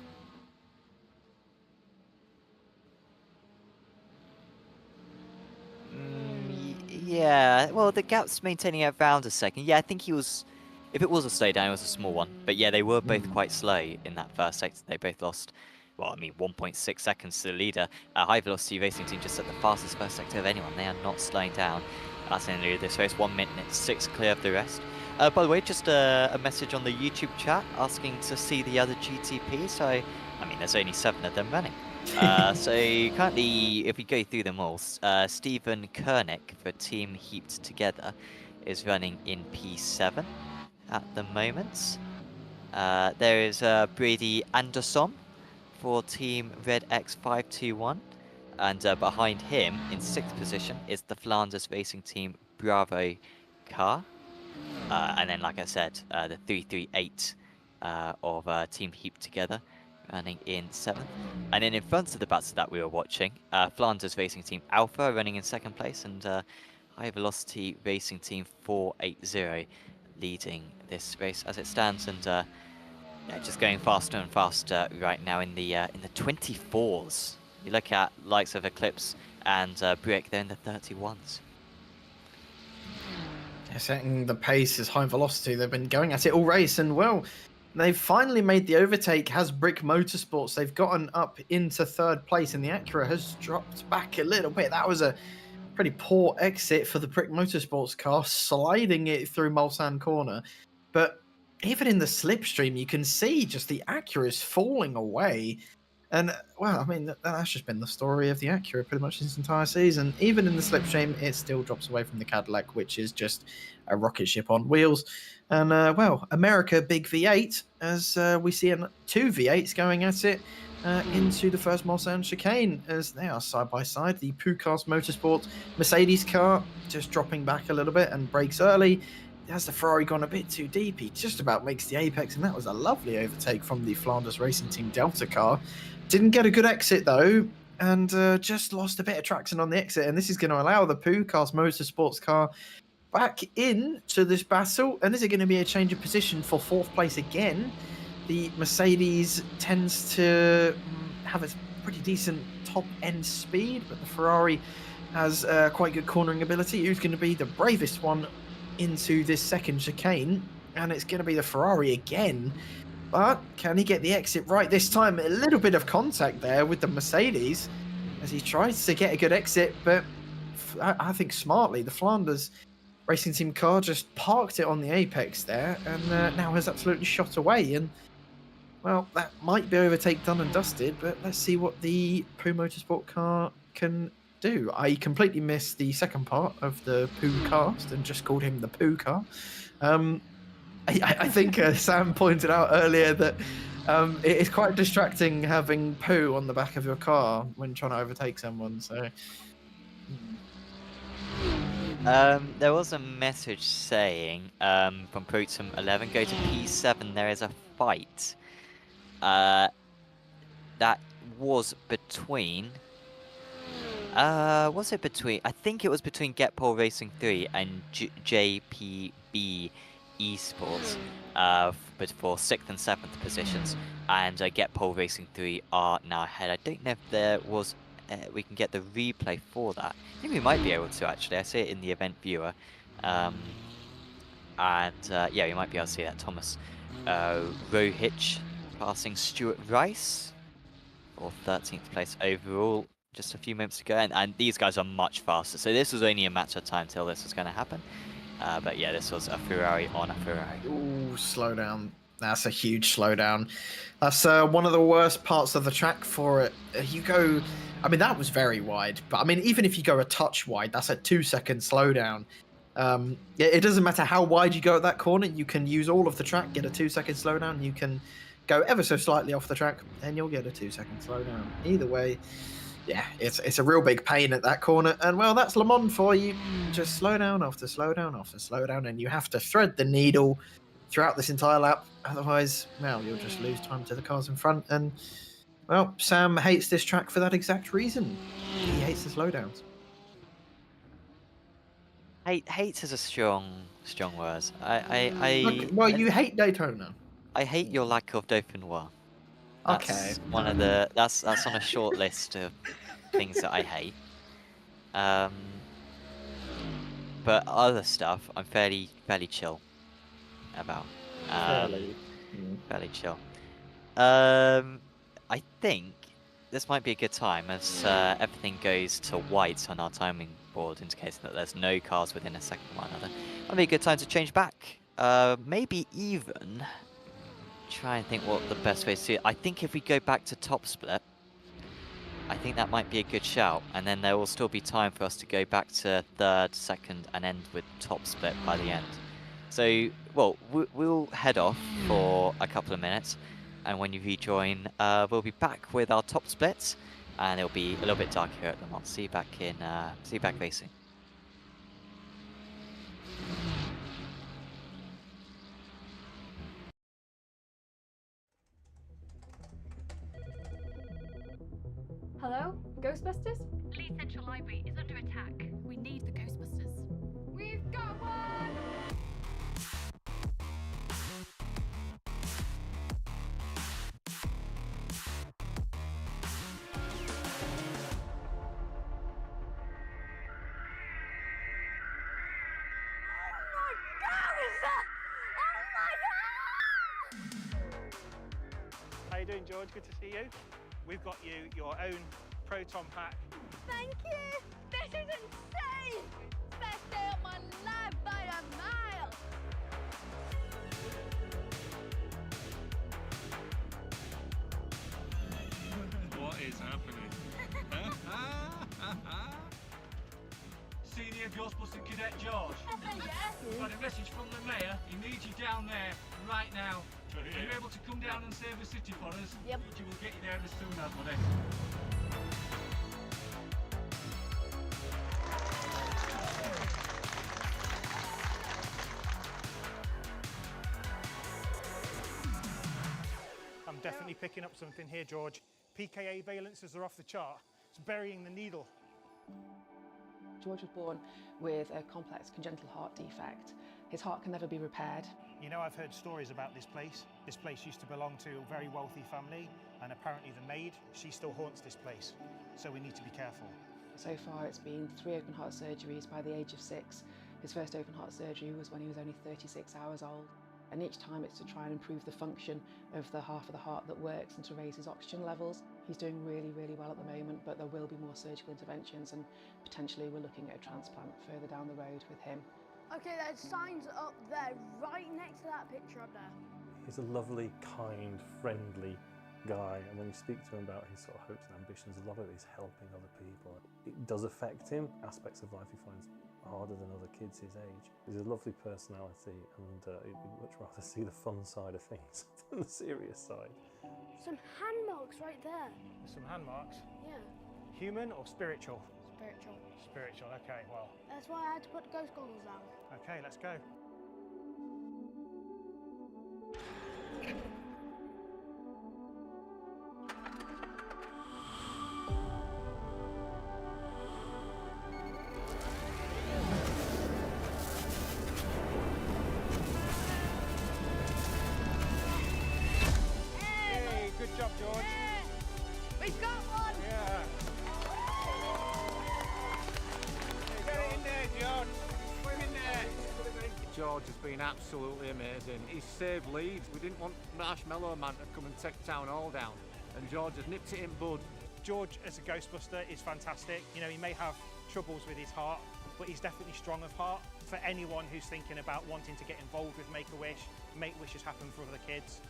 Yeah, well, the gap's maintaining around a second. Yeah, I think he was... If it was a slowdown, it was a small one. But yeah, they were both quite slow in that first sector. They both lost, well, I mean, 1.6 seconds to the leader. High Velocity Racing Team just at the fastest first sector of anyone. They are not slowing down. That's in the lead of this race. 1 minute 6 clear of the rest. By the way, just a message on the YouTube chat asking to see the other GTP. So, I mean, there's only 7 of them running. So currently, if we go through them all, Stephen Kernick for Team Heaped Together is running in P7 at the moment. There is Brady Anderson for Team Red X521, and behind him in 6th position is the Flanders Racing Team Bravo car. And then, like I said, the 338 of Team Heaped Together running in 7th. And then in front of the battle that we were watching, Flanders Racing Team Alpha running in 2nd place, and High Velocity Racing Team 480 leading this race as it stands, and yeah, just going faster and faster right now in the 24s. You look at likes of Eclipse and Brick, they're in the 31s. Yeah, setting the pace is High Velocity. They've been going at it all race, and well, they've finally made the overtake. Has Brick Motorsports. They've gotten up into 3rd place, and the Acura has dropped back a little bit. That was a pretty poor exit for the Brick Motorsports car, sliding it through Mulsanne Corner. But even in the slipstream, you can see just the Acura is falling away. And, well, I mean, that's just been the story of the Acura pretty much this entire season. Even in the slipstream, it still drops away from the Cadillac, which is just a rocket ship on wheels. And, well, America, big V8, as we see 2 V8s going at it. Into the first Mulsanne chicane as they are side by side. The Pucas Motorsport Mercedes car just dropping back a little bit and brakes early. Has the Ferrari gone a bit too deep? He just about makes the apex, and that was a lovely overtake from the Flanders Racing Team Delta car. Didn't get a good exit though, and just lost a bit of traction on the exit. And this is going to allow the Pucas Motorsports car back into this battle. And this is going to be a change of position for 4th place again. The Mercedes tends to have a pretty decent top-end speed, but the Ferrari has quite good cornering ability. Who's going to be the bravest one into this 2nd chicane? And it's going to be the Ferrari again. But can he get the exit right this time? A little bit of contact there with the Mercedes as he tries to get a good exit, but I think smartly, the Flanders Racing Team car just parked it on the apex there and now has absolutely shot away. And well, that might be overtake done and dusted, but let's see what the Poo Motorsport car can do. I completely missed the second part of the Poo cast and just called him the Poo car. I think Sam pointed out earlier that it is quite distracting having poo on the back of your car when trying to overtake someone. So, there was a message saying from Protum 11, go to P7. There is a fight. That was between. Was it between? I think it was between Get Pole Racing 3 and JPB Esports, but for 6th and 7th positions, and Get Pole Racing 3 are now ahead. I don't know if there was, we can get the replay for that. I think we might be able to actually. I see it in the event viewer, and yeah, we might be able to see that. Thomas Rohich passing Stuart Rice for 13th place overall just a few moments ago, and these guys are much faster, so this was only a matter of time till this was going to happen. But yeah, this was a Ferrari on a Ferrari. Ooh, slow down. That's a huge slowdown. That's one of the worst parts of the track for it. You go, I mean, that was very wide, but I mean, even if you go a touch wide, that's a 2-second slowdown. It doesn't matter how wide you go at that corner. You can use all of the track, get a 2-second slowdown. You can go ever so slightly off the track, and you'll get a 2-second slowdown. Either way, yeah, it's a real big pain at that corner. And well, that's Le Mans for you. Just slow down after slow down after slow down, and you have to thread the needle throughout this entire lap. Otherwise, well, you'll just lose time to the cars in front. And well, Sam hates this track for that exact reason. He hates the slowdowns. Hates is a strong word. Well, you hate Daytona. I hate your lack of Dauphinois. Okay. That's one of the that's on a short list of things that I hate. But other stuff I'm fairly chill about. Fairly chill. I think this might be a good time as everything goes to white on our timing board, indicating that there's no cars within a second of one another. Might be a good time to change back. Maybe even try and think what the best way to do it. I think if we go back to top split, I think that might be a good shout, and then there will still be time for us to go back to third, second, and end with top split by the end. So, well, we'll head off for a couple of minutes, and when you rejoin, we'll be back with our top splits, and it'll be a little bit darker here at the moment. See you back racing. Hello? Ghostbusters? Leeds Central Library is under attack. We need the Ghostbusters. We've got one! How you doing, George? Good to see you. We've got you your own Proton pack. Thank you! This is insane! Best day of my life by a mile! What is happening? Senior Ghostbuster Cadet George. Yes? We've had a message from the mayor. He needs you down there right now. Are you able to come down and save the city for us? Yep. She will get you there as soon as, buddy. I'm definitely picking up something here, George. PKA valences are off the chart. It's burying the needle. George was born with a complex congenital heart defect. His heart can never be repaired. You know, I've heard stories about this place. This place used to belong to a very wealthy family, and apparently the maid, she still haunts this place. So we need to be careful. So far it's been 3 open heart surgeries by the age of 6. His first open heart surgery was when he was only 36 hours old. And each time it's to try and improve the function of the half of the heart that works and to raise his oxygen levels. He's doing really, really well at the moment, but there will be more surgical interventions, and potentially we're looking at a transplant further down the road with him. Okay, there's signs up there, right next to that picture up there. He's a lovely, kind, friendly guy, and when you speak to him about his sort of hopes and ambitions, a lot of it is helping other people. It does affect him. Aspects of life he finds harder than other kids his age. He's a lovely personality, and he'd much rather see the fun side of things than the serious side. Some hand marks right there. Some hand marks. Yeah, Human or spiritual? spiritual. Spiritual, okay, well. That's why I had to put the ghost goggles down. Okay, let's go. Hey, good job, George. We've got one! Yeah. Get in there, George. Put him in there. George has been absolutely amazing. He's saved Leeds. We didn't want Marshmallow Man to come and take town hall down, and George has nipped it in bud. George as a Ghostbuster is fantastic. You know, he may have troubles with his heart, but he's definitely strong of heart. For anyone who's thinking about wanting to get involved with Make-A-Wish, make wishes happen for other kids,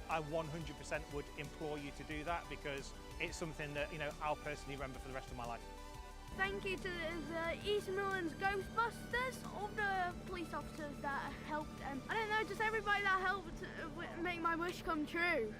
I 100% would implore you to do that, because it's something that, you know, I'll personally remember for the rest of my life. Thank you to the East Midlands Ghostbusters, all the police officers that helped, and I don't know, just everybody that helped make my wish come true.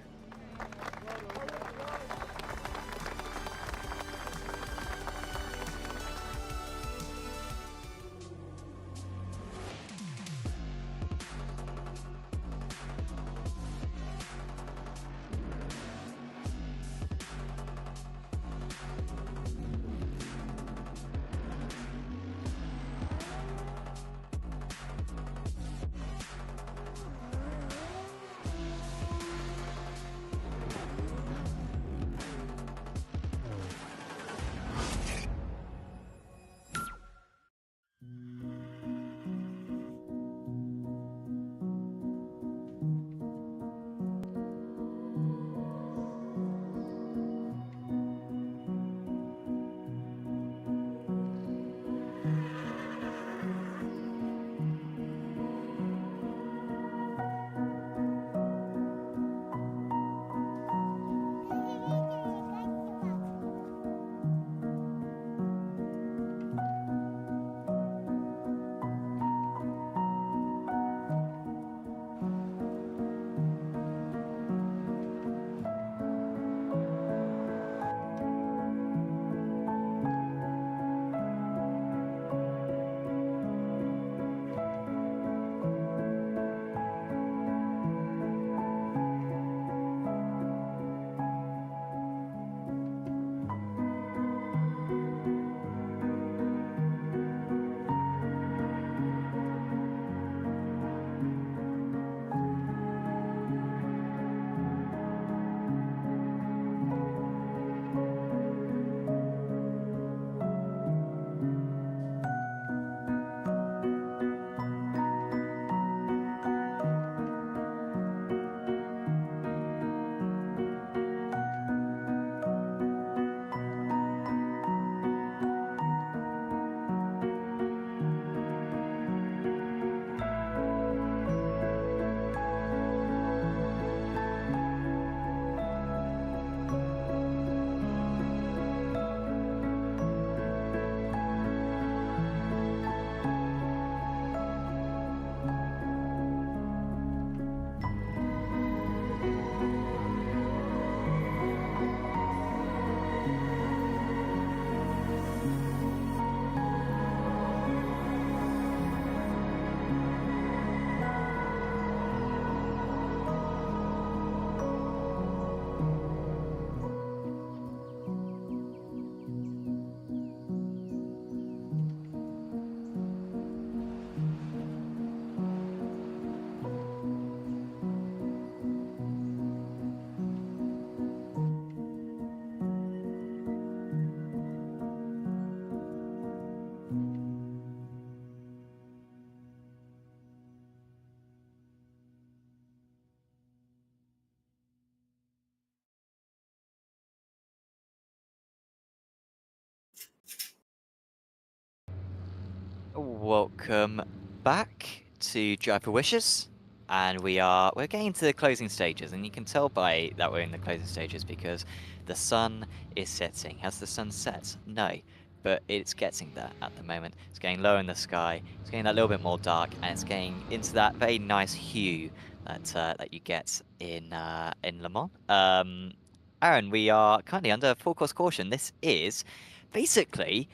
Welcome back to Drive for Wishes, and we're getting to the closing stages, and you can tell by that we're in the closing stages because the sun is setting. Has the sun set? No, but it's getting there at the moment. It's getting lower in the sky. It's getting a little bit more dark, and it's getting into that very nice hue that you get in Le Mans. Aaron, we are currently under full course caution. This is basically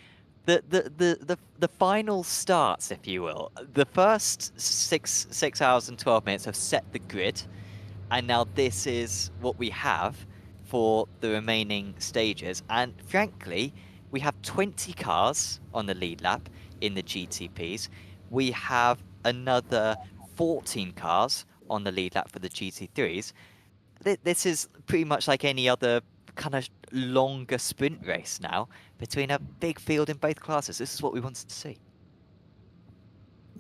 the final starts, if you will. The first 6 hours and 12 minutes have set the grid, and now this is what we have for the remaining stages. And frankly, we have 20 cars on the lead lap in the GTPs. We have another 14 cars on the lead lap for the GT3s. This is pretty much like any other kind of longer sprint race now between a big field in both classes. This is what we wanted to see.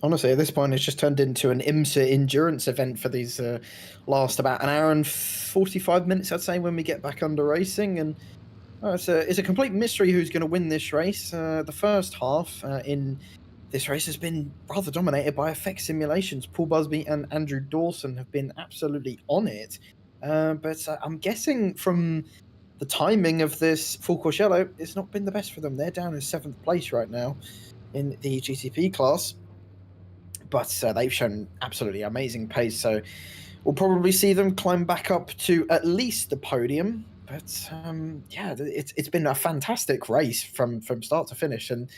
Honestly, at this point, it's just turned into an IMSA endurance event for these last about an hour and 45 minutes, I'd say, when we get back under racing. And it's a complete mystery who's going to win this race. The first half in this race has been rather dominated by effect simulations. Paul Busby and Andrew Dawson have been absolutely on it. But I'm guessing from the timing of this full course yellow has not been the best for them. They're down in 7th place right now in the GTP class, but they've shown absolutely amazing pace. So we'll probably see them climb back up to at least the podium. But yeah, it's been a fantastic race from start to finish, and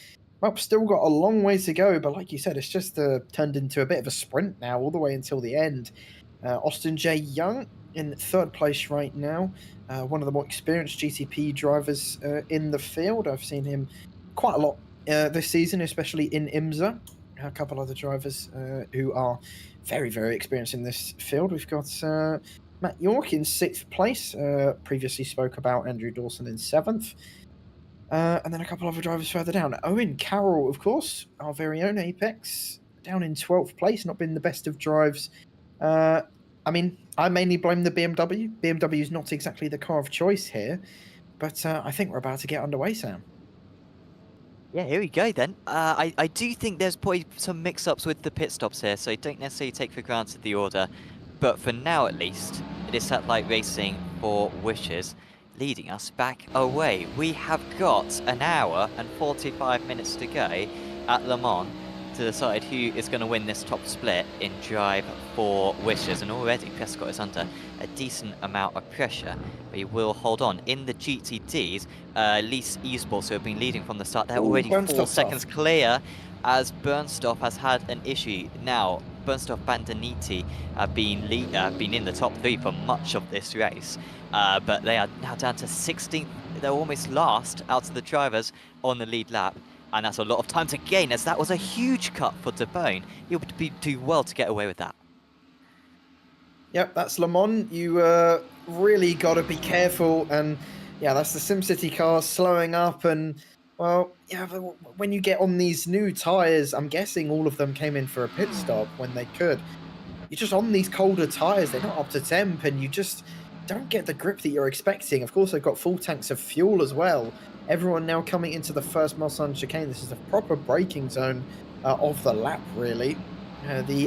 well, still got a long way to go. But like you said, it's just turned into a bit of a sprint now, all the way until the end. Austin J. Young in 3rd place right now, one of the more experienced GTP drivers in the field. I've seen him quite a lot this season, especially in IMSA. A couple other drivers who are very, very experienced in this field. We've got Matt York in 6th place. Previously spoke about Andrew Dawson in 7th. And then a couple other drivers further down. Owen Carroll, of course, our very own Apex, down in 12th place. Not been the best of drives. I mean, I mainly blame the BMW. BMW is not exactly the car of choice here. But I think we're about to get underway, Sam. Yeah, here we go then. I do think there's probably some mix-ups with the pit stops here, so don't necessarily take for granted the order. But for now, at least, it is Satellite Racing for Wishes, leading us back away. We have got an hour and 45 minutes to go at Le Mans to decide who is going to win this top split in Drive for Wishes. And already Prescott is under a decent amount of pressure, but he will hold on. In the GTDs, Lease Esports, who have been leading from the start, they're already 4 seconds clear, as Bernstoff has had an issue. Now, Bernstoff Bandaniti have been in the top 3 for much of this race, but they are now down to 16th. They're almost last out of the drivers on the lead lap. And that's a lot of time to gain, as that was a huge cut for DeBone. He would do well to get away with that. Yep, that's Le Mans. You really got to be careful. And yeah, that's the SimCity car slowing up. And well, yeah, when you get on these new tyres, I'm guessing all of them came in for a pit stop when they could. You're just on these colder tyres. They're not up to temp, and you just don't get the grip that you're expecting. Of course, they've got full tanks of fuel as well. Everyone now coming into the first Mulsanne chicane. This is the proper braking zone of the lap, really. The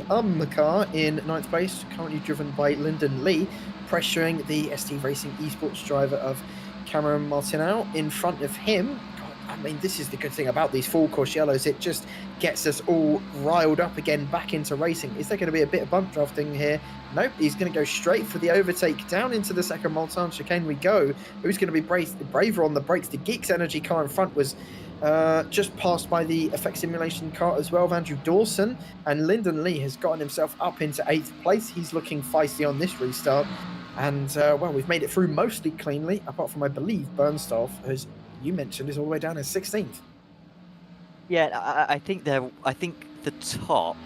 car in 9th place, currently driven by Lyndon Lee, pressuring the ST Racing Esports driver of Cameron Martinez. In front of him, God, I mean, this is the good thing about these full course yellows. It just gets us all riled up again, back into racing. Is there going to be a bit of bump drafting here? Nope, he's going to go straight for the overtake. Down into the second Mulsanne chicane we go. Who's going to be braver on the brakes? The Geeks Energy car in front was just passed by the Effect Simulation car as well of Andrew Dawson. And Lyndon Lee has gotten himself up into 8th place. He's looking feisty on this restart. And, well, we've made it through mostly cleanly, apart from, I believe, Bernstoff, as you mentioned, is all the way down in 16th. Yeah, I think the top...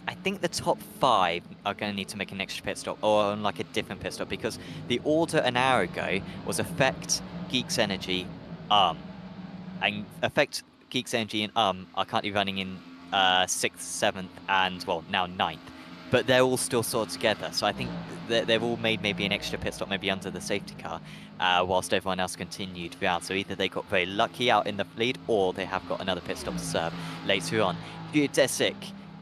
I think the top 5 are going to need to make an extra pit stop, or on like a different pit stop, because the order an hour ago was Effect, Geeks Energy, and Effect, Geeks Energy, and are currently running in 6th, 7th, and well, now 9th. But they're all still sort of together, so I think they've all made maybe an extra pit stop, maybe under the safety car, whilst everyone else continued throughout. So either they got very lucky out in the lead, or they have got another pit stop to serve later on. GEODESIC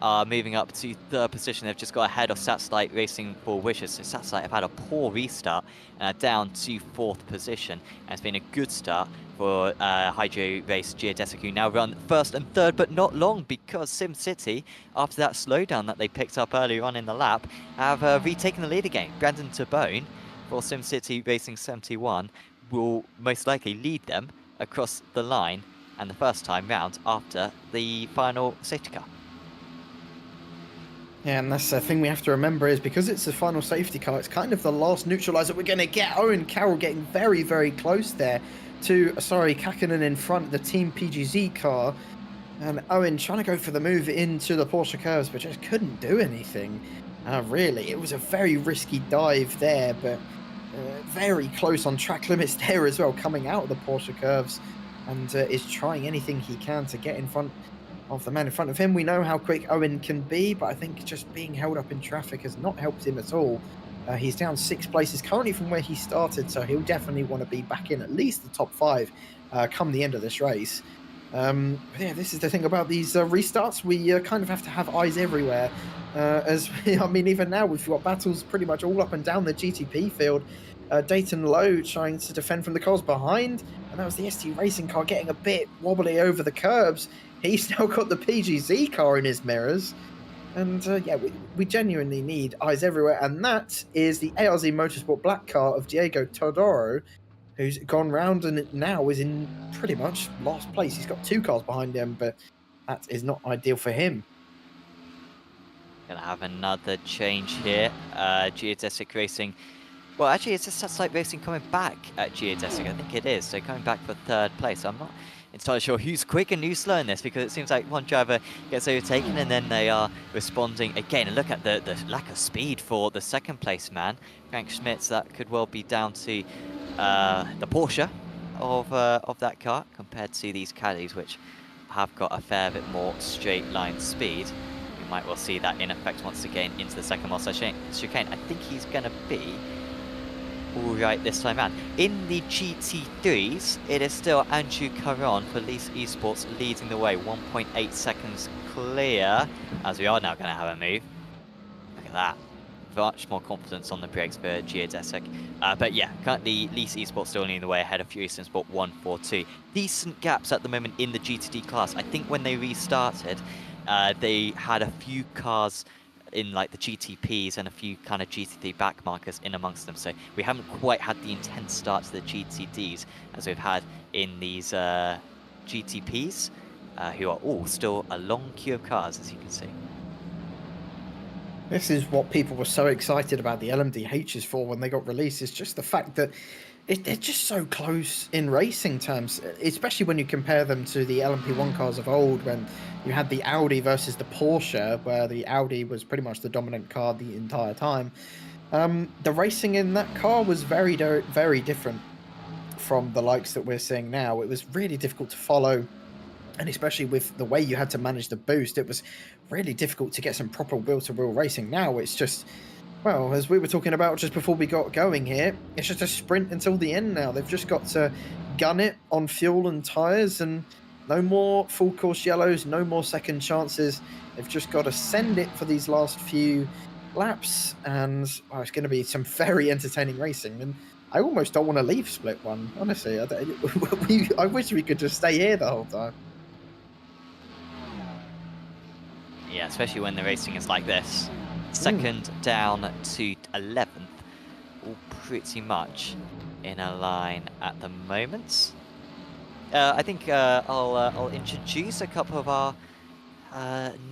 are moving up to 3rd position. They've just got ahead of Satellite Racing for Wishes. So Satellite have had a poor restart and are down to 4th position. And it's been a good start for Hydro Race GEODESIC, who now run 1st and 3rd, but not long, because SimCity, after that slowdown that they picked up earlier on in the lap, have retaken the lead again. Brandon Tabone for SimCity Racing 71 will most likely lead them across the line and the first time round after the final safety car. Yeah, and that's the thing we have to remember, is because it's the final safety car, it's kind of the last neutralizer we're going to get. Owen Carroll getting very, very close there to, Kakkonen in front, the Team PGZ car. And Owen trying to go for the move into the Porsche curves, but just couldn't do anything. Really, it was a very risky dive there, but very close on track limits there as well, coming out of the Porsche curves, and is trying anything he can to get in front of the man in front of him. We know how quick Owen can be, but I think just being held up in traffic has not helped him at all. He's down 6 places currently from where he started, so he'll definitely want to be back in at least the top 5 come the end of this race. But yeah, this is the thing about these restarts. We kind of have to have eyes everywhere. I mean, even now we've got battles pretty much all up and down the GTP field. Dayton Lowe trying to defend from the cars behind, and that was the ST Racing car getting a bit wobbly over the curbs. He's now got the PGZ car in his mirrors. And yeah, we genuinely need eyes everywhere, and that is the ARZ Motorsport black car of Diego Todoro, who's gone round and now is in pretty much last place. He's got 2 cars behind him, but that is not ideal for him. Gonna have another change here. GEODESIC Racing. Well, actually, it's just Satellite Racing coming back at GEODESIC. I think it is. So coming back for 3rd place. I'm not entirely sure who's quick and who's slow in this, because it seems like one driver gets overtaken and then they are responding again. And look at the lack of speed for the 2nd place man, Frank Schmitz. That could well be down to the Porsche of that car compared to these Caddies, which have got a fair bit more straight line speed. We might well see that in effect once again into the 2nd Monster chicane. I think he's going to be all right this time around. In the GT3s, it is still Andrew Caron for Lease Esports leading the way, 1.8 seconds clear, as we are now going to have a move. Look at that. Much more confidence on the brakes for GEODESIC. But yeah, currently Lease Esports still leading the way ahead of Furious Sport 142. Decent gaps at the moment in the GTD class. I think when they restarted, they had a few cars in like the GTPs and a few kind of GT3 back markers in amongst them. So we haven't quite had the intense start to the GTDs as we've had in these GTPs, who are all still a long queue of cars, as you can see. This is what people were so excited about the LMDHs for when they got released. It's just the fact that they're just so close in racing terms, especially when you compare them to the LMP1 cars of old, when you had the Audi versus the Porsche, where the Audi was pretty much the dominant car the entire time. The racing in that car was very, very different from the likes that we're seeing now. It was really difficult to follow, and especially with the way you had to manage the boost, it was really difficult to get some proper wheel-to-wheel racing. Now it's just, well, as we were talking about just before we got going here, it's just a sprint until the end now. They've just got to gun it on fuel and tyres, and no more full course yellows, no more second chances. They've just got to send it for these last few laps, and well, it's going to be some very entertaining racing. And I almost don't want to leave Split 1, honestly. I wish we could just stay here the whole time. Yeah, especially when the racing is like this. 2nd down to 11th, all pretty much in a line at the moment. I think I'll introduce a couple of our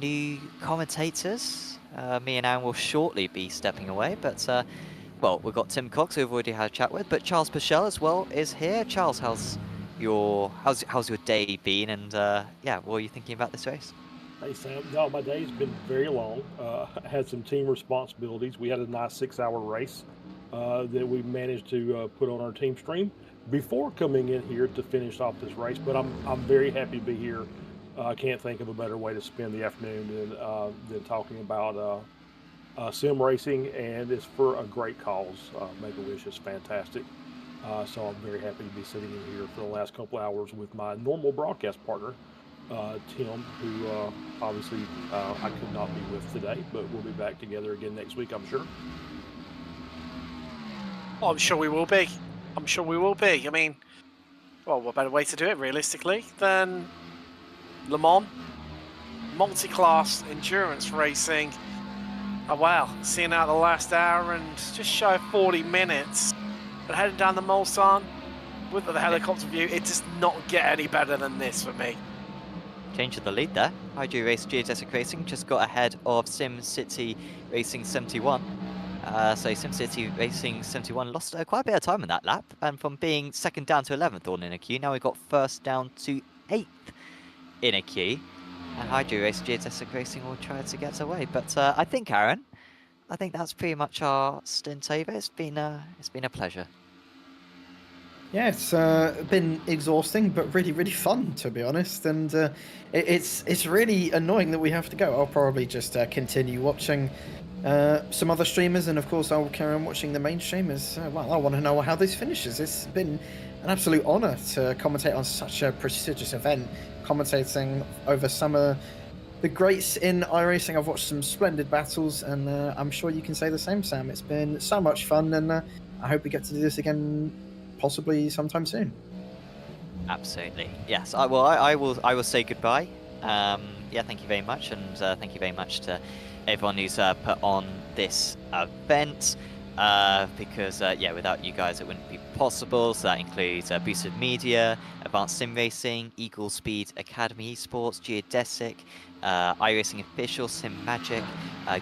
new commentators. Me and Anne will shortly be stepping away, but well, we've got Tim Cox, who we've already had a chat with, but Charles Pichel as well is here. Charles, how's your day been, and yeah, what are you thinking about this race? Hey Sam, no, my day's been very long. I had some team responsibilities. We had a nice 6-hour race that we managed to put on our team stream before coming in here to finish off this race. But I'm very happy to be here. I can't think of a better way to spend the afternoon than talking about sim racing, and it's for a great cause. Make-A-Wish is fantastic. So I'm very happy to be sitting in here for the last couple hours with my normal broadcast partner, Tim, who obviously I could not be with today, but we'll be back together again next week, I'm sure. Oh, I'm sure we will be. I'm sure we will be. I mean, well, what better way to do it, realistically, than Le Mans, multi-class endurance racing. Oh, wow, seeing out the last hour and just shy of 40 minutes, but heading down the Mulsanne with the helicopter view, it does not get any better than this for me. Change of the lead there. Hydro Race GEODESIC Racing just got ahead of SimCity Racing 71. So SimCity Racing 71 lost quite a bit of time in that lap, and from being 2nd down to 11th all in a queue, now we've got 1st down to 8th in a queue. And Hydro Race GEODESIC Racing will try to get away. But I think, Aaron, I think that's pretty much our stint over. It's been a pleasure. Yeah, it's been exhausting, but really, really fun, to be honest. And it's really annoying that we have to go. I'll probably just continue watching some other streamers, and of course I'll carry on watching the main streamers. Well, I want to know how this finishes. It's been an absolute honour to commentate on such a prestigious event, commentating over some of the greats in iRacing. I've watched some splendid battles, and I'm sure you can say the same, Sam. It's been so much fun, and I hope we get to do this again, possibly sometime soon. Absolutely. Yes. I will say goodbye. Yeah. Thank you very much, and thank you very much to everyone who's put on this event. Because yeah, without you guys, it wouldn't be possible. So that includes Boosted Media, Advanced Sim Racing, Eagle Speed Academy Esports, GEODESIC, iRacing Official, SIMAGIC,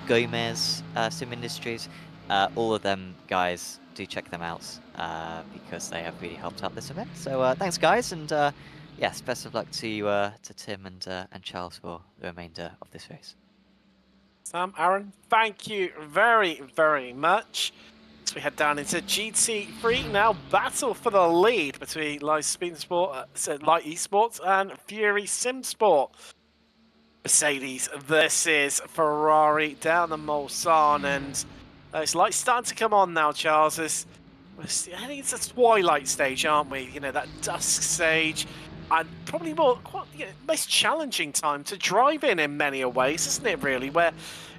Gomez Sim Industries. All of them guys, do check them out because they have really helped out this event. So thanks, guys, and yes, best of luck to Tim and Charles for the remainder of this race. Sam, Aaron, thank you very, very much. As we head down into GT3 now, battle for the lead between Light Esports and Fury Sim Sport. Mercedes versus Ferrari down the Mulsanne, and it's like starting to come on now, Charles. I think it's a twilight stage, aren't we? You know, that dusk stage, and probably most challenging time to drive in many ways, isn't it? Really, where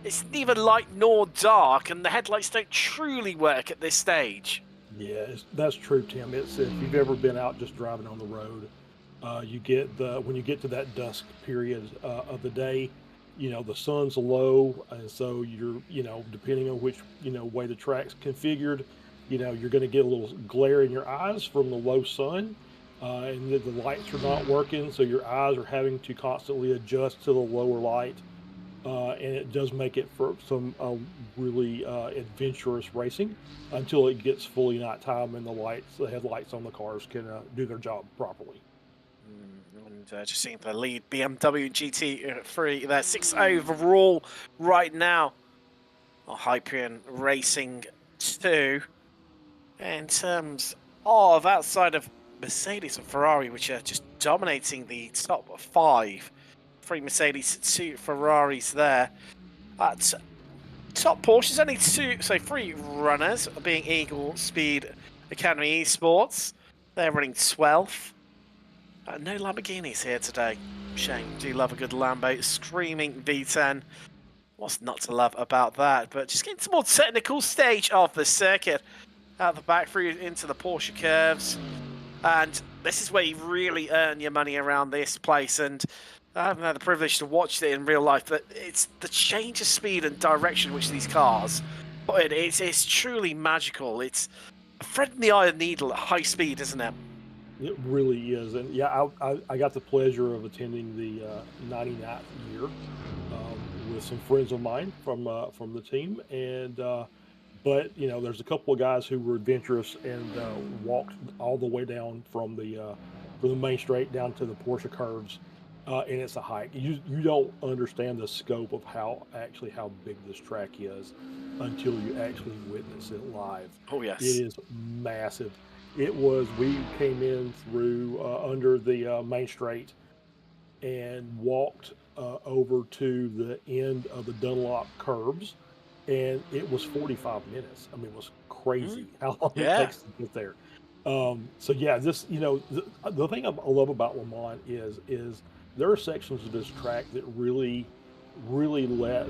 it's neither light nor dark, and the headlights don't truly work at this stage. Yeah, that's true, Tim. It's if you've ever been out just driving on the road, you get when you get to that dusk period of the day, you know, the sun's low, and so you're, you know, depending on which, you know, way the track's configured, you know, you're going to get a little glare in your eyes from the low sun, and the lights are not working, so your eyes are having to constantly adjust to the lower light. And it does make it for some really adventurous racing until it gets fully nighttime and the headlights on the cars can do their job properly. And just seeing the lead BMW GT3, they're 6 overall right now. Hyperion Racing 2. In terms of outside of Mercedes and Ferrari, which are just dominating the top 5. 3 Mercedes, 2 Ferraris there. At top Porsches, only 3 runners, being Eagle Speed Academy Esports. They're running 12th. No Lamborghinis here today. Shame. Do love a good Lambo. Screaming V10. What's not to love about that? But just getting to more technical stage of the circuit. Out the back through into the Porsche curves. And this is where you really earn your money around this place. And I haven't had the privilege to watch it in real life, but it's the change of speed and direction which these cars put in. It's truly magical. It's a thread in the eye of the needle at high speed, isn't it? It really is. And yeah, I got the pleasure of attending the 99th year with some friends of mine from the team. And but, you know, there's a couple of guys who were adventurous and walked all the way down from the main straight down to the Porsche curves. And it's a hike. You don't understand the scope of how big this track is until you actually witness it live. Oh yes, it is massive. We came in through under the main straight and walked over to the end of the Dunlop curbs, and it was 45 minutes. I mean, it was crazy how long it takes to get there. So yeah, this, you know, the thing I love about Le Mans is there are sections of this track that really let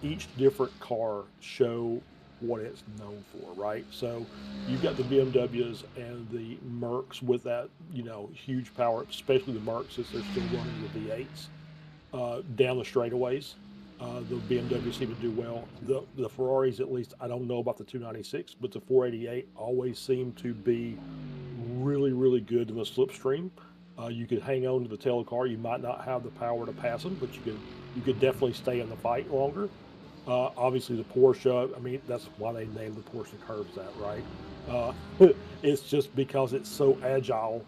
each different car show what it's known for, right? So you've got the BMWs and the Mercs with that, you know, huge power, especially the Mercs as they're still running the V8s down the straightaways. The BMWs seem to do well. The Ferraris, at least, I don't know about the 296, but the 488 always seem to be really good in the slipstream. You could hang on to the tail of the car. You might not have the power to pass them, but you could definitely stay in the fight longer. Obviously, the Porsche, I mean, that's why they named the Porsche curves that, right? It's just because it's so agile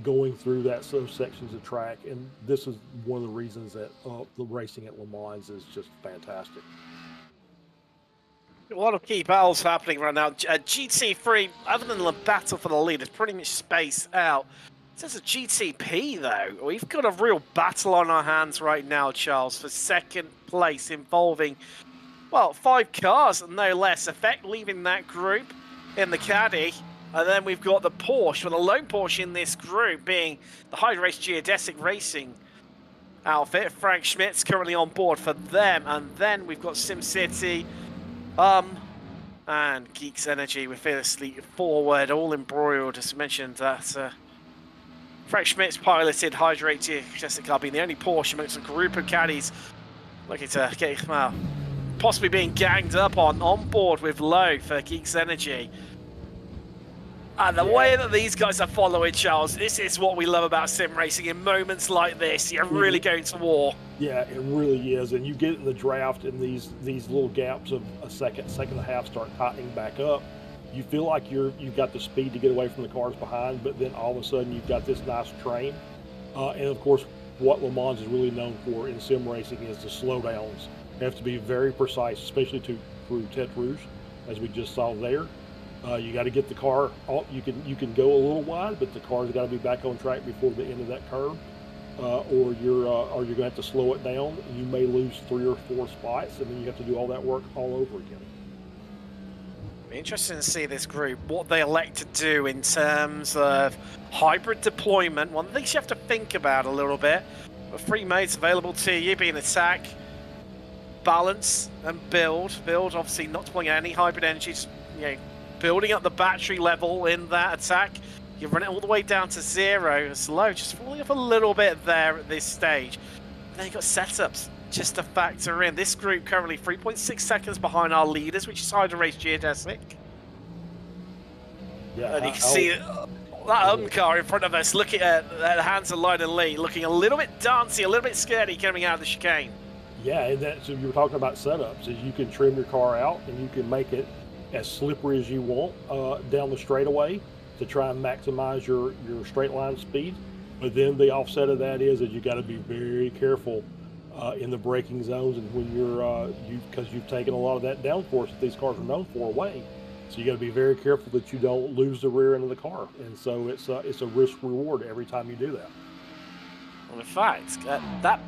going through those sections of track. And this is one of the reasons that the racing at Le Mans is just fantastic. A lot of key battles happening right now. GT3, other than the battle for the lead, is pretty much spaced out. In terms of GTP, though, we've got a real battle on our hands right now, Charles, for second place involving, well, 5 cars, no less. Effect leaving that group in the Caddy. And then we've got the Porsche, with the lone Porsche in this group being the High Race GEODESIC Racing outfit. Frank Schmidt's currently on board for them. And then we've got SimCity. And Geeks Energy with fearlessly forward, all embroiled. As mentioned, that Frank Schmidt's piloted Hydrate GEODESIC car being the only Porsche amongst a group of caddies looking to get, well, possibly being ganged up on board with Low for Geeks Energy. And the way that these guys are following, Charles, this is what we love about sim racing. In moments like this, you're really going to war. Yeah, it really is. And you get in the draft and these little gaps of a second and a half start tightening back up. You feel like you've got the speed to get away from the cars behind, but then all of a sudden you've got this nice train. And of course, what Le Mans is really known for in sim racing is the slowdowns. You have to be very precise, especially through Tête Rouge, as we just saw there. You got to get the car. You can go a little wide, but the car's got to be back on track before the end of that curve, or you're going to have to slow it down. You may lose 3 or 4 spots, and then you have to do all that work all over again. Interesting to see this group, what they elect to do in terms of hybrid deployment. One of the things you have to think about a little bit. With 3 modes available to you, being attack, balance, and build. Build, obviously not deploying any hybrid energy, just, building up the battery level in that attack. You run it all the way down to 0, slow, just falling off a little bit there at this stage. Then you've got setups just to factor in. This group currently 3.6 seconds behind our leaders, which is iRacing GEODESIC. Yeah, and you can see that car in front of us, looking at the hands of Lionel Lee, looking a little bit dancey, a little bit scaredy coming out of the chicane. Yeah, and so you were talking about setups, is you can trim your car out and you can make it as slippery as you want down the straightaway to try and maximize your straight line speed. But then the offset of that is that you got to be very careful in the braking zones, and when because you've taken a lot of that downforce that these cars are known for away. So you got to be very careful that you don't lose the rear end of the car. And so it's a risk reward every time you do that. Well, in fact, that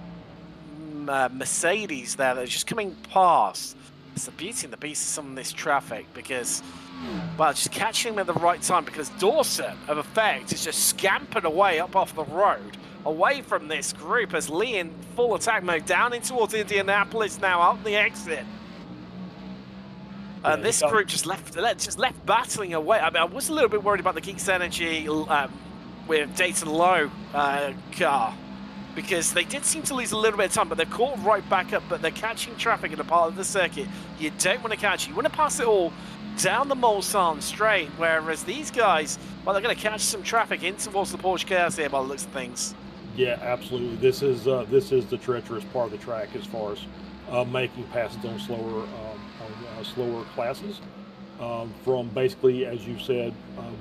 Mercedes there that's just coming past, it's the beauty and the beast of some of this traffic, because, well, just catching them at the right time, because Dawson, of effect, is just scampering away up off the road, away from this group, as Lee in full attack mode down in towards Indianapolis now, out the exit. This group just left battling away. I mean, I was a little bit worried about the Geeks Energy with Dayton Low car, because they did seem to lose a little bit of time, but they're caught right back up, but they're catching traffic in a part of the circuit you don't want to catch. You want to pass it all down the Mulsanne straight, whereas these guys, well, they're going to catch some traffic in towards the Porsche Chaos here by the looks of things. Yeah, absolutely. This is the treacherous part of the track as far as making passes on slower classes. From basically, as you said,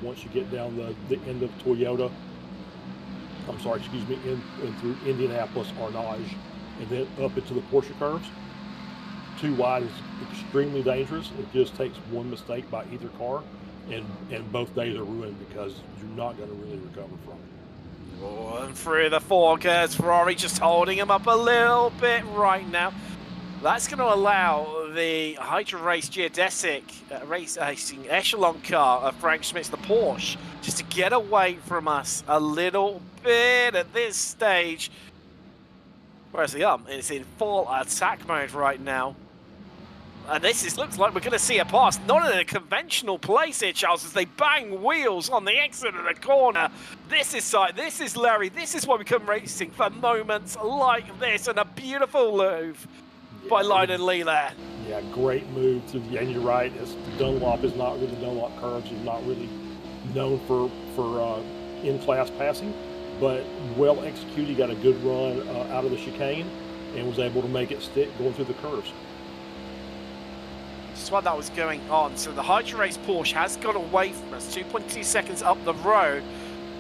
once you get down the end of Toyota, I'm sorry, excuse me, in through Indianapolis, Arnage, and then up into the Porsche curves. Too wide is extremely dangerous. It just takes one mistake by either car, and both days are ruined because you're not going to really recover from it. Oh, and through the forecast, Ferrari just holding him up a little bit right now. That's going to allow the Hydra Race GEODESIC racing echelon car of Frank Schmidt's, the Porsche, just to get away from us a little bit at this stage. Whereas the is in full attack mode right now. And looks like we're going to see a pass, not in a conventional place here, Charles, as they bang wheels on the exit of the corner. This is Larry. This is why we come racing, for moments like this, and a beautiful move by Lionel Lee there. Yeah, great move. And you're right. Dunlop is not really, Dunlop curves is not really known for in-class passing, but well executed. He got a good run out of the chicane and was able to make it stick going through the curves. That's why that was going on. So the Hydra Race Porsche has got away from us, 2.2 seconds up the road,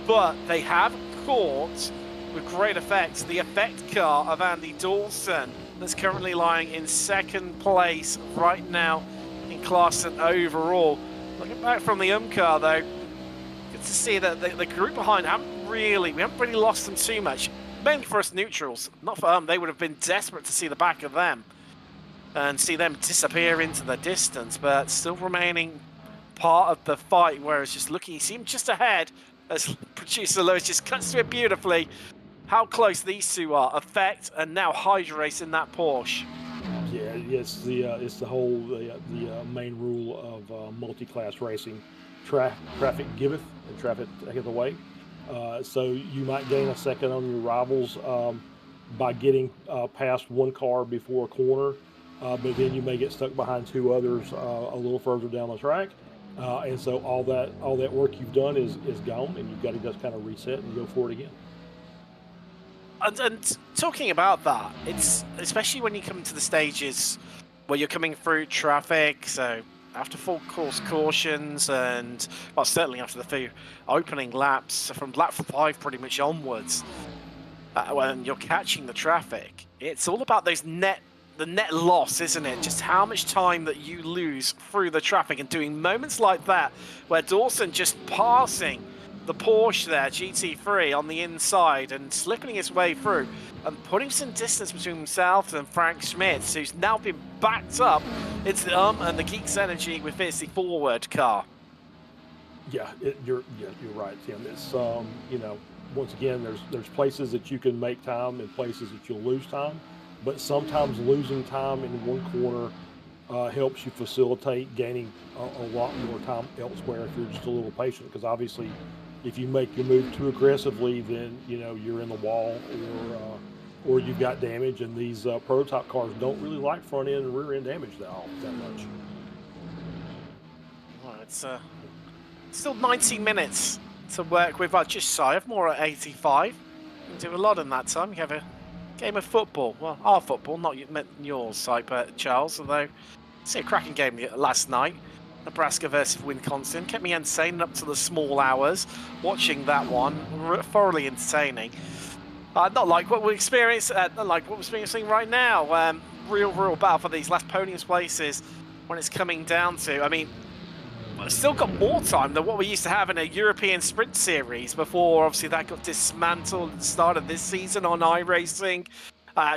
but they have caught, with great effect, the effect car of Andy Dawson, that's currently lying in second place right now in class and overall. Looking back from the car though, good to see that the group behind we haven't really lost them too much. Mainly for us neutrals, not for they would have been desperate to see the back of them and see them disappear into the distance, but still remaining part of the fight, whereas just looking, you see him just ahead as producer Lewis just cuts to it beautifully. How close these two are, Effect and now Hydra Race in that Porsche. Yeah, it's the whole main rule of multi-class racing. Traffic giveth and traffic taketh away. So you might gain a second on your rivals by getting past one car before a corner, but then you may get stuck behind two others a little further down the track. And so all that work you've done is gone, and you've got to just kind of reset and go for it again. And talking about that, it's especially when you come to the stages where you're coming through traffic, so after full course cautions and, well, certainly after the few opening laps, from lap 5 pretty much onwards, when you're catching the traffic, it's all about the net loss, isn't it? Just how much time that you lose through the traffic, and doing moments like that where Dawson just passing the Porsche there, GT3, on the inside and slipping his way through and putting some distance between himself and Frank Schmitz, who's now been backed up into the and the Geeks Energy with his forward car. Yeah, you're right, Tim. It's once again, there's places that you can make time and places that you'll lose time, but sometimes losing time in one corner helps you facilitate gaining a lot more time elsewhere if you're just a little patient, because obviously if you make your move too aggressively, then you're in the wall or you've got damage, and these prototype cars don't really like front end and rear end damage that much. Well, it's still 90 minutes to work with. Just shy of more at 85. You can do a lot in that time. You have a game of football. Well, our football, not yours, Cyper, Charles, although I see a cracking game last night. Nebraska versus Wisconsin kept me entertained up to the small hours. Watching that one, thoroughly entertaining. Not like what we're experiencing. Not like what we're experiencing right now. Real battle for these last podium places when it's coming down to. I mean, we've still got more time than what we used to have in a European Sprint Series before. Obviously, that got dismantled at the start of this season on iRacing.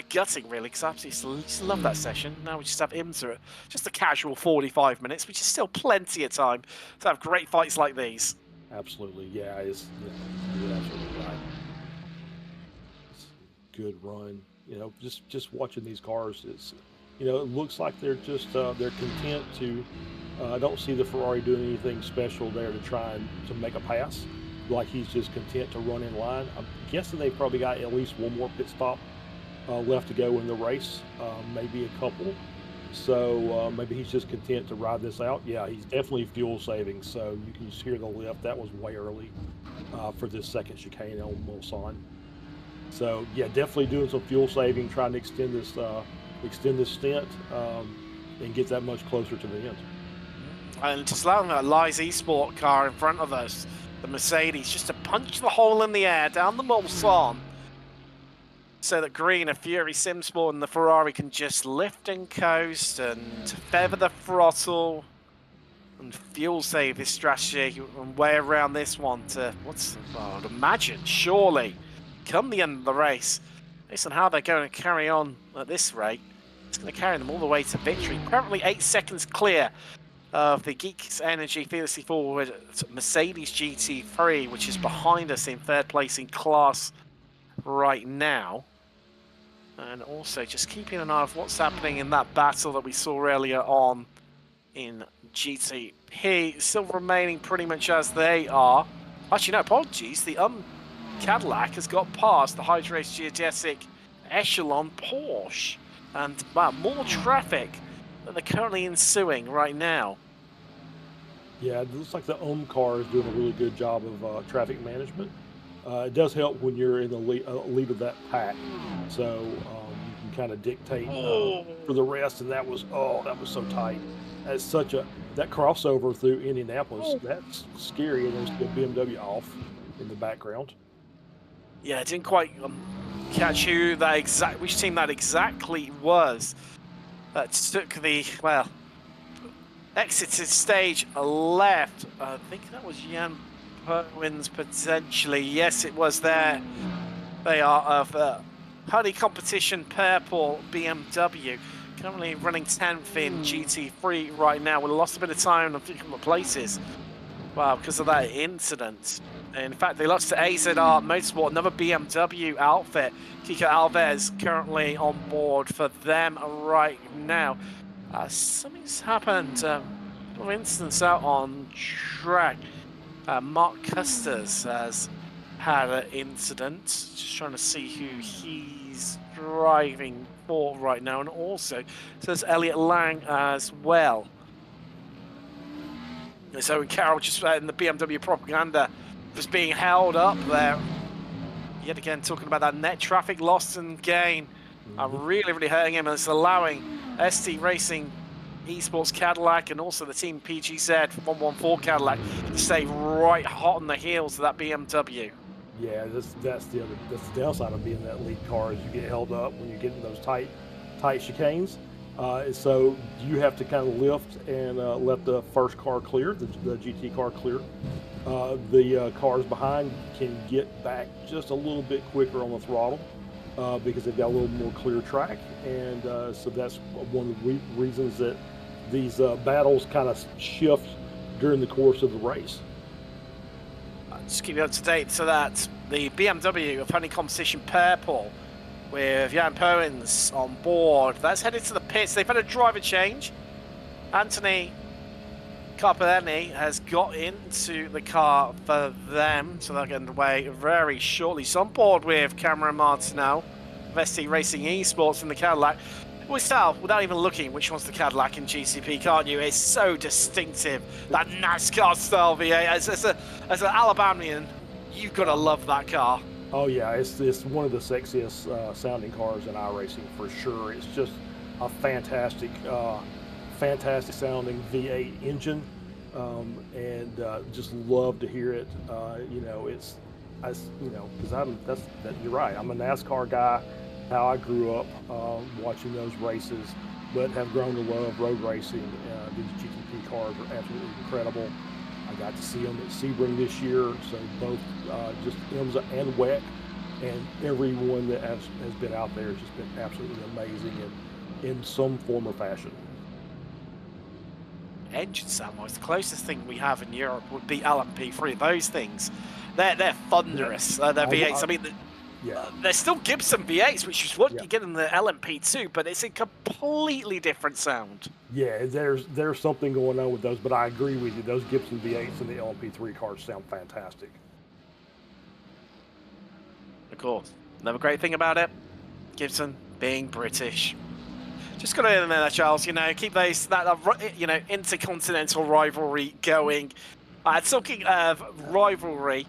Gutting, really, because I absolutely just love that session. Now we just have IMSA, just a casual 45 minutes, which is still plenty of time to have great fights like these. Absolutely, yeah, you're absolutely right. It's a good run. Just watching these cars, it's it looks like they're just they're content to. I don't see the Ferrari doing anything special there to try and to make a pass. Like he's just content to run in line. I'm guessing they've probably got at least one more pit stop left to go in the race, maybe a couple. So maybe he's just content to ride this out. Yeah, he's definitely fuel saving, so you can just hear the lift. That was way early for this second chicane on Mulsanne. So yeah, definitely doing some fuel saving, trying to extend this stint and get that much closer to the end. And just allowing that Lies Esport car in front of us, the Mercedes, just to punch the hole in the air down the Mulsanne, so that Green, a Fury Simsport, and the Ferrari can just lift and coast and feather the throttle and fuel save this strategy and way around this one to, I'd imagine, surely, come the end of the race, based on how they're going to carry on at this rate, it's going to carry them all the way to victory. Currently 8 seconds clear of the Geeks Energy fearlessly forward Mercedes GT3, which is behind us in third place in class right now. And also just keeping an eye on what's happening in that battle that we saw earlier on in GTP. Still remaining pretty much as they are. Actually, no, apologies. The Cadillac has got past the Hydrace Geodesic Echelon Porsche. And wow, more traffic than they're currently ensuing right now. Yeah, it looks like the car is doing a really good job of traffic management. It does help when you're in the lead of that pack, so you can kind of dictate for the rest. And that was so tight. That's that crossover through Indianapolis. That's scary. And there's the BMW off in the background. Yeah, I didn't quite catch which team that exactly was. That took the exited stage left. I think that was Jan Perwins potentially. Yes, it was there. They are of Honey Competition Purple BMW. Currently running 10th in GT3 right now. We lost a bit of time on a few places. Wow, because of that incident. In fact, they lost to AZR Motorsport, another BMW outfit. Kiko Alves currently on board for them right now. Something's happened. For instance, out on track, Mark Custers has had an incident. Just trying to see who he's driving for right now, and also says Elliot Lang as well. So Carroll just in the BMW propaganda just being held up there. Yet again, talking about that net traffic loss and gain. Really, really hurting him, and it's allowing ST Racing Esports Cadillac and also the Team PGZ 114 Cadillac to stay right hot on the heels of that BMW. Yeah, that's the downside of being that lead car is you get held up when you get in those tight chicanes. So you have to kind of lift and let the first car clear, the GT car clear. The cars behind can get back just a little bit quicker on the throttle because they've got a little more clear track, and so that's one of the reasons that these battles kind of shift during the course of the race. Just keep you up to date so that the BMW of Honey Competition Purple with Jan Powens on board. That's headed to the pits. They've had a driver change. Anthony Carpellini has got into the car for them, so they'll get underway very shortly. So on board with Cameron Martinell of ST Racing Esports in the Cadillac. We tell, without even looking, which one's the Cadillac in GCP, can't you? It's so distinctive, that NASCAR style V8. As an Alabamian, you've got to love that car. Oh yeah, it's one of the sexiest sounding cars in iRacing for sure. It's just a fantastic sounding V8 engine, and just love to hear it. Because you're right. I'm a NASCAR guy. How I grew up watching those races, but have grown to love road racing. These GTP cars are absolutely incredible. I got to see them at Sebring this year, so both just IMSA and WEC, and everyone that has been out there has just been absolutely amazing in some form or fashion. Engine sound-wise, the closest thing we have in Europe would be LMP3. Those things, they're thunderous. They're V8s. I mean, they're still Gibson V8s, which is what you get in the LMP2, but it's a completely different sound. Yeah, there's something going on with those, but I agree with you. Those Gibson V8s and the LMP3 cars sound fantastic. Of course. Another great thing about it, Gibson being British. Just got to in there, Charles. Keep that intercontinental rivalry going. Talking of rivalry,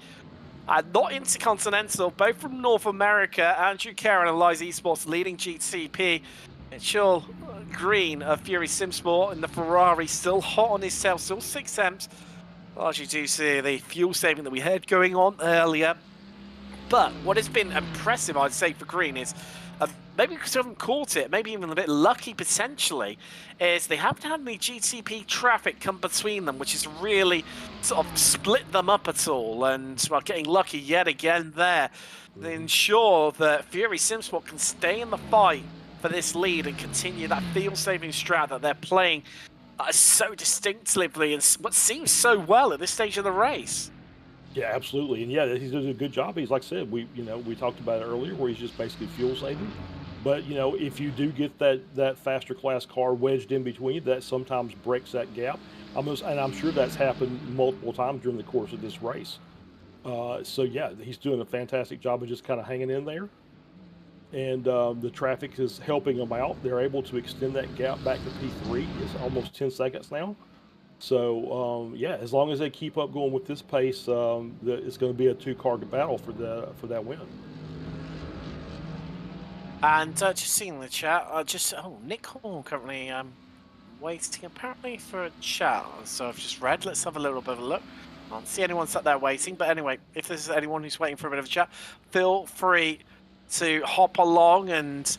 not intercontinental, both from North America. Andrew Carroll and Liza Esports leading GTP. Mitchell Green of Fury Simsport in the Ferrari, still hot on his tail, still 6th, largely due to the fuel saving that we had going on earlier. But what has been impressive, I'd say, for Green is maybe because they haven't caught it, maybe even a bit lucky potentially, is they haven't had any GTP traffic come between them, which has really sort of split them up at all. And well, getting lucky yet again there. They ensure that Fury Simsport can stay in the fight for this lead and continue that field-saving strat that they're playing so distinctively and what seems so well at this stage of the race. Yeah, absolutely, and yeah, he's doing a good job. He's like I said, we talked about it earlier, where he's just basically fuel saving. But if you do get that faster class car wedged in between, that sometimes breaks that gap. And I'm sure that's happened multiple times during the course of this race. So yeah, he's doing a fantastic job of just kind of hanging in there. And the traffic is helping them out. They're able to extend that gap back to P3. It's almost 10 seconds now. So yeah, as long as they keep up going with this pace, it's going to be a two-car battle for that win. And just seeing the chat, Nick Hall currently waiting apparently for a chat. So I've just read. Let's have a little bit of a look. I don't see anyone sat there waiting, but anyway, if there's anyone who's waiting for a bit of a chat, feel free to hop along and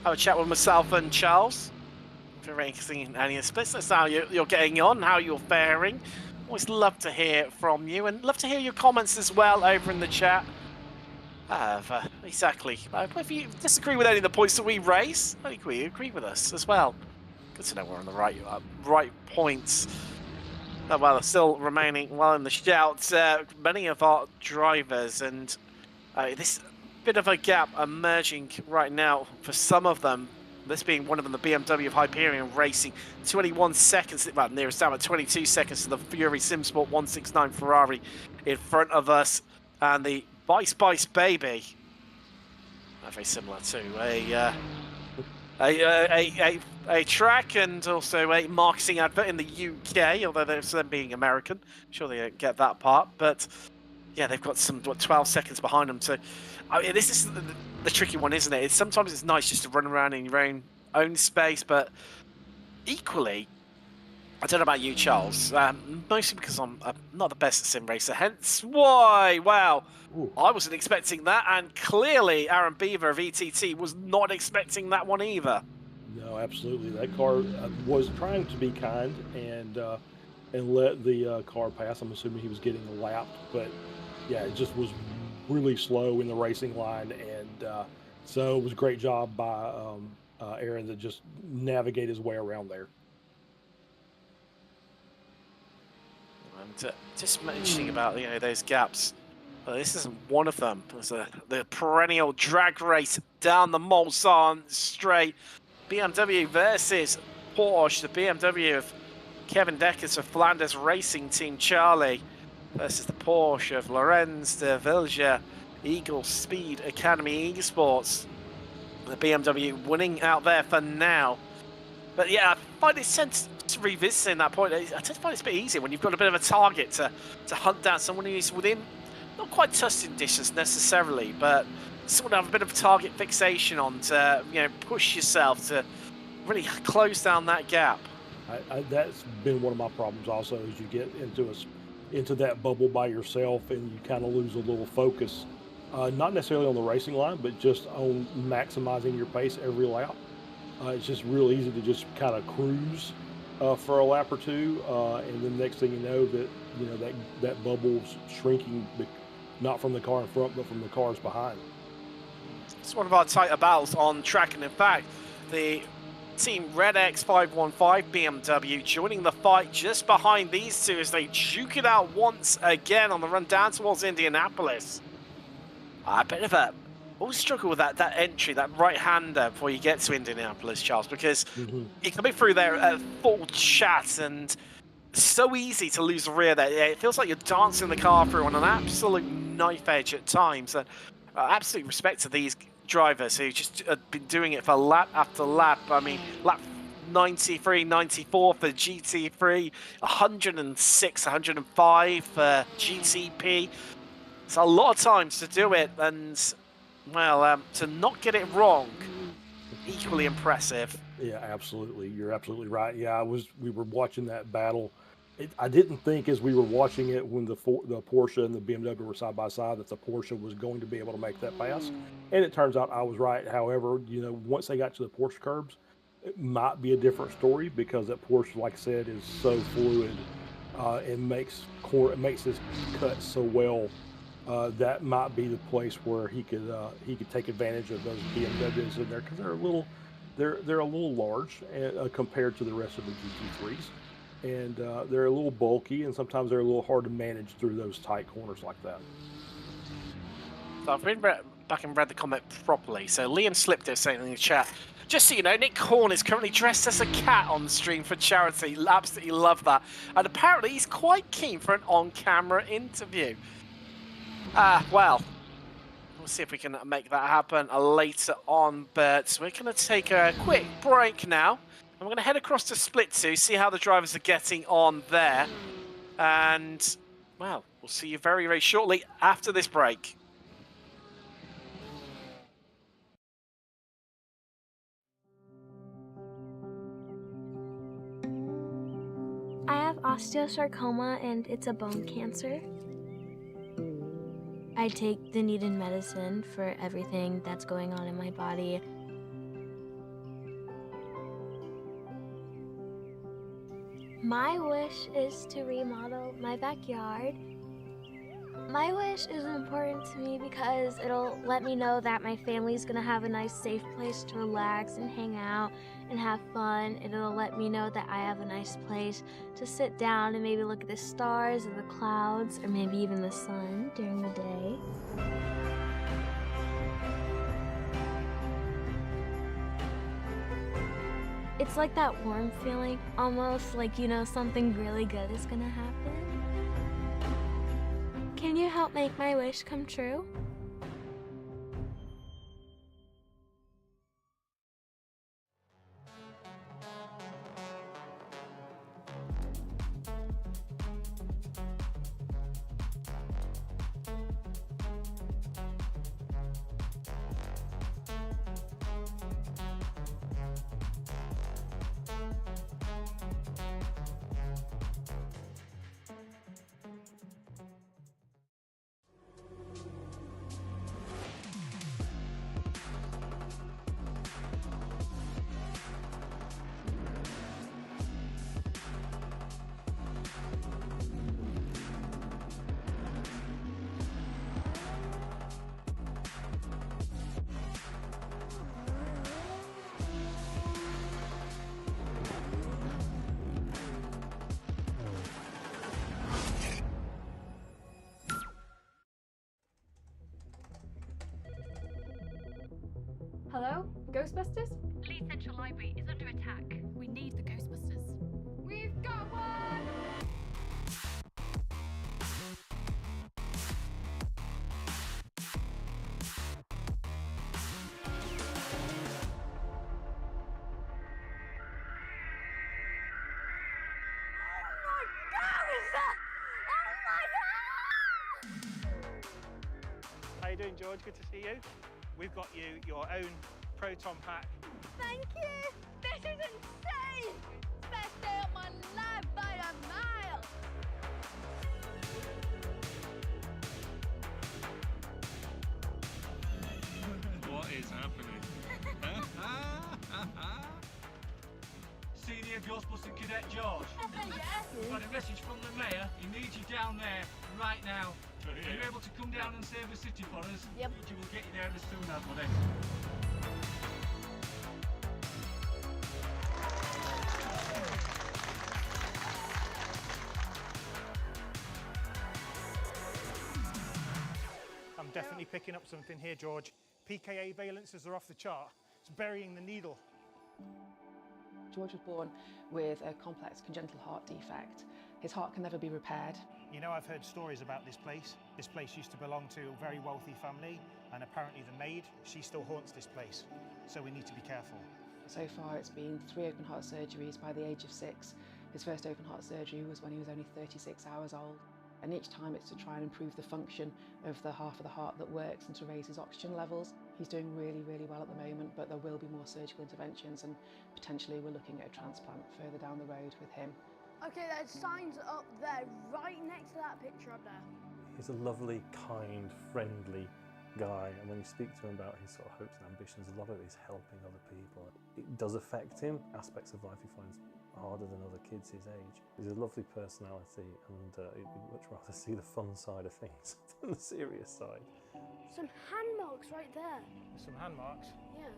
have a chat with myself and Charles. If you're raising any of the business, how you're getting on, how you're faring. Always love to hear from you, and love to hear your comments as well over in the chat. Exactly. If you disagree with any of the points that we raise, I think you agree with us as well. Good to know we're on the right points well, still remaining well in the shout. Many of our drivers, and this bit of a gap emerging right now for some of them. This being one of them, the BMW of Hyperion Racing, 21 seconds, well, nearest down at 22 seconds to the Fury SimSport 169 Ferrari in front of us, and the Bice Baby, very similar to a track and also a marketing advert in the UK, although they're them being American. Sure they don't get that part, but yeah, they've got some 12 seconds behind them. So this is the tricky one, isn't it? Sometimes it's nice just to run around in your own space, but equally, I don't know about you, Charles, mostly because I'm not the best at sim racer, hence why, wow, I wasn't expecting that, and clearly Aaron Beaver of ETT was not expecting that one either. No, absolutely. That car was trying to be kind and let the car pass. I'm assuming he was getting lapped, but yeah, it just was really slow in the racing line, and so it was a great job by Aaron to just navigate his way around there. And just mentioning about those gaps, this isn't one of them. There's the perennial drag race down the Mulsanne straight. BMW versus Porsche, the BMW of Kevin Deckers of Flanders Racing Team Charlie versus the Porsche of Lorenz de Vilja Eagle Speed Academy Esports. The BMW winning out there for now. But yeah, I find it sense to revisiting that point. I tend to find it's a bit easier when you've got a bit of a target to hunt down someone who's within, not quite touching distance necessarily, but someone to have a bit of target fixation on to push yourself to really close down that gap. That's been one of my problems also, is you get into that bubble by yourself and you kind of lose a little focus, not necessarily on the racing line, but just on maximizing your pace every lap. It's just real easy to just kind of cruise for a lap or two, and then next thing you know, that bubble's shrinking, not from the car in front, but from the cars behind. It's one of our tighter battles on track, and in fact, the Team Red X 515 BMW joining the fight just behind these two as they duke it out once again on the run down towards Indianapolis. A bit of a always struggle with that entry, that right-hander before you get to Indianapolis, Charles, because you're coming through there at full chat and it's so easy to lose the rear there. It feels like you're dancing the car through on an absolute knife edge at times. And absolute respect to these drivers who just have been doing it for lap after lap. I mean, lap 93, 94 for GT3, 106, 105 for GTP. It's a lot of times to do it, and well, to not get it wrong, equally impressive. Yeah, absolutely. You're absolutely right. Yeah, we were watching that battle. I didn't think as we were watching it when the Porsche and the BMW were side by side that the Porsche was going to be able to make that pass. And it turns out I was right. However, once they got to the Porsche curbs, it might be a different story because that Porsche, like I said, is so fluid and makes this cut so well. That might be the place where he could take advantage of those BMWs in there because they're a little large compared to the rest of the GT3s, and they're a little bulky, and sometimes they're a little hard to manage through those tight corners like that. So I've read back and read the comment properly. So Liam slipped it saying in the chat, just so you know, Nick Horn is currently dressed as a cat on stream for charity. Absolutely love that, and apparently he's quite keen for an on-camera interview. Well, we'll see if we can make that happen later on, but we're going to take a quick break now, and we're going to head across to Split 2, see how the drivers are getting on there, and, well, we'll see you very, very shortly after this break. I have osteosarcoma and it's a bone cancer. I take the needed medicine for everything that's going on in my body. My wish is to remodel my backyard. My wish is important to me because it'll let me know that my family's gonna have a nice safe place to relax and hang out and have fun. It'll let me know that I have a nice place to sit down and maybe look at the stars or the clouds or maybe even the sun during the day. It's like that warm feeling, almost like you know something really good is gonna happen. Can you help make my wish come true? Hello? Ghostbusters? Leeds Central Library is under attack. We need the Ghostbusters. We've got one! How you doing, George? Good to see you. We've got you your own proton pack. Thank you! This is insane! Best day of my life by a mile! What is happening? Senior Ghostbuster Cadet George. Yes? We've had a message from the Mayor. He needs you down there right now. Are you able to come down and save the city for us? Yep. He will get you there as soon as, buddy. I'm definitely picking up something here, George. PKA valences are off the chart. It's burying the needle. George was born with a complex congenital heart defect. His heart can never be repaired. You know, I've heard stories about this place. This place used to belong to a very wealthy family, and apparently the maid, she still haunts this place. So we need to be careful. So far it's been 3 open heart surgeries by the age of 6. His first open heart surgery was when he was only 36 hours old. And each time it's to try and improve the function of the half of the heart that works and to raise his oxygen levels. He's doing really, really well at the moment, but there will be more surgical interventions and potentially we're looking at a transplant further down the road with him. Okay, there's signs up there, right next to that picture up there. He's a lovely, kind, friendly guy, and when you speak to him about his sort of hopes and ambitions, a lot of it is helping other people. It does affect him. Aspects of life he finds harder than other kids his age. He's a lovely personality, and he'd much rather see the fun side of things than the serious side. Some hand marks right there. Some hand marks. Yeah,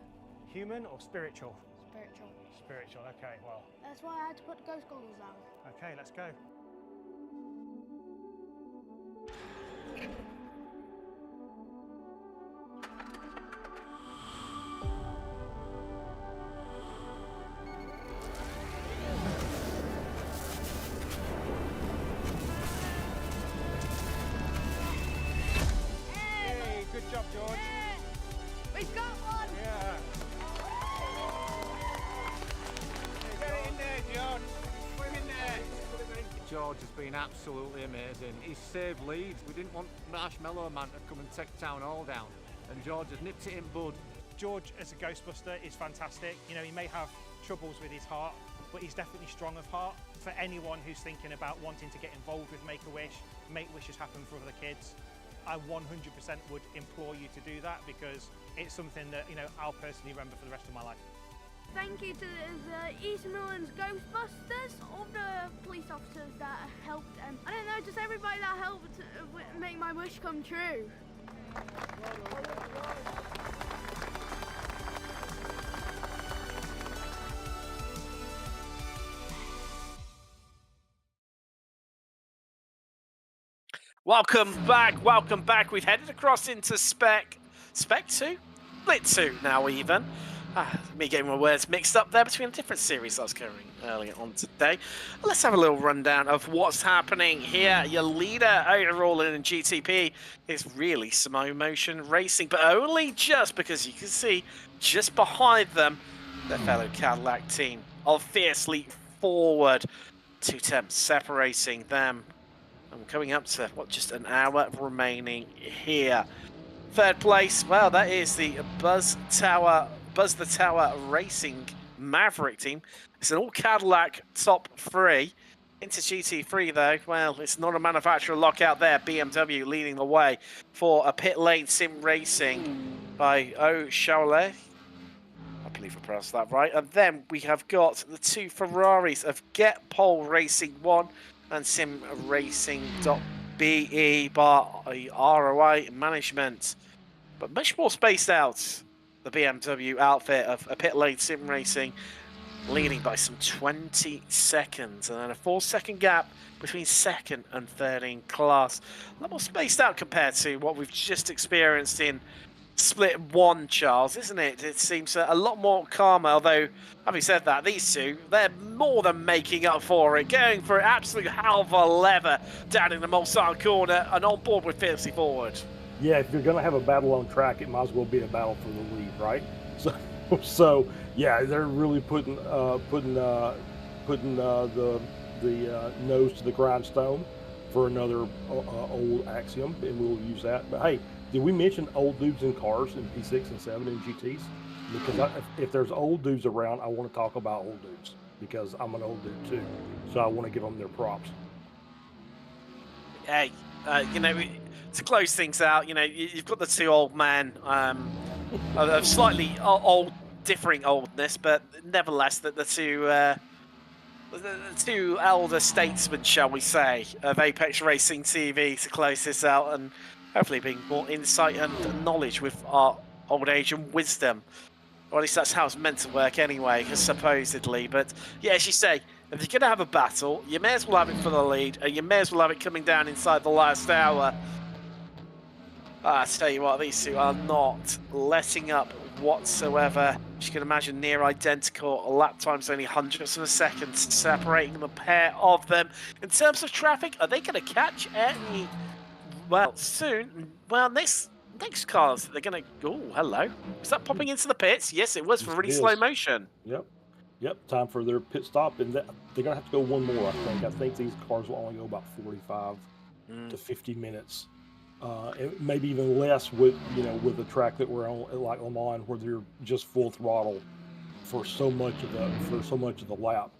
Human or spiritual? spiritual. Spiritual, okay, well. That's why I had to put ghost goggles down. Okay, let's go. Hey, good job, George. Yeah. We've got one! Yeah. Get it in there, George. Put him in there. George has been absolutely amazing. He's saved Leeds. We didn't want Marshmallow Man to come and take town hall down, and George has nipped it in bud. George as a Ghostbuster is fantastic. You know, he may have troubles with his heart, but he's definitely strong of heart. For anyone who's thinking about wanting to get involved with Make-A-Wish, make wishes happen for other kids, I 100% would implore you to do that because it's something that, you know, I'll personally remember for the rest of my life. Thank you to the East Midlands Ghostbusters, all the police officers that helped, and I don't know, just everybody that helped make my wish come true. Welcome back. We've headed across into Spec 2? Split 2 now even. Me getting my words mixed up there between a different series I was covering earlier on today. Let's have a little rundown of what's happening here. Your leader overall in GTP is really SIMAGIC Racing, but only just because you can see just behind them their fellow Cadillac team are fiercely forward. 2 temps separating them. I'm coming up to, what, just an hour remaining here. Third place, well, that is the Buzz the Tower Racing Maverick team. It's an all-Cadillac top 3. Into GT3, though, well, it's not a manufacturer lockout there. BMW leading the way for a pit lane sim racing by O'Shaulet. I believe I pronounced that right. And then we have got the 2 Ferraris of Get Pole Racing 1 and Sim Racing.be by ROI Management. But much more spaced out, the BMW outfit of a pit lane sim racing, leading by some 20 seconds. And then a 4-second gap between second and third in class. A lot more spaced out compared to what we've just experienced in Split 1, Charles, isn't it? It seems a lot more calmer, although, having said that, these two, they're more than making up for it, going for an absolute hell of a lever down in the Mulsanne corner and on board with fiercely forward. Yeah, if you're going to have a battle on track, it might as well be a battle for the lead, right? So yeah, they're really putting the nose to the grindstone for another old axiom, and we'll use that. But hey, did we mention old dudes in cars in P6 and 7 and GTs? Because if there's old dudes around, I want to talk about old dudes because I'm an old dude too. So I want to give them their props. Hey, you know, to close things out, you know, you've got the 2 old men of slightly old, differing oldness, but nevertheless, the 2 elder statesmen, shall we say, of Apex Racing TV to close this out and hopefully bring more insight and knowledge with our old age and wisdom. Or at least that's how it's meant to work anyway, supposedly. But yeah, as you say, if you're going to have a battle, you may as well have it for the lead, and you may as well have it coming down inside the last hour. I tell you what, these 2 are not letting up whatsoever. As you can imagine, near identical lap times, only hundredths of a second separating the pair of them. In terms of traffic, are they going to catch any? Well, soon. Well, next cars, they're going to... Oh, hello. Is that popping into the pits? Yes, it was for really slow motion. Yep. Time for their pit stop, and they're going to have to go one more, I think. I think these cars will only go about 45 to 50 minutes. Maybe even less with the track that we're on, like Le Mans, where they're just full throttle for so much of the lap.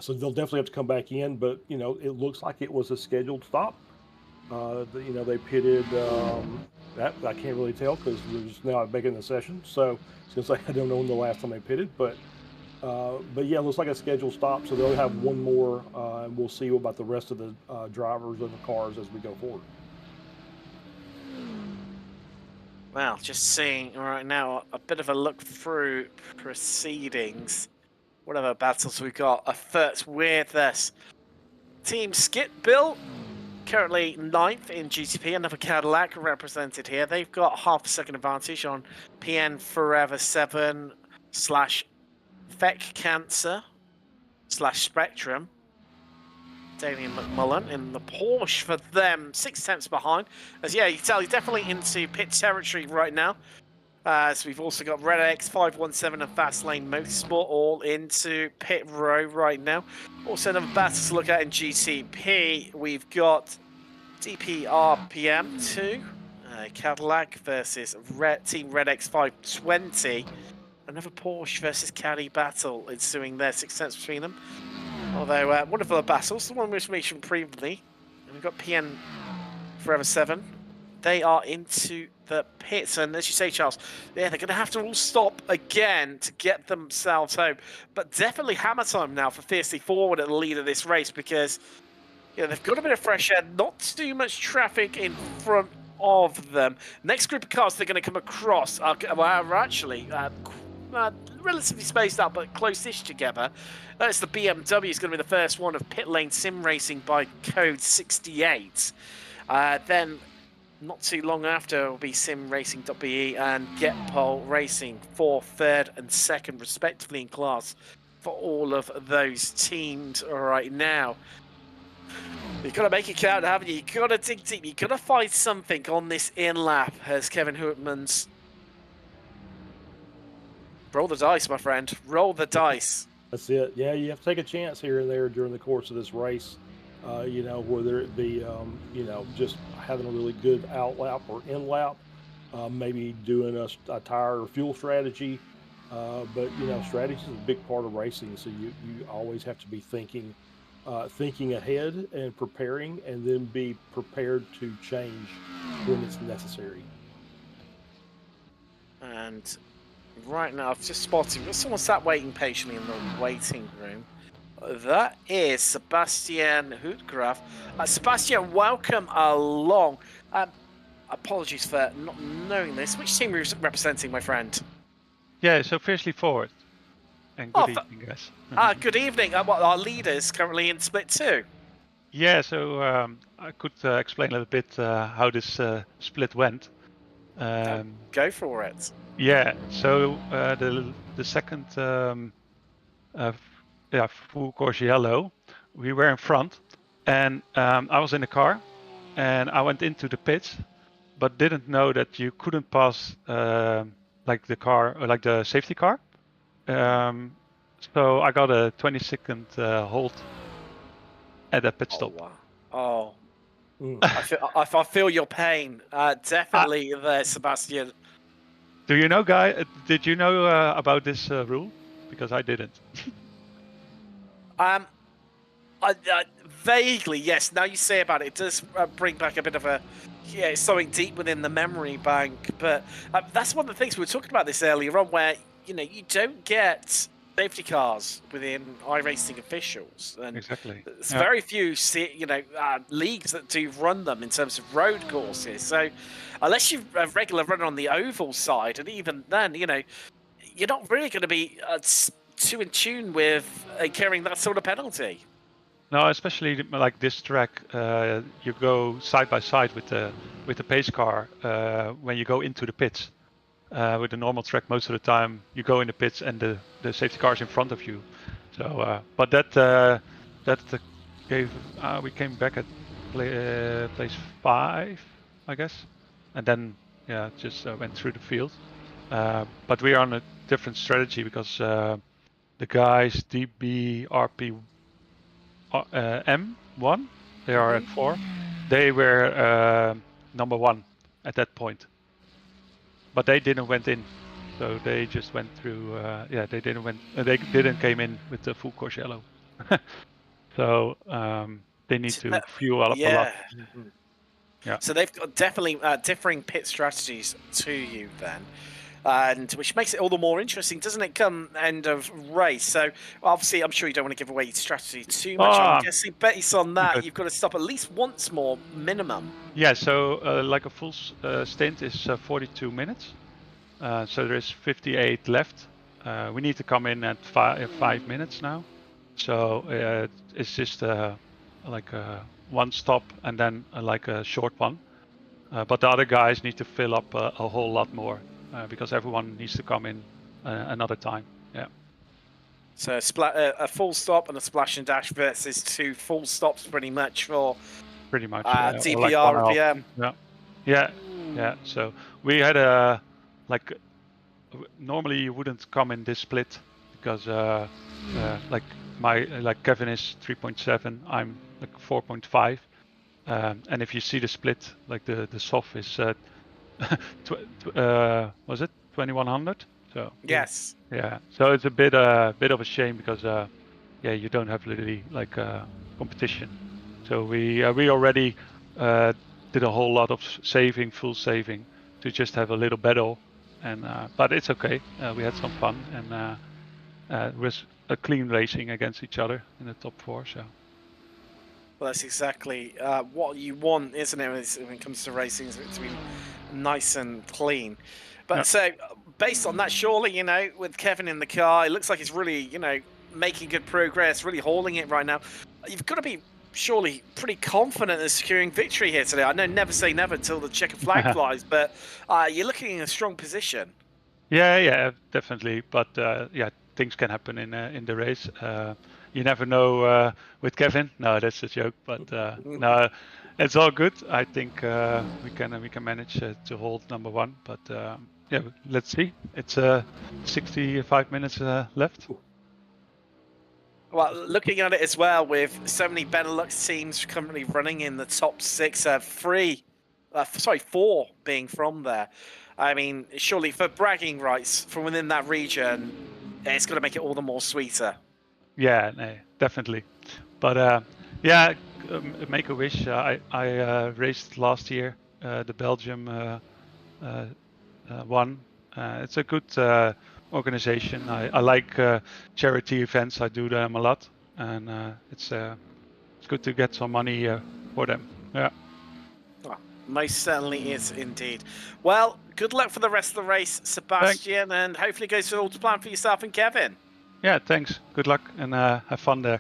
So they'll definitely have to come back in, but it looks like it was a scheduled stop. They pitted. That I can't really tell because we're just now making the session. So since I don't know when the last time they pitted, but yeah, it looks like a scheduled stop. So they'll have one more, and we'll see about the rest of the drivers of the cars as we go forward. Well, just seeing right now a bit of a look through proceedings. Whatever battles we got afoot with us. Team Skip Bill, currently 9th in GTP, another Cadillac represented here. They've got half a second advantage on PN Forever 7 / Feck Cancer / Spectrum. Damian McMullen in the Porsche for them, 6 tenths behind. As yeah, you can tell he's definitely into pit territory right now. So we've also got Red X 517 and Fastlane Motorsport all into pit row right now. Also another battle to look at in GTP. We've got DPRPM 2, Cadillac versus Team Red X 520. Another Porsche versus Caddy battle ensuing there, 6 tenths between them. Although, wonderful battles, the one we mentioned previously. And we've got PN Forever 7 they are into the pits. And as you say, Charles, yeah, they're going to have to all stop again to get themselves home. But definitely hammer time now for Fiercely Forward at the lead of this race, because they've got a bit of fresh air, not too much traffic in front of them. Next group of cars they're going to come across are actually relatively spaced out, but close-ish together. That's the BMW is going to be the first one of Pit Lane Sim Racing by code 68. Then, not too long after, will be Sim Racing.be and Get Pole Racing for third and second, respectively, in class for all of those teams right now. You've got to make it count, haven't you? You've got to dig deep. You've got to find something on this in-lap, as Kevin Hootman's. Roll the dice, my friend. Roll the dice. That's it. Yeah, you have to take a chance here and there during the course of this race. Whether it be, just having a really good out-lap or in-lap, maybe doing a tire or fuel strategy. But strategy is a big part of racing, so you always have to be thinking ahead and preparing, and then be prepared to change when it's necessary. And right now, I've just spotted someone sat waiting patiently in the waiting room. That is Sebastian Hootgraf. Sebastian, welcome along. Apologies for not knowing this. Which team are you representing, my friend? Yeah, so Fiercely Forward. And good evening, guys. Good evening. Our leaders currently in Split 2. Yeah, so I could explain a little bit how this split went. Go for it. Yeah, so the second full course yellow, we were in front, and I was in the car, and I went into the pits, but didn't know that you couldn't pass like the car, or like the safety car. So I got a 20-second hold at that pit stop. Wow. Oh, I feel your pain. Definitely there, Sebastian. Do you know, Guy? Did you know about this rule? Because I didn't. Vaguely, yes. Now you say about it, it does bring back a bit of it's something deep within the memory bank. But that's one of the things we were talking about this earlier on, where you don't get safety cars within iRacing officials, and exactly. There's very few leagues that do run them in terms of road courses. So unless you're a regular runner on the oval side, and even then, you're not really going to be too in tune with carrying that sort of penalty. No, especially like this track, you go side by side with the pace car when you go into the pits. With the normal track, most of the time you go in the pits and the safety car is in front of you. So, but that gave we came back at place 5, I guess, and then just went through the field. But we are on a different strategy because the guys DB RP M1, they are at 4. They were number 1 at that point. But they didn't went in, so they just went through. They didn't came in with the full course yellow. So they need to fuel up a lot. Yeah. So they've got definitely differing pit strategies to you then, and which makes it all the more interesting, doesn't it? Come end of race. So obviously, I'm sure you don't want to give away your strategy too much. I'm guessing based on that, you've got to stop at least once more minimum. Yeah. So like a full stint is 42 minutes. So there is 58 left. We need to come in at 5 minutes now. So it's just like one stop and then like a short one. But the other guys need to fill up a whole lot more because everyone needs to come in another time. Yeah. So a full stop and a splash and dash versus 2 full stops, pretty much for DPR like PM. Yeah. So we had normally you wouldn't come in this split because like Kevin is 3.7, I'm like 4.5, and if you see the split, like the soft is was it 2100? So yes, yeah. So it's a bit of a shame because you don't have really like competition. So we already did a whole lot of saving, full saving, to just have a little battle. And but it's okay. We had some fun, and it was a clean racing against each other in the top 4. So. Well, that's exactly what you want, isn't it, when it comes to racing, is it to be nice and clean. But so, based on that, surely, you know, with Kevin in the car, it looks like he's really, you know, making good progress, really hauling it right now. You've got to be surely pretty confident in securing victory here today. I know never say never until the checkered flag flies, but you're looking in a strong position. Yeah, definitely. But yeah, things can happen in the race. You never know with Kevin. No, that's a joke. But no, it's all good. I think we can manage to hold number 1. But yeah, let's see. It's 65 minutes left. Well, looking at it as well, with so many Benelux teams currently running in the top 6, 4 being from there. I mean, surely for bragging rights from within that region, it's going to make it all the more sweeter. Yeah, no, definitely. But yeah, make a wish. I raced last year the Belgium one. It's a good organization. I like charity events. I do them a lot, and it's good to get some money for them. Yeah. Oh, most certainly is indeed. Well, good luck for the rest of the race, Sebastian, and hopefully it goes all to plan for yourself and Kevin. Yeah, thanks. Good luck and have fun there.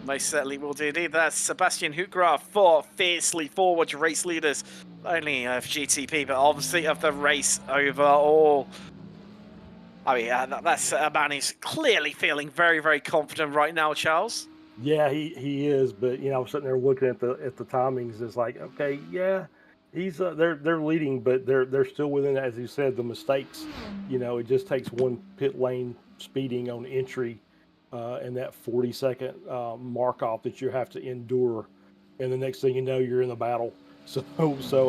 Most certainly will do indeed. That's Sebastian Hoekgraaf for Fiercely Forward race leaders, only of GTP, but obviously of the race overall. I mean, that's a man who's clearly feeling very, very confident right now, Charles. Yeah, he is. But you know, I'm sitting there looking at the timings. It's like, okay, yeah, he's they're leading, but they're still within, as you said, the mistakes. You know, it just takes one pit lane speeding on entry, and that 40-second mark off that you have to endure, and the next thing you know, you're in the battle. So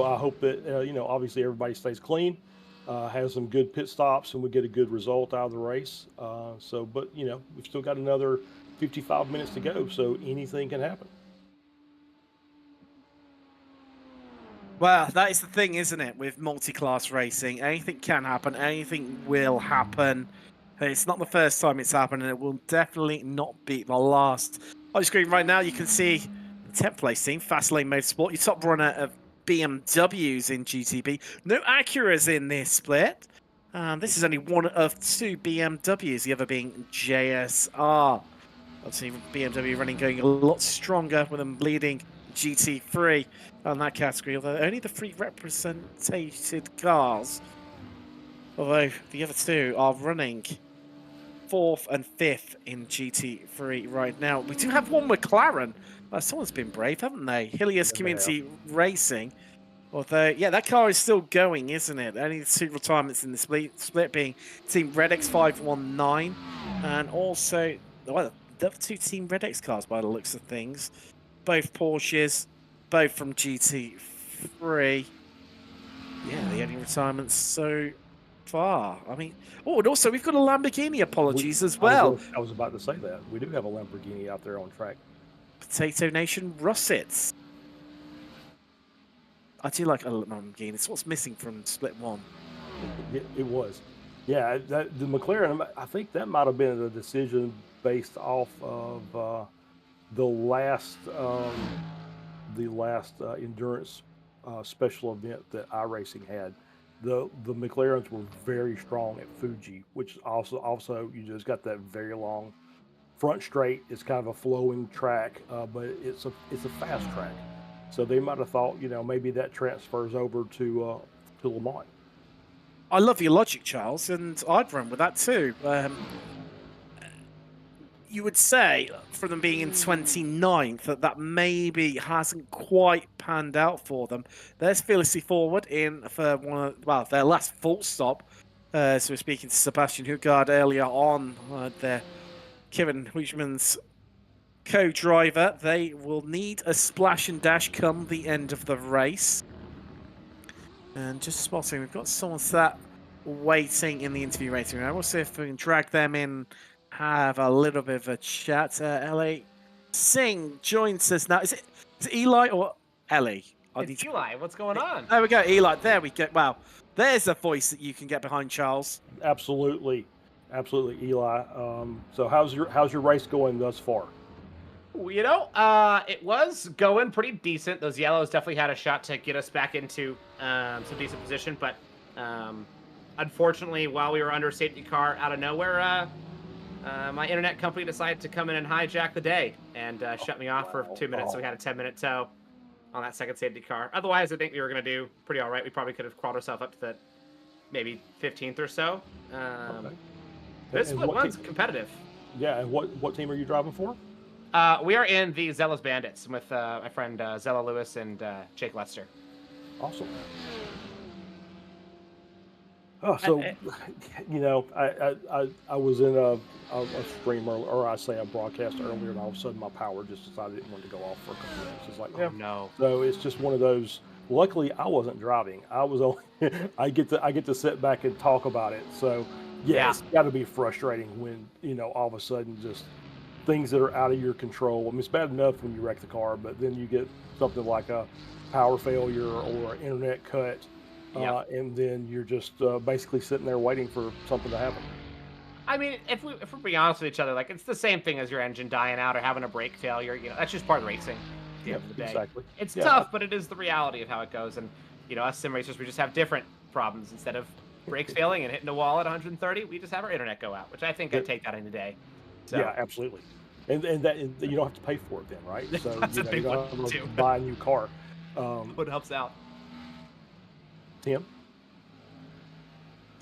I hope that you know, obviously everybody stays clean, has some good pit stops, and we get a good result out of the race. But you know, we've still got another 55 minutes to go, so anything can happen. Well, that is the thing, isn't it, with multi-class racing? Anything can happen, anything will happen. It's not the first time it's happened, and it will definitely not be the last. On your screen right now, you can see the 10th place team, Fastlane Motorsport, your top runner of BMWs in GTP. No Acuras in this split. This is only one of 2 BMWs, the other being JSR. Obviously, BMW running going a lot stronger with them leading GT3 on that category, although only the 3 represented cars, although the other 2 are running 4th and 5th in GT3 right now. We do have one McLaren. Someone's been brave, haven't they? Hilios Community Racing. Although, yeah, that car is still going, isn't it? Only the 2 retirements in the split being Team Red X 519 and also, well, the other 2 Team Red X cars by the looks of things. Both Porsches, both from GT3. Yeah, the only retirements so far. I mean, oh, and also we've got a Lamborghini, apologies, as well. I was about to say that. We do have a Lamborghini out there on track. Potato Nation Russets. I do like a Lamborghini. It's what's missing from Split 1. It was. Yeah, the McLaren, I think that might have been a decision based off of the last endurance special event that iRacing had. The McLarens were very strong at Fuji, which also you just got that very long front straight. It's kind of a flowing track, but it's a fast track. So they might have thought, you know, maybe that transfers over to Le Mans. I love your logic, Charles, and I'd run with that too. You would say, for them being in 29th, that maybe hasn't quite panned out for them. There's Fearlessly Forward in for their last full stop. So we're speaking to Sebastian Hoekgaard earlier on, their Kevin Huijman's co-driver. They will need a splash and dash come the end of the race. And just spotting, we've got someone sat waiting in the interview rating room. We'll see if we can drag them in, have a little bit of a chat. LA Singh joins us now. Is it Eli or Ellie? It's Eli. What's going on? There we go, Eli. There we go. Wow, there's a voice that you can get behind, Charles. Absolutely, absolutely, Eli. So how's your race going thus far? You know, it was going pretty decent. Those yellows definitely had a shot to get us back into some decent position, but unfortunately, while we were under safety car, out of nowhere, my internet company decided to come in and hijack the day and shut me off for 2 minutes. So we had a 10-minute tow on that second safety car. Otherwise, I think we were going to do pretty all right. We probably could have crawled ourselves up to the maybe 15th or so. Okay. This one's competitive. Yeah, and what team are you driving for? We are in the Zealous Bandits with my friend Zella Lewis and Jake Lester. Awesome. Oh, so you know, I was in a stream or I say a broadcast earlier, and all of a sudden my power just decided it wanted to go off for a couple minutes. It's like, oh no. So it's just one of those. Luckily, I wasn't driving. I was only. I get to sit back and talk about it. So yeah, it's got to be frustrating when all of a sudden just things that are out of your control. I mean, it's bad enough when you wreck the car, but then you get something like a power failure or an internet cut. And then you're just basically sitting there waiting for something to happen. I mean, if we're being honest with each other, like it's the same thing as your engine dying out or having a brake failure. That's just part of racing. At the end of the day, exactly. It's tough, but it is the reality of how it goes. And us sim racers, we just have different problems. Instead of brakes failing and hitting a wall at 130, we just have our internet go out, which I think I'd take that any day. So. Yeah, absolutely. And that you don't have to pay for it then, right? So That's a big you don't one have to too. buy a new car. What helps out? Tim?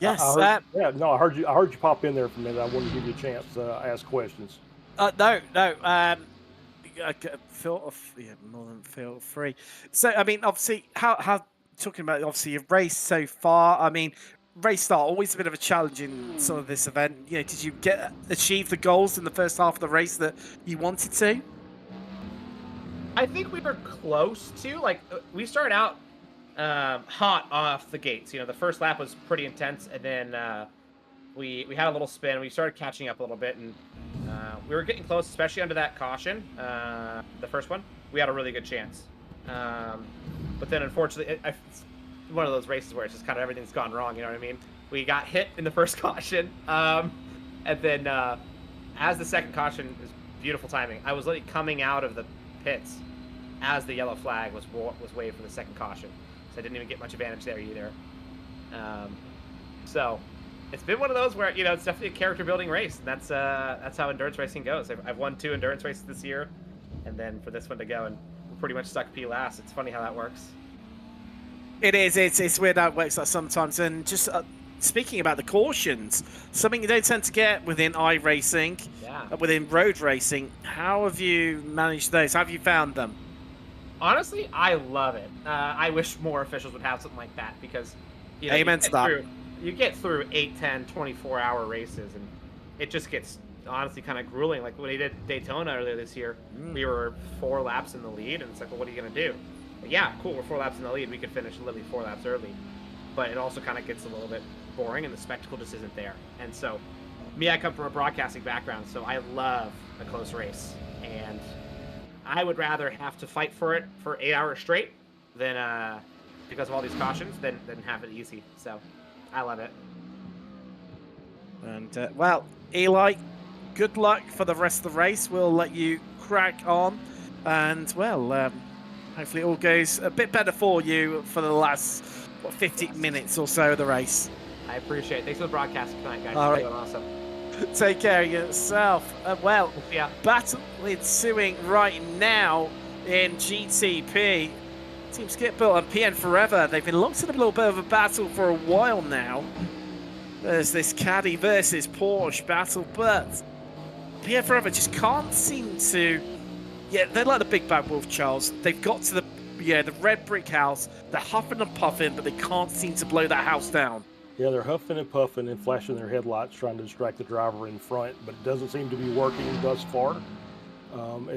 Yes. I heard you pop in there for a minute. I wanted to give you a chance to ask questions. No. More than feel free. So, I mean, obviously, how talking about obviously your race so far. I mean, race start always a bit of a challenge in sort of this event. Did you achieve the goals in the first half of the race that you wanted to? I think we were close to. Like, we started out hot off the gates. The first lap was pretty intense, and then we had a little spin. We started catching up a little bit, and we were getting close, especially under that caution. The first one, we had a really good chance. But then, unfortunately, it's one of those races where it's just kind of everything's gone wrong. You know what I mean? We got hit in the first caution, and then as the second caution is beautiful timing. I was literally coming out of the pits as the yellow flag was waved for the second caution. So I didn't even get much advantage there either. So it's been one of those where it's definitely a character building race. That's how endurance racing goes. I've won 2 endurance races this year, and then for this one to go and we're pretty much stuck P last. It's funny how that works. It is. It's weird how it works like sometimes. And just speaking about the cautions, something you don't tend to get within iRacing, within road racing. How have you managed those? How have you found them? Honestly, I love it. I wish more officials would have something like that because Amen to that. You get through 8, 10, 24-hour races, and it just gets honestly kind of grueling. Like when we did Daytona earlier this year, we were 4 laps in the lead, and it's like, well, what are you going to do? But yeah, cool, we're 4 laps in the lead. We could finish literally 4 laps early. But it also kind of gets a little bit boring, and the spectacle just isn't there. And so, I come from a broadcasting background, so I love a close race. And I would rather have to fight for it for 8 hours straight than because of all these cautions than have it easy. So I love it. And well, Eli, good luck for the rest of the race. We'll let you crack on, and well, hopefully it all goes a bit better for you for the last 50 minutes or so of the race. I appreciate it. Thanks for the broadcast tonight, guys. All right. It's been awesome. Take care of yourself. Well, battle ensuing right now in GTP. Teams get built on PN Forever. They've been locked in a little bit of a battle for a while now. There's this Caddy versus Porsche battle, but PN Forever just can't seem to. Yeah, they're like the big bad wolf, Charles. They've got to the red brick house. They're huffing and puffing, but they can't seem to blow that house down. Yeah, they're huffing and puffing and flashing their headlights, trying to distract the driver in front, but it doesn't seem to be working thus far.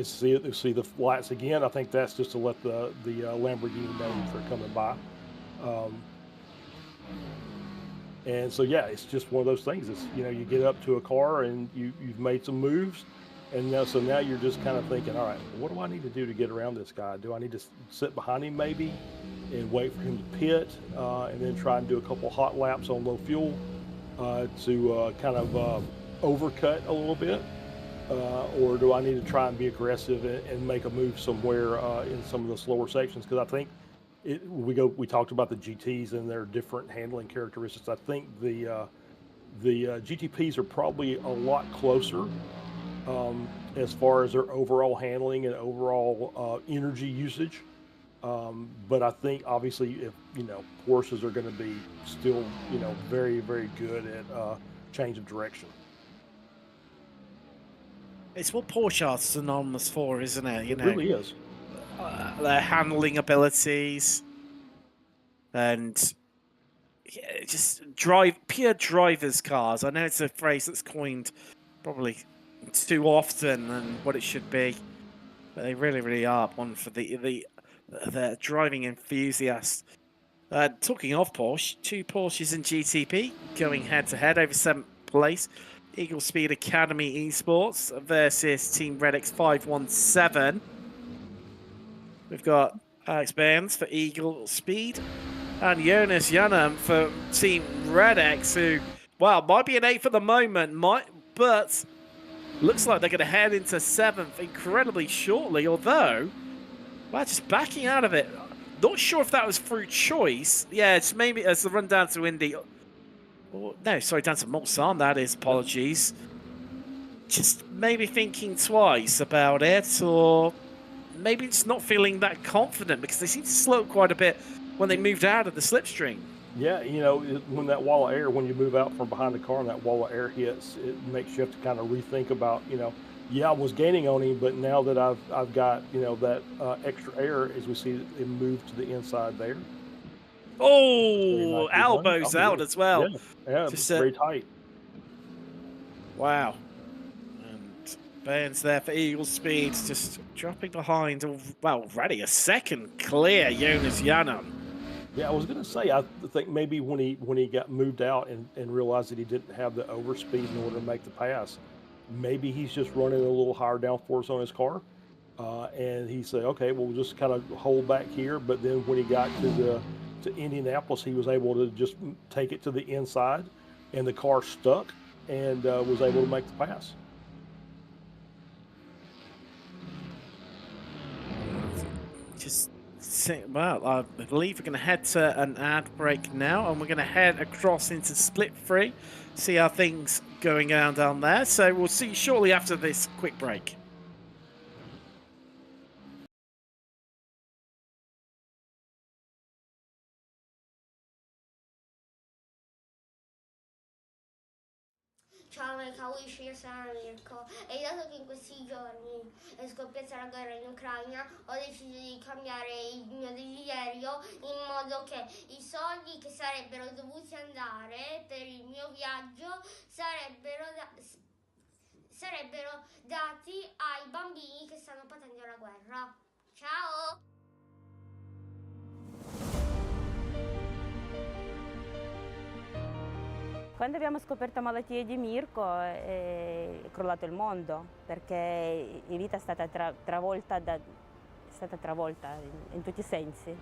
See the lights again. I think that's just to let the Lamborghini know they're coming by. And so yeah, it's just one of those things. It's you get up to a car and you've made some moves, And now, so now you're just kind of thinking, all right, what do I need to do to get around this guy? Do I need to sit behind him maybe and wait for him to pit, and then try and do a couple hot laps on low fuel to kind of overcut a little bit? Or do I need to try and be aggressive and make a move somewhere in some of the slower sections? Because I think we talked about the GTs and their different handling characteristics. I think the GTPs are probably a lot closer as far as their overall handling and overall energy usage. But I think obviously if Porsches are going to be still very, very good at change of direction. It's what Porsche are synonymous for, isn't it? It really is. Their handling abilities and just pure driver's cars. I know it's a phrase that's coined probably too often than what it should be, but they really, really are one for the driving enthusiasts. Talking of Porsche, 2 Porsches in GTP going head-to-head over 7th place. Eagle Speed Academy Esports versus Team Redx 517. We've got Alex Bairns for Eagle Speed and Jonas Janum for Team Redx, who, well, might be an 8th at the moment, but looks like they're going to head into 7th incredibly shortly, although, well, just backing out of it. Not sure if that was through choice. Yeah, it's maybe as the run down to Indy. Oh, no, sorry, down to Mulsanne, that is. Apologies. Just maybe thinking twice about it, or maybe just not feeling that confident, because they seem to slow quite a bit when they moved out of the slipstream. Yeah, when that wall of air, when you move out from behind the car and that wall of air hits, it makes you have to kind of rethink about, yeah, I was gaining on him, but now that I've got, that extra air, as we see it move to the inside there. Oh, elbows out as well. Yeah, just very tight. Wow. And Bairns there for Eagle Speed, just dropping behind. Well, already a second clear, Jonas Janum. Yeah, I was going to say, I think maybe when he got moved out and realized that he didn't have the overspeed in order to make the pass, maybe he's just running a little higher downforce on his car. And he said, okay, well, we'll just kind of hold back here. But then when he got to Indianapolis, he was able to just take it to the inside, and the car stuck and was able to make the pass. Well, I believe we're going to head to an ad break now, and we're going to head across into Split 3, see how things going down there. So we'll see you shortly after this quick break. Ciao Make-A-Wish, io sono Mirko e dato che in questi giorni è scoppiata la guerra in Ucraina, ho deciso di cambiare il mio desiderio in modo che i soldi che sarebbero dovuti andare per il mio viaggio sarebbero dati ai bambini che stanno patendo la guerra. Ciao! Quando abbiamo scoperto la malattia di Mirko è crollato il mondo, perché la vita è stata travolta in tutti i sensi.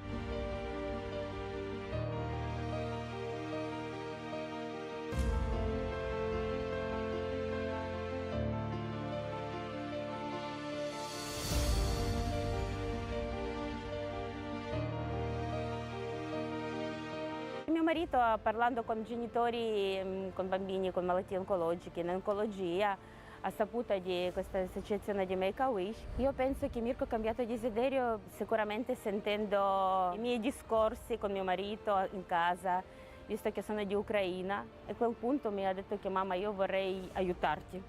Mio marito, parlando con genitori con bambini con malattie oncologiche, in oncologia, ha saputo di questa associazione di Make-A-Wish. Io penso che Mirko ha cambiato desiderio sicuramente sentendo i miei discorsi con mio marito in casa, visto che sono di Ucraina, e a quel punto mi ha detto che mamma, io vorrei aiutarti.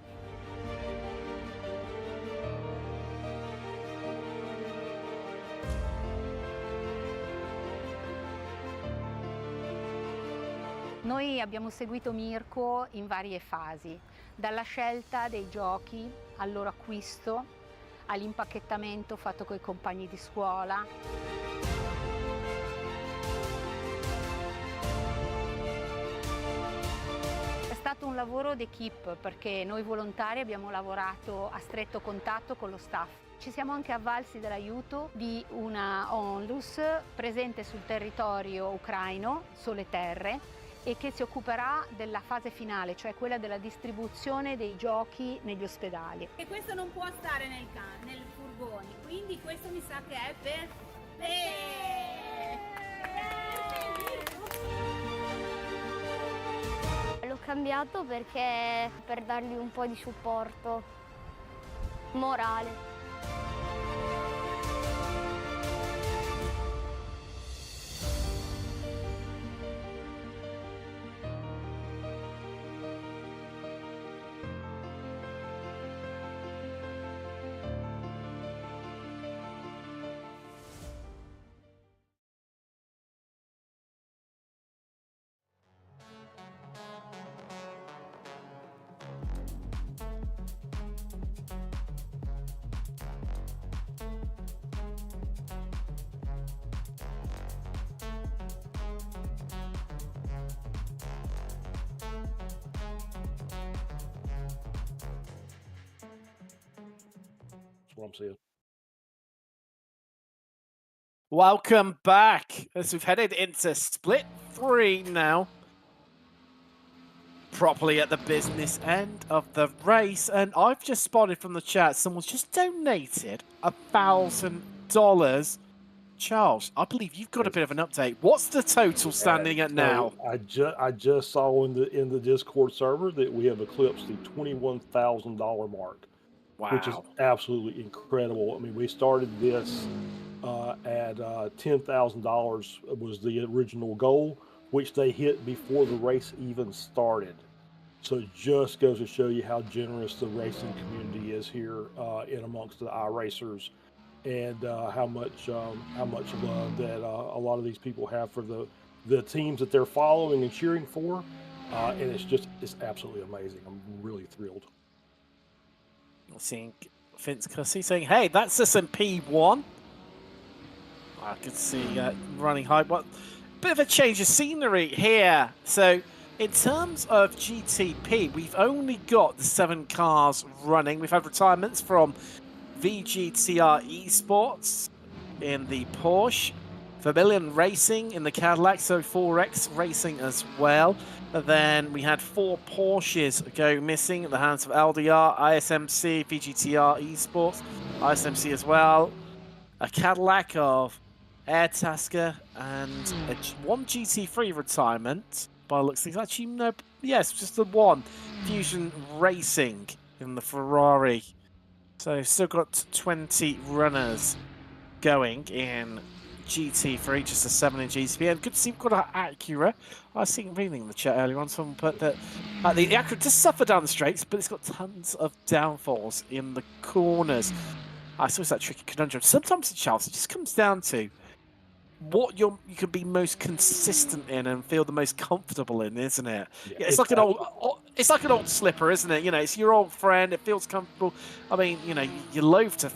Noi abbiamo seguito Mirko in varie fasi, dalla scelta dei giochi al loro acquisto, all'impacchettamento fatto con i compagni di scuola. È stato un lavoro d'equipe perché noi volontari abbiamo lavorato a stretto contatto con lo staff. Ci siamo anche avvalsi dell'aiuto di una onlus presente sul territorio ucraino, Sole Terre, e che si occuperà della fase finale, cioè quella della distribuzione dei giochi negli ospedali. E questo non può stare nel furgone, quindi questo mi sa che è per te. L'ho cambiato perché per dargli un po' di supporto morale. That's what I'm saying. Welcome back as we've headed into split 3 now. Properly at the business end of the race, and I've just spotted from the chat someone's just donated $1,000. Charles, I believe you've got a bit of an update. What's the total standing at now? I just saw in the Discord server that we have eclipsed the $21,000 mark. Wow. Which is absolutely incredible. I mean, we started this at $10,000 was the original goal, which they hit before the race even started. So it just goes to show you how generous the racing community is here in amongst the iRacers, and how much love that a lot of these people have for the teams that they're following and cheering for, and it's absolutely amazing. I'm really thrilled. Seeing Vince Cussy saying, "Hey, that's SMP1." I could see running high. What bit of a change of scenery here. So, in terms of GTP, we've only got the 7 cars running. We've had retirements from VGTR Esports in the Porsche, Vermilion Racing in the Cadillac, so 4X Racing as well. And then we had 4 Porsches go missing at the hands of LDR, ISMC, VGTR Esports, ISMC as well, a Cadillac of Air Tasker, and one GT3 retirement. By the looks of things, actually, no, yes, just the one. Fusion Racing in the Ferrari. So still got 20 runners going in GT3, just a 7 in GTP, and good to see we've got Acura. I was seeing reading in the chat earlier on, someone put that the Acura does suffer down the straights, but it's got tons of downfalls in the corners. I saw that tricky conundrum. Sometimes, Charles, it just comes down to what you can be most consistent in and feel the most comfortable in, isn't it? Yeah, it's like an old slipper, isn't it? You know, it's your old friend. It feels comfortable. I mean, you know, you loathe to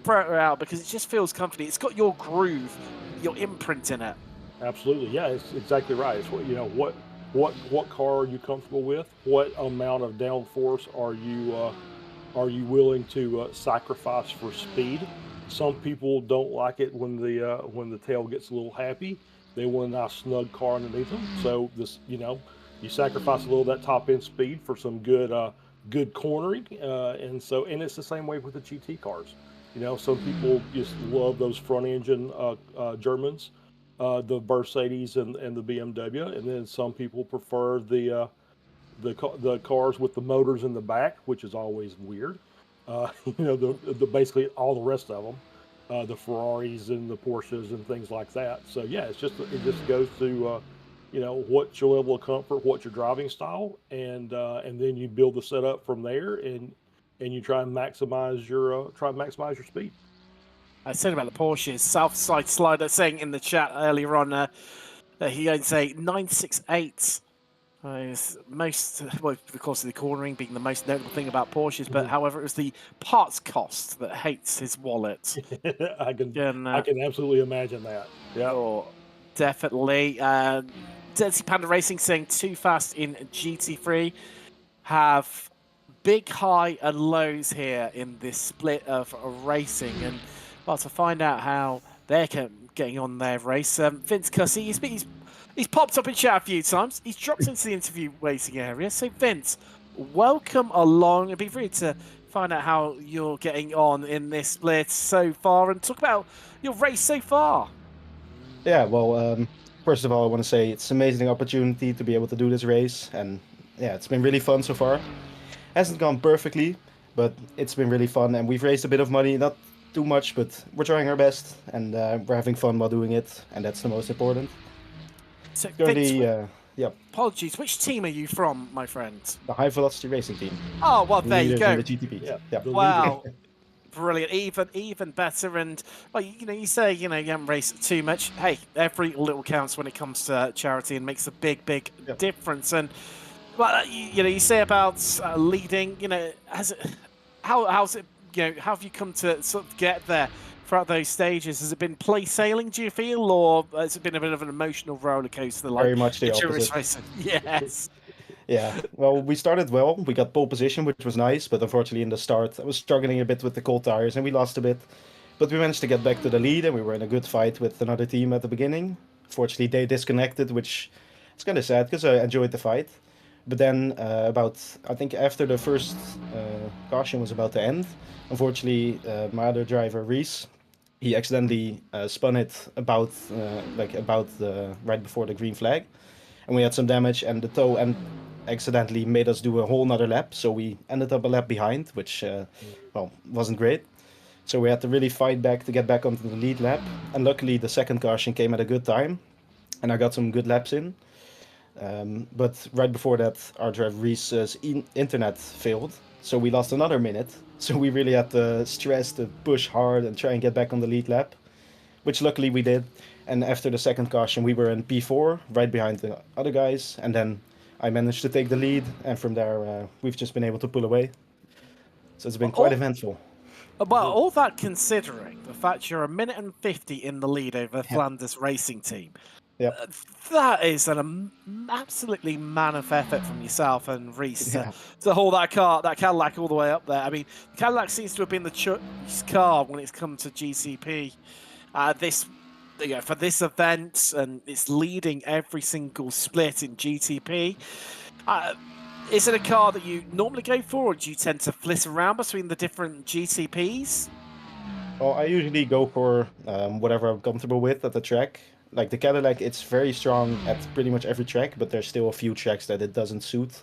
throw it out because it just feels comfortable. It's got your groove, your imprint in it. Absolutely, yeah, it's exactly right. It's what, you know, what car are you comfortable with? What amount of downforce are you willing to sacrifice for speed? Some people don't like it when the tail gets a little happy. They want a nice snug car underneath them. So this, you know, you sacrifice a little of that top end speed for some good cornering, and it's the same way with the GT cars. You know, some people just love those front engine Germans, the Mercedes and the BMW, and then some people prefer the cars with the motors in the back, which is always weird. You know, the basically all the rest of them, the Ferraris and the Porsches and things like that. So yeah, it just goes to you know, what's your level of comfort, what's your driving style, and then you build the setup from there, and you try and maximize your speed. I said about the Porsches, Southside Slider saying in the chat earlier on, he owns a 968. Most, well, of course, the cornering being the most notable thing about Porsches, but however, it was the parts cost that hates his wallet. I can absolutely imagine that. Yeah, oh, definitely. Dirty Panda Racing saying too fast in GT3. have big high and lows here in this split of racing, and well, to find out how they're getting on their race, Vince Cussy, he's popped up in chat a few times. He's dropped into the interview waiting area. So Vince, welcome along. It'd be great to find out how you're getting on in this split so far, and talk about your race so far. Yeah, well, first of all, I want to say it's an amazing opportunity to be able to do this race, and yeah, it's been really fun so far. Hasn't gone perfectly, but it's been really fun, and we've raised a bit of money, not too much, but we're trying our best, and we're having fun while doing it, and that's the most important. So, Currently, Vince, yep, apologies, which team are you from, my friend? the High Velocity Racing team. Oh, well, there you Leaders go. in the GTP. Yeah. Wow. Brilliant, even better. And well, you say you haven't raced too much. Hey, every little counts when it comes to charity and makes a big difference. And well, you say about leading. How's it? How have you come to sort of get there throughout those stages? Has it been play sailing, do you feel, or has it been a bit of an emotional roller coaster? Like Very much the endurance opposite. racing? Yes. Yeah, well, we started well. We got pole position, which was nice, but unfortunately in the start, I was struggling a bit with the cold tires, and we lost a bit. But we managed to get back to the lead, and we were in a good fight with another team at the beginning. Fortunately, they disconnected, which is kind of sad because I enjoyed the fight. But then, I think after the first caution was about to end, unfortunately, my other driver, Reese, he accidentally spun it about right before the green flag, and we had some damage, and the toe accidentally made us do a whole nother lap, so we ended up a lap behind, which wasn't great. So we had to really fight back to get back onto the lead lap, and luckily the second caution came at a good time, and I got some good laps in. But right before that, our driver Reese's internet failed, so we lost another minute. So we really had to stress to push hard and try and get back on the lead lap, which luckily we did. And after the second caution, we were in P4, right behind the other guys, and then I managed to take the lead, and from there we've just been able to pull away. So it's been quite eventful. Well, all that considering, the fact you're 1:50 in the lead over Flanders Racing Team, that is an absolutely man of effort from yourself and Reese to hold that Cadillac all the way up there. I mean, the Cadillac seems to have been the choice car when it's come to GCP. For this event, and it's leading every single split in GTP. Is it a car that you normally go for, or do you tend to flit around between the different GTPs? Well, I usually go for whatever I'm comfortable with at the track. Like the Cadillac, it's very strong at pretty much every track, but there's still a few tracks that it doesn't suit.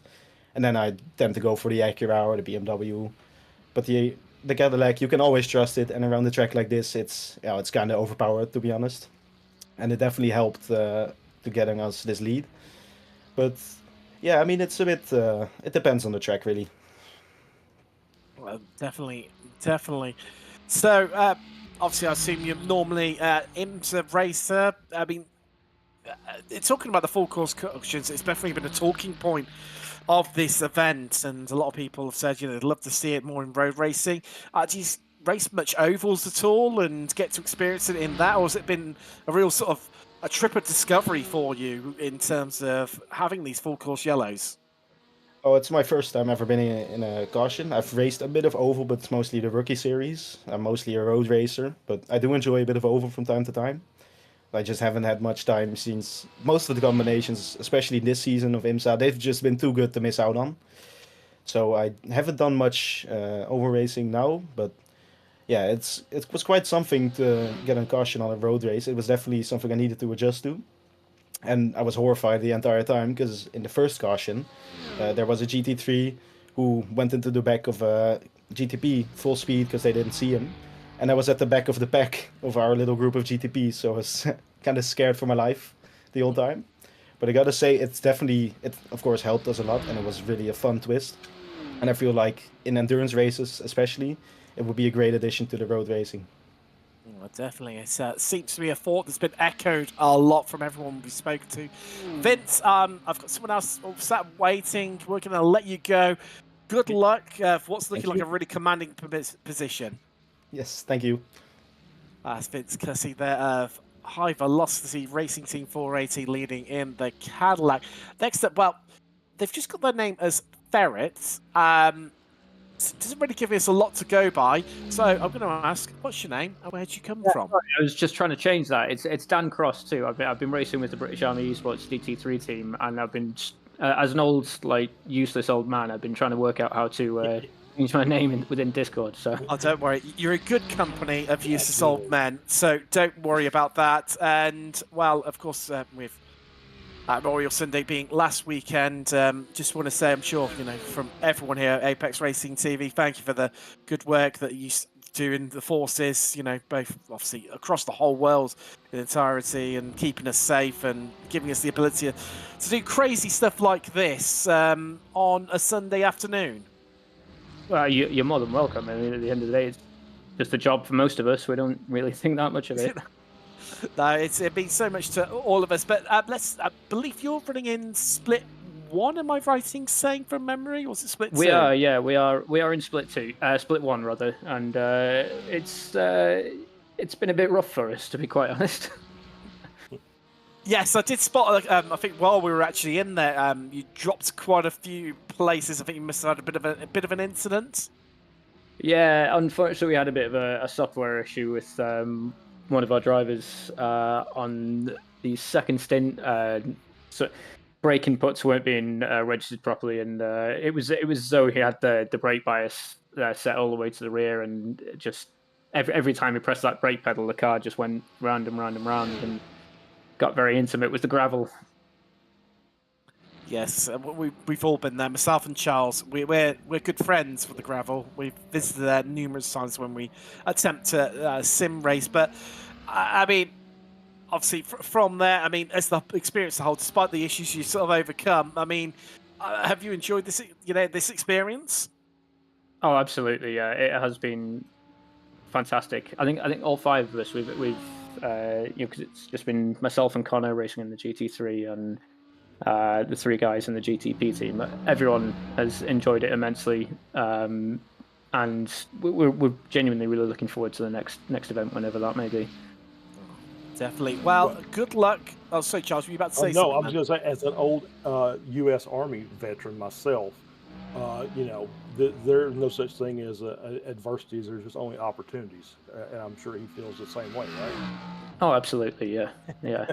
And then I tend to go for the Acura or the BMW. But the Cadillac, you can always trust it, and around a track like this, it's kind of overpowered, to be honest. And it definitely helped to getting us this lead. But yeah, I mean, it's a bit. It depends on the track, really. Well, definitely. So, obviously, I assume you're normally IMSA racer. I mean, talking about the full course cautions, it's definitely been a talking point of this event, and a lot of people have said, they'd love to see it more in road racing. Do you race much ovals at all and get to experience it in that, or has it been a real sort of a trip of discovery for you in terms of having these full course yellows? Oh, it's my first time ever been in a caution. I've raced a bit of oval, but it's mostly the rookie series. I'm mostly a road racer, but I do enjoy a bit of oval from time to time. I just haven't had much time since most of the combinations, especially this season of IMSA, they've just been too good to miss out on. So I haven't done much oval racing now, but yeah, it was quite something to get a caution on a road race. It was definitely something I needed to adjust to. And I was horrified the entire time because in the first caution, there was a GT3 who went into the back of a GTP full speed because they didn't see him. And I was at the back of the pack of our little group of GTPs, so I was kind of scared for my life the whole time. But I gotta say, it of course helped us a lot, and it was really a fun twist. And I feel like in endurance races especially, it would be a great addition to the road racing. Well, definitely. It seems to be a thought that's been echoed a lot from everyone we spoke to. Vince, I've got someone else sat waiting. We're going to let you go. Good luck for what's looking like a really commanding position. Yes, thank you. That's Vince Cussy there of High Velocity Racing Team 480 leading in the Cadillac. Next up, well, they've just got their name as ferret doesn't really give us a lot to go by. So I'm going to ask, what's your name and where'd you come from? Sorry, I was just trying to change that. It's Dan Cross too. I've been racing with the British Army Esports DT3 team, and I've been as an old useless old man, I've been trying to work out how to change my name within Discord. So don't worry, you're a good company of useless old men, so don't worry about that. And well, of course, with Memorial Sunday being last weekend, just want to say, I'm sure, from everyone here at Apex Racing TV, thank you for the good work that you do in the forces, both obviously across the whole world in entirety, and keeping us safe and giving us the ability to do crazy stuff like this on a Sunday afternoon. Well, you're more than welcome. I mean, at the end of the day, it's just a job for most of us. We don't really think that much of it. No, it means so much to all of us. But I believe you're running in Split 1. Am I right in saying from memory, or was it Split 2? We are, yeah, we are in Split 2, Split 1 rather, and it's been a bit rough for us, to be quite honest. Yes, I did spot. I think while we were actually in there, you dropped quite a few places. I think you must have had a bit of an incident. Yeah, unfortunately, we had a bit of a software issue with one of our drivers on the second stint. So brake inputs weren't being registered properly, and it was as though he had the brake bias set all the way to the rear, and just every time he pressed that brake pedal, the car just went round and round and round, and got very intimate with the gravel. Yes, we've all been there. Myself and Charles, we're good friends with the gravel. We've visited there numerous times when we attempt to sim race. But I mean, obviously from there, I mean, as the experience as a whole, despite the issues you sort of overcome, I mean, have you enjoyed this? This experience? Oh, absolutely. Yeah, it has been fantastic. I think all five of us we've because it's just been myself and Connor racing in the GT3 and the three guys in the GTP team. Everyone has enjoyed it immensely, and we're genuinely really looking forward to the next event, whenever that may be. Definitely. Well, good luck. Oh, sorry, Charles, were you about to say something? No, I was going to say, as an old U.S. Army veteran myself, there's no such thing as adversities. There's just only opportunities, and I'm sure he feels the same way, right? Oh, absolutely, yeah, yeah.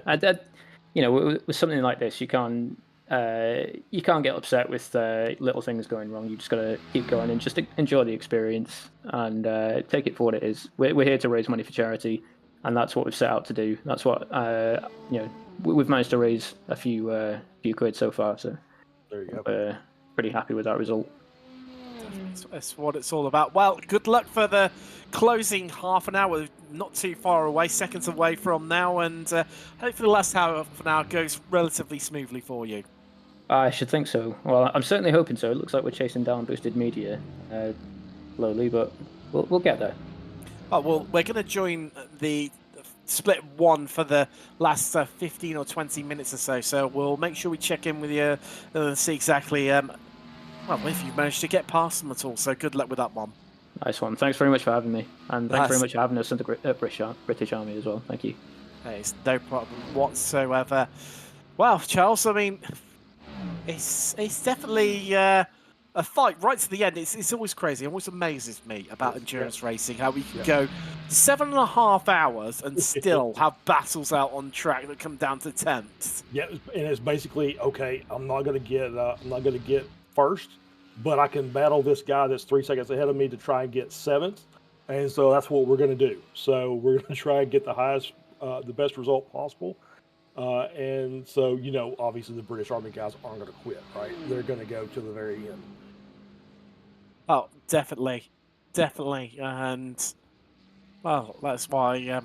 With something like this, you can't get upset with little things going wrong. You just got to keep going and just enjoy the experience and take it for what it is. We're here to raise money for charity, and that's what we've set out to do. That's what we've managed to raise a few quid so far. So there you go. We're pretty happy with that result. That's what it's all about. Well, good luck for the closing half an hour. Not too far away, seconds away from now, and hopefully the last half an hour goes relatively smoothly for you. I should think so. Well, I'm certainly hoping so. It looks like we're chasing down boosted media slowly, but we'll get there. Oh, well, we're going to join the Split 1 for the last 15 or 20 minutes or so, so we'll make sure we check in with you and see exactly if you've managed to get past them at all. So good luck with that one. Nice one. Thanks very much for having me, and thanks very much for having us in the British Army as well. Thank you. Hey, it's no problem whatsoever. Well, Charles, I mean, it's definitely a fight right to the end. It's always crazy. It always amazes me about endurance racing, how we can go 7.5 hours and still have battles out on track that come down to tenths. Yeah, and it's basically, okay, I'm not going to get first, but I can battle this guy that's 3 seconds ahead of me to try and get seventh, and so that's what we're going to do. So we're going to try and get the best result possible, and so obviously the British Army guys aren't going to quit, right? They're going to go to the very end. Oh, definitely, and well, that's why.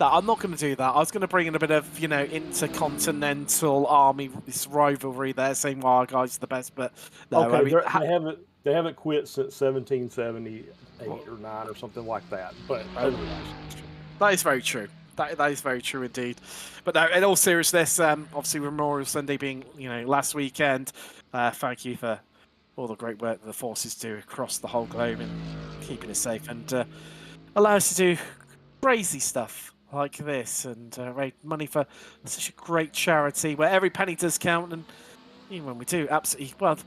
I'm not going to do that. I was going to bring in a bit of, intercontinental army, this rivalry there, saying, well, our guys are the best, but no. Okay, they haven't quit since 1778 or 9 or something like that. But that is very true. That is very true indeed. But no, in all seriousness, obviously Memorial Sunday being, last weekend, thank you for all the great work that the forces do across the whole globe in keeping us safe and allow us to do crazy stuff like this and raise money for such a great charity where every penny does count. And Even when we do, absolutely. Well,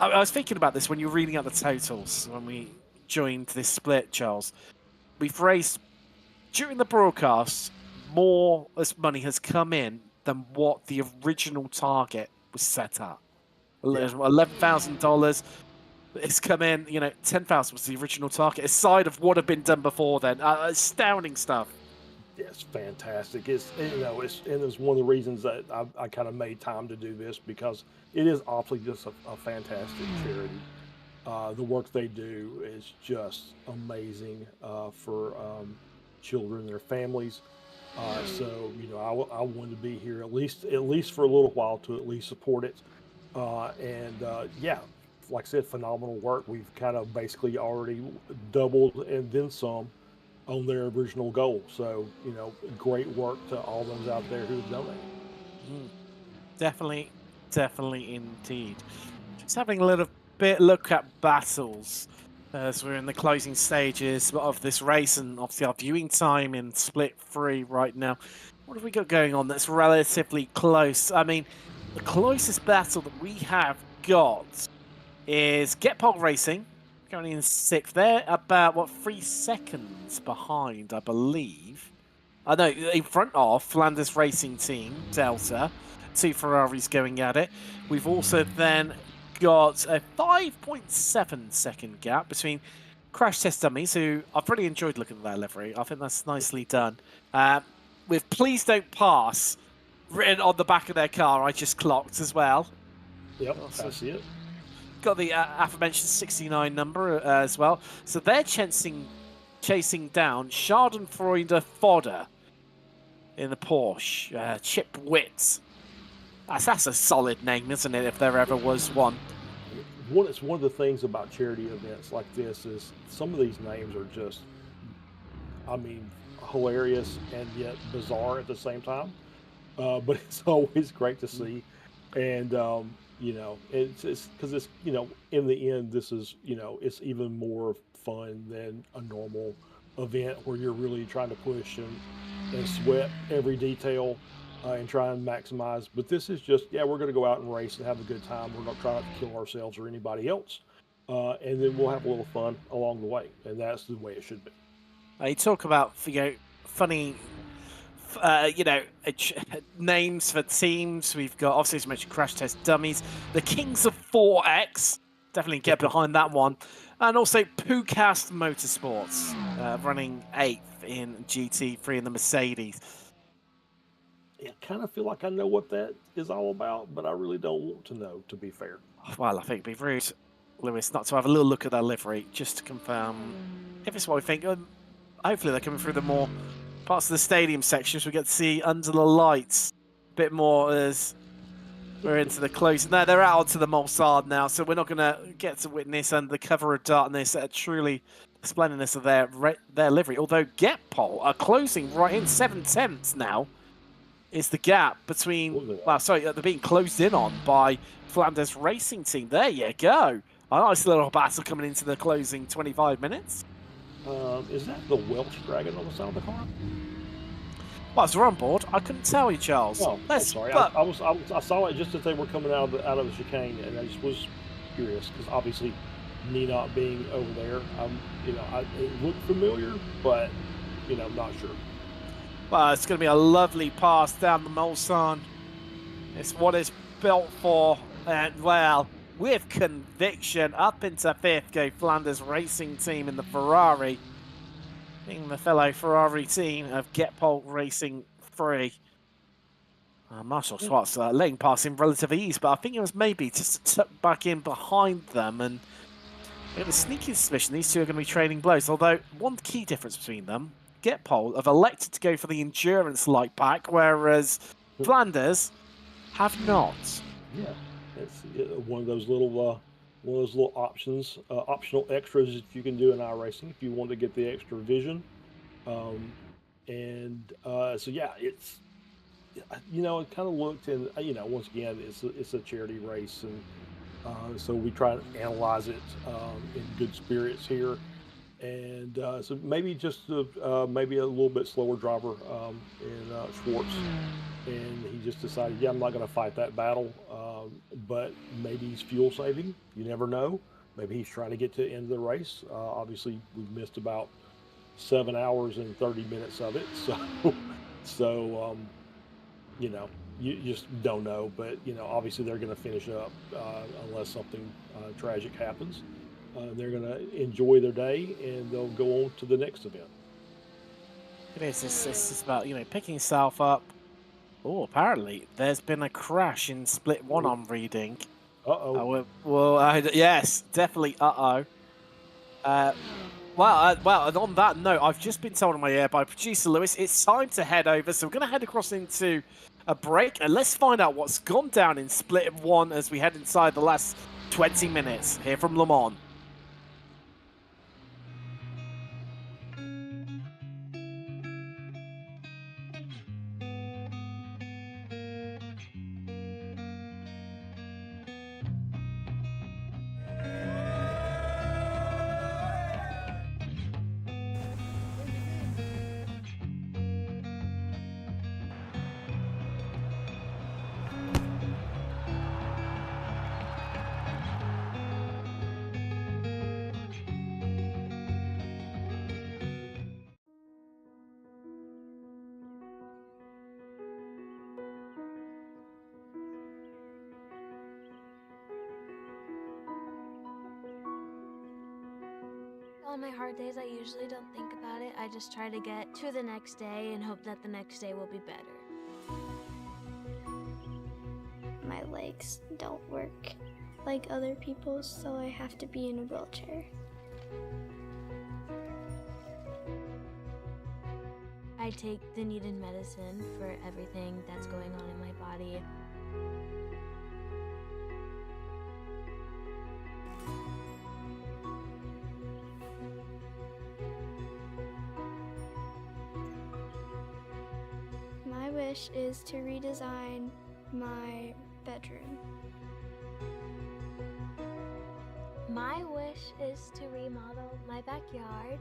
I was thinking about this when you were reading out the totals when we joined this split, Charles. We've raised, during the broadcast, more as money has come in than what the original target was set at. $11,000. It's come in, you know, 10,000 was the original target, aside of what had been done before then. Astounding stuff. It's fantastic. It's one of the reasons that I kind of made time to do this, because it is obviously just a fantastic charity. The work they do is just amazing for children and their families. So you know, I wanted to be here at least for a little while to at least support it. Yeah, like I said, phenomenal work. We've kind of basically already doubled and then some on their original goal. So, you know, great work to all those out there who have donated. Definitely indeed. Just having a little bit look at battles as we're in the closing stages of this race, and obviously our viewing time in Split 3 right now. What have we got going on that's relatively close? I mean, the closest battle that we have got is Get Pole Racing, currently in 6th. They're about, 3 seconds behind, I believe. I know, in front of Flanders Racing Team, Delta. 2 Ferraris going at it. We've also then got a 5.7 second gap between Crash Test Dummies, who I've really enjoyed looking at their livery. I think that's nicely done. With Please Don't Pass written on the back of their car, I just clocked as well. Yep, I see it. Got the aforementioned 69 number as well. So they're chasing down Schadenfreude Fodder in the Porsche. Chip Witt. That's a solid name, isn't it, if there ever was one? It's one of the things about charity events like this is some of these names are just, I mean, hilarious and yet bizarre at the same time. But it's always great to see. And, you know, it's because it's, you know, in the end, this is, you know, it's even more fun than a normal event where you're really trying to push and sweat every detail and try and maximize. But this is just, yeah, we're going to go out and race and have a good time. We're not trying to kill ourselves or anybody else. And then we'll have a little fun along the way. And that's the way it should be. You talk about, you know, funny, you know, names for teams. We've got, obviously, as mentioned, Crash Test Dummies, the Kings of 4X. Definitely get behind that one. And also Poohcast Motorsports, running 8th in GT3 in the Mercedes. I kind of feel like I know what that is all about, but I really don't want to know, to be fair. Well, I think it'd be rude, Lewis, not to have a little look at their livery, just to confirm if it's what we think. Hopefully they're coming through the more parts of the stadium sections. We get to see under the lights a bit more as we're into the closing. No, they're out onto the Mulsard now, so we're not going to get to witness under the cover of darkness a truly splendidness of their livery. Although Getpole are closing right in 7/10 now. Is the gap between, well, sorry, they're being closed in on by Flanders Racing Team. There you go. A nice little battle coming into the closing 25 minutes. Is that the Welsh Dragon on the side of the car? Well, as we're on board, I couldn't tell you, Charles. Oh, I'm sorry. I saw it just as they were coming out of the chicane, and I just was curious because obviously, me not being over there, you know, it looked familiar, but you know, I'm not sure. Well, it's going to be a lovely pass down the Mulsanne. It's what it's built for, and well, with conviction, up into 5th go Flanders Racing Team in the Ferrari, being the fellow Ferrari team of Getpole Racing 3. Marshall Schwartz letting pass in relative ease, but I think it was maybe just tucked back in behind them, and I have a sneaky suspicion these two are going to be trading blows, although one key difference between them, Getpole have elected to go for the endurance light pack, whereas Flanders have not. Yeah, it's one of those little options, optional extras that you can do in iRacing if you want to get the extra vision. So yeah, it's, you know, it kind of looked, and you know, once again, it's a charity race, and so we try to analyze it in good spirits here. And so maybe just maybe a little bit slower driver in Schwartz, and he just decided, yeah, I'm not going to fight that battle. But maybe he's fuel saving. You never know. Maybe he's trying to get to the end of the race. Obviously, we've missed about 7 hours and 30 minutes of it, so you know, you just don't know. But you know, obviously they're going to finish up unless something tragic happens. They're going to enjoy their day and they'll go on to the next event. It is. It's about, you know, picking yourself up. Oh, apparently there's been a crash in Split 1 I'm reading. Uh-oh. Yes, definitely uh-oh. Well, and on that note, I've just been told on my ear by producer Lewis, it's time to head over. So we're going to head across into a break, and let's find out what's gone down in Split 1 as we head inside the last 20 minutes here from Le Mans. On my hard days, I usually don't think about it. I just try to get to the next day and hope that the next day will be better. My legs don't work like other people's, so I have to be in a wheelchair. I take the needed medicine for everything that's going on in my body. My wish is to redesign my bedroom. My wish is to remodel my backyard.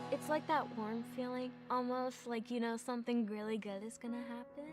It's like that warm feeling, almost like, you know, something really good is gonna happen.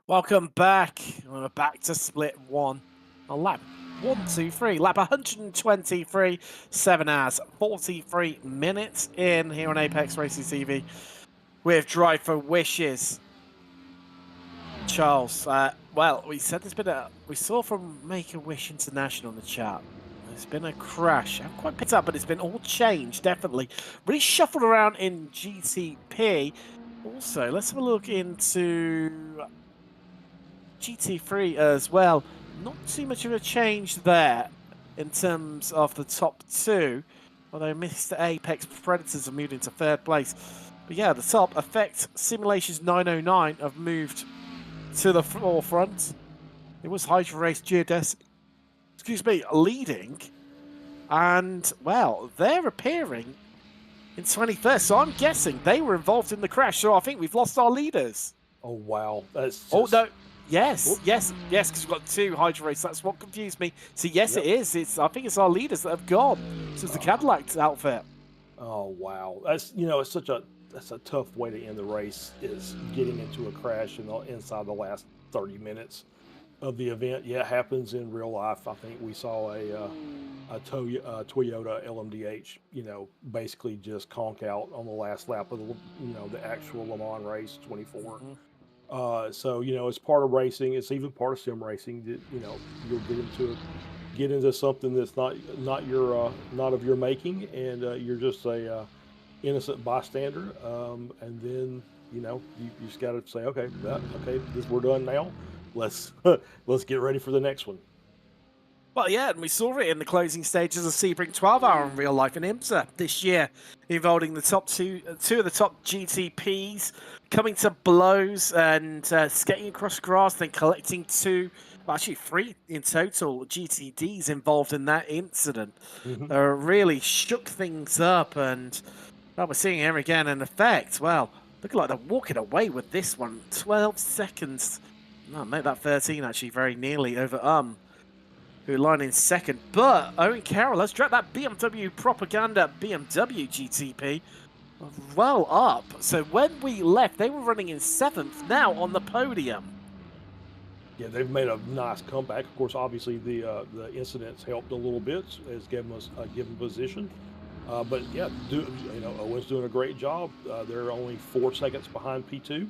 Welcome back. We're back to split one. Lap 1, 2, 3. Lap 123. 7 hours, 43 minutes in here on Apex Racing TV with Drive for Wishes. Charles, well, we said there's been we saw from Make-A-Wish International in the chat. There's been a crash. I haven't quite picked up, but it's been all changed, definitely. Really shuffled around in GTP. Also, let's have a look into GT3 as well. Not too much of a change there in terms of the top two, although Mr. Apex Predators have moved into third place. But yeah, the top, Effect Simulations 909 have moved to the forefront. It was Hydra Race GEODESIC, excuse me, leading. And, well, they're appearing in 21st, so I'm guessing they were involved in the crash, so I think we've lost our leaders. Oh, wow. That's just... Oh, no. Yes, yes, because we've got 2 Hydra Race. That's what confused me. So, yes, it is. I think it's our leaders that have gone. So it's the Cadillac outfit. Oh, wow. That's, it's that's a tough way to end the race, is getting into a crash inside the last 30 minutes of the event. Yeah, it happens in real life. I think we saw a Toyota LMDH, basically just conk out on the last lap of the actual Le Mans race, 24. So it's part of racing. It's even part of sim racing. That you'll get into something that's not of your making, and you're just a innocent bystander. And then you just got to say, okay, we're done now. Let's get ready for the next one. Well, yeah, and we saw it in the closing stages of Sebring 12 Hour in real life in IMSA this year, involving the top two of the top GTPs coming to blows and skating across grass, then collecting 2, well, actually 3 in total GTDs involved in that incident. Really shook things up, and well, we're seeing here again an Effect. Well, looking like they're walking away with this one. 12 seconds. No, make that 13 actually, very nearly over who line in second. But Owen Carroll has dragged that BMW Propaganda BMW GTP well up. So when we left, they were running in 7th, now on the podium. Yeah, they've made a nice comeback. Of course, obviously the incidents helped a little bit as giving us a given position. But yeah, Owen's doing a great job. They're only 4 seconds behind P2,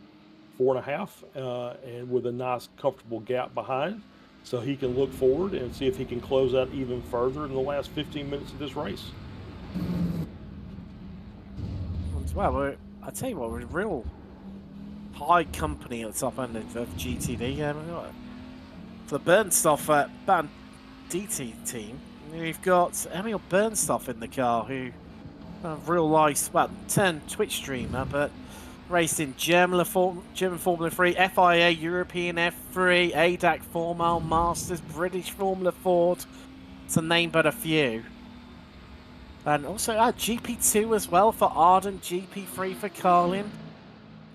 4.5, and with a nice comfortable gap behind. So he can look forward and see if he can close out even further in the last 15 minutes of this race. Well, I tell you what, we're a real high company at the top end of GTD. For the Bernstoff Band DT team, we've got Emil Bernstoff in the car, who real life, well, turned Twitch streamer, but raced in German Formula 3, FIA European F3, ADAC 4 Mile Masters, British Formula Ford, to name but a few. And also GP2 as well for Arden, GP3 for Carlin.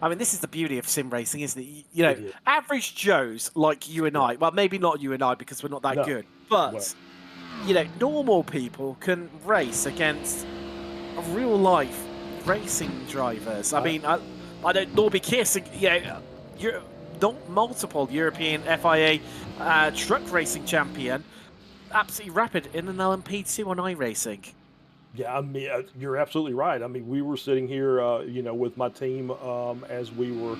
I mean, this is the beauty of sim racing, isn't it? Average Joes like you and I, well, maybe not you and I because we're not that good, but, normal people can race against real life racing drivers. I mean, I don't Norby Kiss, you're not multiple European FIA truck racing champion, absolutely rapid in an LMP2 on iRacing. Yeah, I mean, you're absolutely right. I mean, we were sitting here, with my team as we were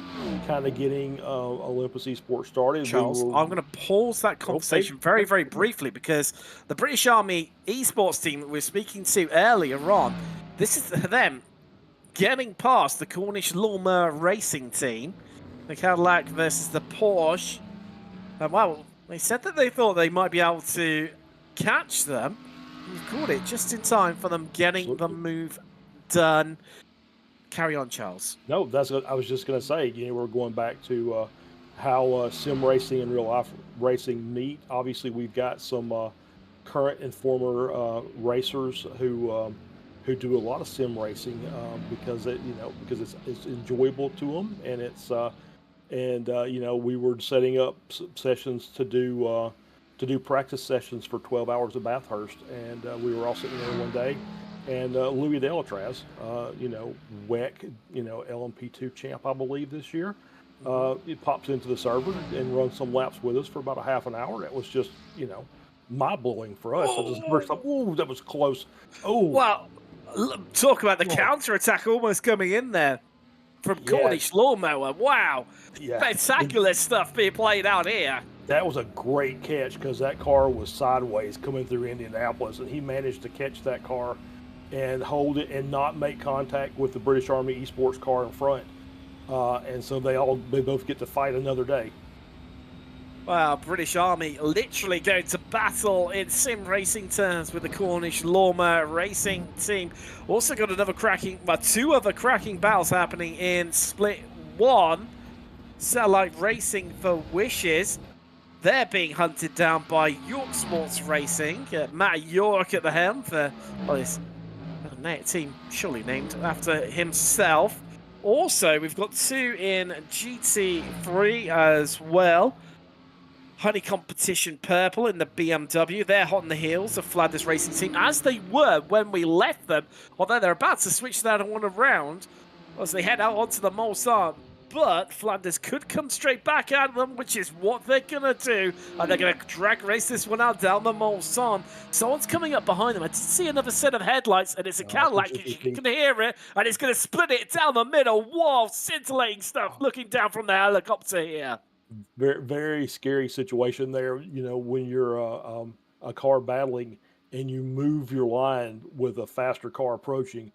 kind of getting Olympus Esports started. Charles, I'm going to pause that conversation very, very briefly, because the British Army Esports team that we were speaking to earlier on, this is them getting past the Cornish Lawnmower Racing team, the Cadillac versus the Porsche. And well, they said that they thought they might be able to catch them. We've caught it just in time for them getting the move done. Carry on, Charles. No, that's what I was just going to say. We're going back to how sim racing and real life racing meet. Obviously, we've got some current and former racers who do a lot of sim racing because it's enjoyable to them, and it's we were setting up sessions to do practice sessions for 12 hours at Bathurst, and we were all sitting there one day, and Louis Delatraz, WEC, LMP2 champ, I believe, this year, it pops into the server and runs some laps with us for about a half an hour. That was just, you know, mind-blowing for us. That was the first time. Ooh, that was close. Oh, Well, talk about the counter-attack almost coming in there from Cornish Lawnmower. Wow. Yeah. Spectacular stuff being played out here. That was a great catch because that car was sideways coming through Indianapolis, and he managed to catch that car and hold it and not make contact with the British Army Esports car in front. And so they both get to fight another day. Well, British Army literally going to battle in sim racing terms with the Cornish Lawnmower Racing team. Also got two other cracking battles happening in Split 1. Satellite Racing for Wishes. They're being hunted down by York Sports Racing. Matt York at the helm for this team surely named after himself. Also, we've got 2 in GT3 as well. Honey Competition Purple in the BMW. They're hot on the heels of Flanders Racing Team, as they were when we left them, although they're about to switch that one around as they head out onto the Mulsanne. But Flanders could come straight back at them, which is what they're going to do. And they're going to drag race this one out down the Mulsanne. Someone's coming up behind them. I did see another set of headlights, and it's a Cadillac. You can hear it, and it's going to split it down the middle. Wow, scintillating stuff looking down from the helicopter here. Very, very scary situation there. You know, when you're a car battling and you move your line with a faster car approaching,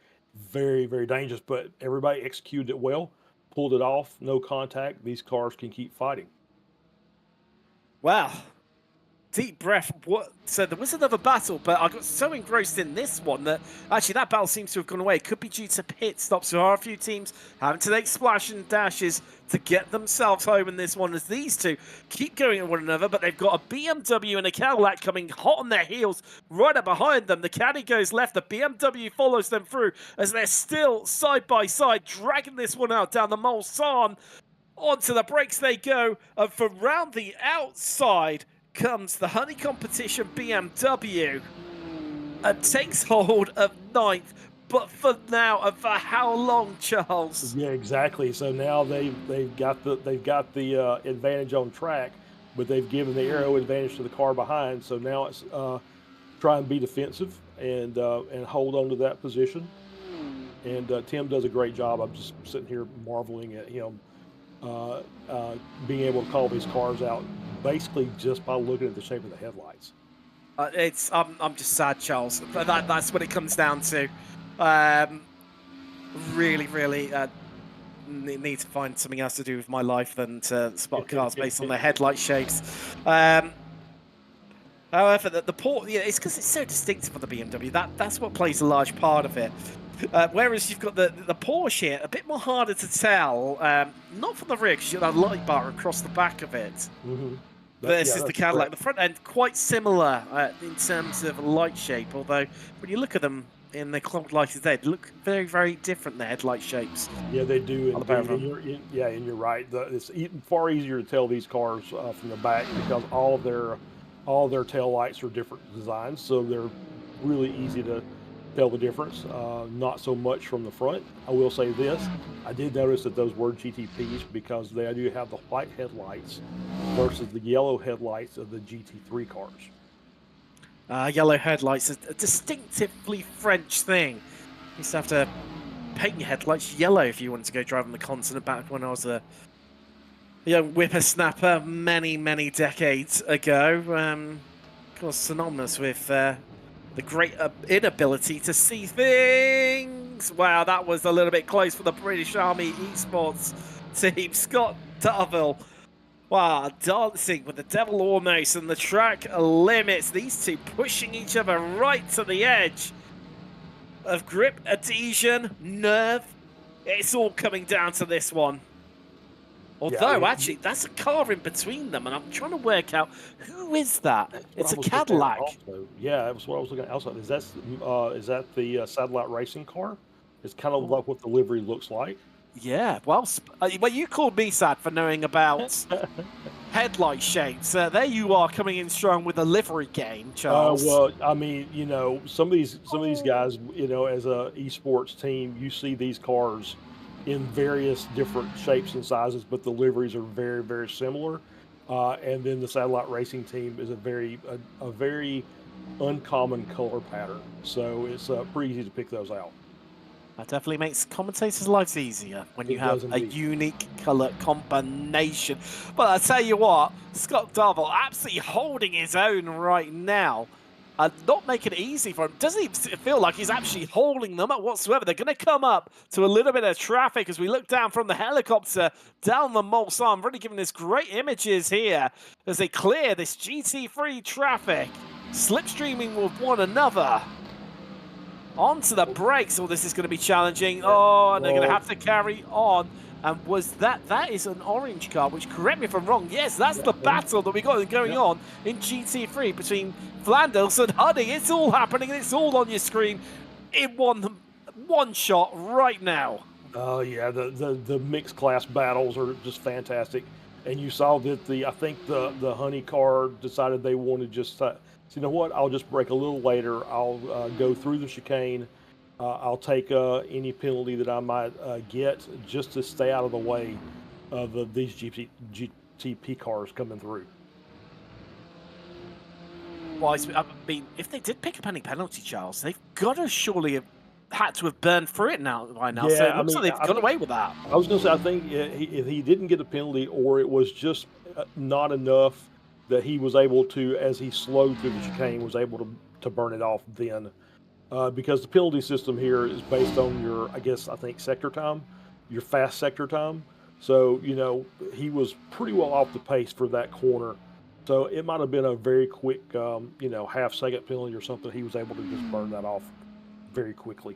very, very dangerous. But everybody executed it well, pulled it off, no contact. These cars can keep fighting. Wow. Deep breath. So there was another battle, but I got so engrossed in this one that actually that battle seems to have gone away. It could be due to pit stops. There are a few teams having to take splash and dashes to get themselves home in this one, as these two keep going at one another, but they've got a BMW and a Cadillac coming hot on their heels right up behind them. The Caddy goes left, the BMW follows them through as they're still side by side, dragging this one out down the Mulsanne. Onto the brakes they go, and from round the outside comes the Honey Competition BMW and takes hold of 9th. But for now, and for how long, Charles? Yeah, exactly. So now they've got the advantage on track, but they've given the aero advantage to the car behind. So now it's try and be defensive and hold on to that position. And Tim does a great job. I'm just sitting here marveling at him being able to call these cars out basically just by looking at the shape of the headlights. I'm just sad, Charles. That's what it comes down to. Really need to find something else to do with my life than to spot cars based on their headlight shapes. However, the port, it's because it's so distinctive for the BMW. That's what plays a large part of it. Whereas you've got the Porsche here, a bit more harder to tell. Not from the rear, because you've got that light bar across the back of it. Mm-hmm. Versus the Cadillac. Correct. The front end quite similar in terms of light shape, although when you look at them in the cloud light today, they look very, very different, the headlight shapes. Yeah, they do. And you're right. It's far easier to tell these cars from the back because all their tail lights are different designs, so they're really easy to tell the difference. Not so much from the front. I will say this: I did notice that those were GTPs because they do have the white headlights versus the yellow headlights of the GT3 cars. Yellow headlights, a distinctively French thing. You used to have to paint your headlights yellow if you wanted to go driving the continent back when I was a young whippersnapper many, many decades ago. Of course, synonymous with the great inability to see things. Wow, that was a little bit close for the British Army Esports team. Scott Darville. Wow, dancing with the devil almost, and the track limits. These two pushing each other right to the edge of grip, adhesion, nerve. It's all coming down to this one. Although, actually, that's a car in between them, and I'm trying to work out, who is that? It's a Cadillac. Yeah, that was what I was looking at outside. Is that the Satellite Racing car? It's kind of like what the livery looks like. Yeah, well, you called me sad for knowing about headlight shapes. There you are coming in strong with a livery game, Charles. Well, I mean, some of these guys, as a esports team, you see these cars in various different shapes and sizes, but the liveries are very, very similar. And then the satellite racing team is a very uncommon color pattern, so it's pretty easy to pick those out. That definitely makes commentators' lives easier when you have a unique colour combination. But I tell you what, Scott Darville absolutely holding his own right now. Not making it easy for him. Doesn't even feel like he's actually holding them up whatsoever. They're going to come up to a little bit of traffic as we look down from the helicopter down the Mulsanne. Really giving us great images here as they clear this GT3 traffic, slipstreaming with one another. Onto the brakes. Oh, this is going to be challenging. Oh, and they're going to have to carry on. And was that is an orange car, which, correct me if I'm wrong, yes, that's the battle that we got going on in GT3 between Flanders and Huddy. It's all happening, and it's all on your screen in one shot right now. Oh yeah, the mixed class battles are just fantastic. And you saw that I think the Honey car decided they wanted just so you know what, I'll just brake a little later. I'll go through the chicane. I'll take any penalty that I might get just to stay out of the way of these GTP cars coming through. Well, I mean, if they did pick up any penalty, Charles, they've got to surely have had to have burned through it by now. Yeah, So it looks like they've got away with that. I was going to say, I think if he didn't get a penalty, or it was just not enough that he was able to, as he slowed through the chicane, was able to burn it off then. Because the penalty system here is based on your, I think, sector time, your fast sector time. So, you know, he was pretty well off the pace for that corner. So it might have been a very quick, you know, half-second penalty or something. He was able to just burn that off very quickly.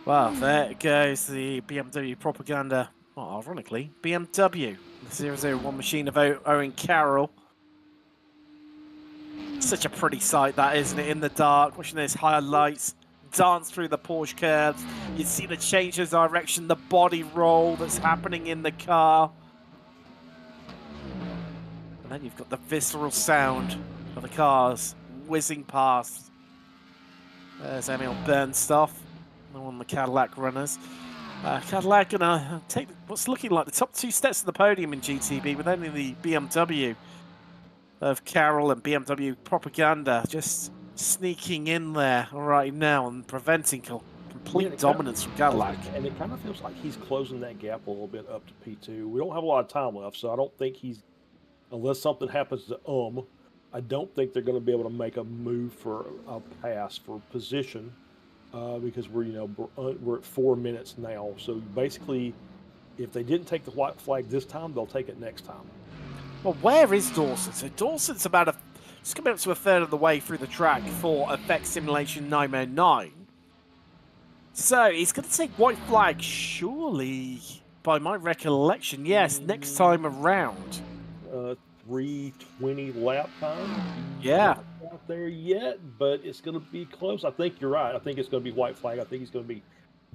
Well, there goes the BMW propaganda. Well, ironically, BMW, the 001 machine of Owen Carroll. Such a pretty sight that, isn't it? In the dark, watching those highlights dance through the Porsche curves. You see the change of direction, the body roll that's happening in the car. And then you've got the visceral sound of the cars whizzing past. There's Emil Bernstoff, one of the Cadillac runners. Cadillac gonna take what's looking like the top two steps of the podium in GTB, with only the BMW of Carroll and BMW propaganda just sneaking in there right now and preventing complete dominance from Cadillac. And it kind of feels like he's closing that gap a little bit up to P2. We don't have a lot of time left, so I don't think unless something happens to I don't think they're going to be able to make a move for a pass for position because we're at 4 minutes now. So basically, if they didn't take the white flag this time, they'll take it next time. Well, where is Dawson? So Dawson's about just coming up to a third of the way through the track for Effect Simulation 909. So he's going to take white flag, surely, by my recollection. Yes, next time around. 3:20 lap time. Yeah. Not out there yet, but it's going to be close. I think you're right. I think it's going to be white flag. I think he's going to be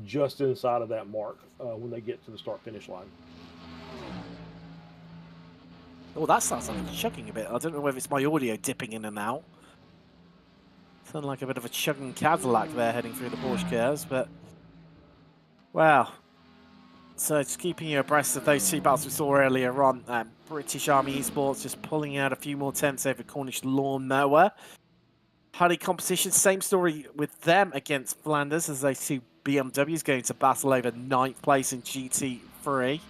just inside of that mark when they get to the start-finish line. Oh, that sounds like it's chugging a bit. I don't know whether it's my audio dipping in and out. Sound like a bit of a chugging Cadillac there heading through the Porsche curves, but wow. So just keeping you abreast of those two battles we saw earlier on. British Army Esports just pulling out a few more attempts over Cornish Lawnmower. Huddy competition, same story with them against Flanders as those two BMWs going to battle over 9th place in GT3.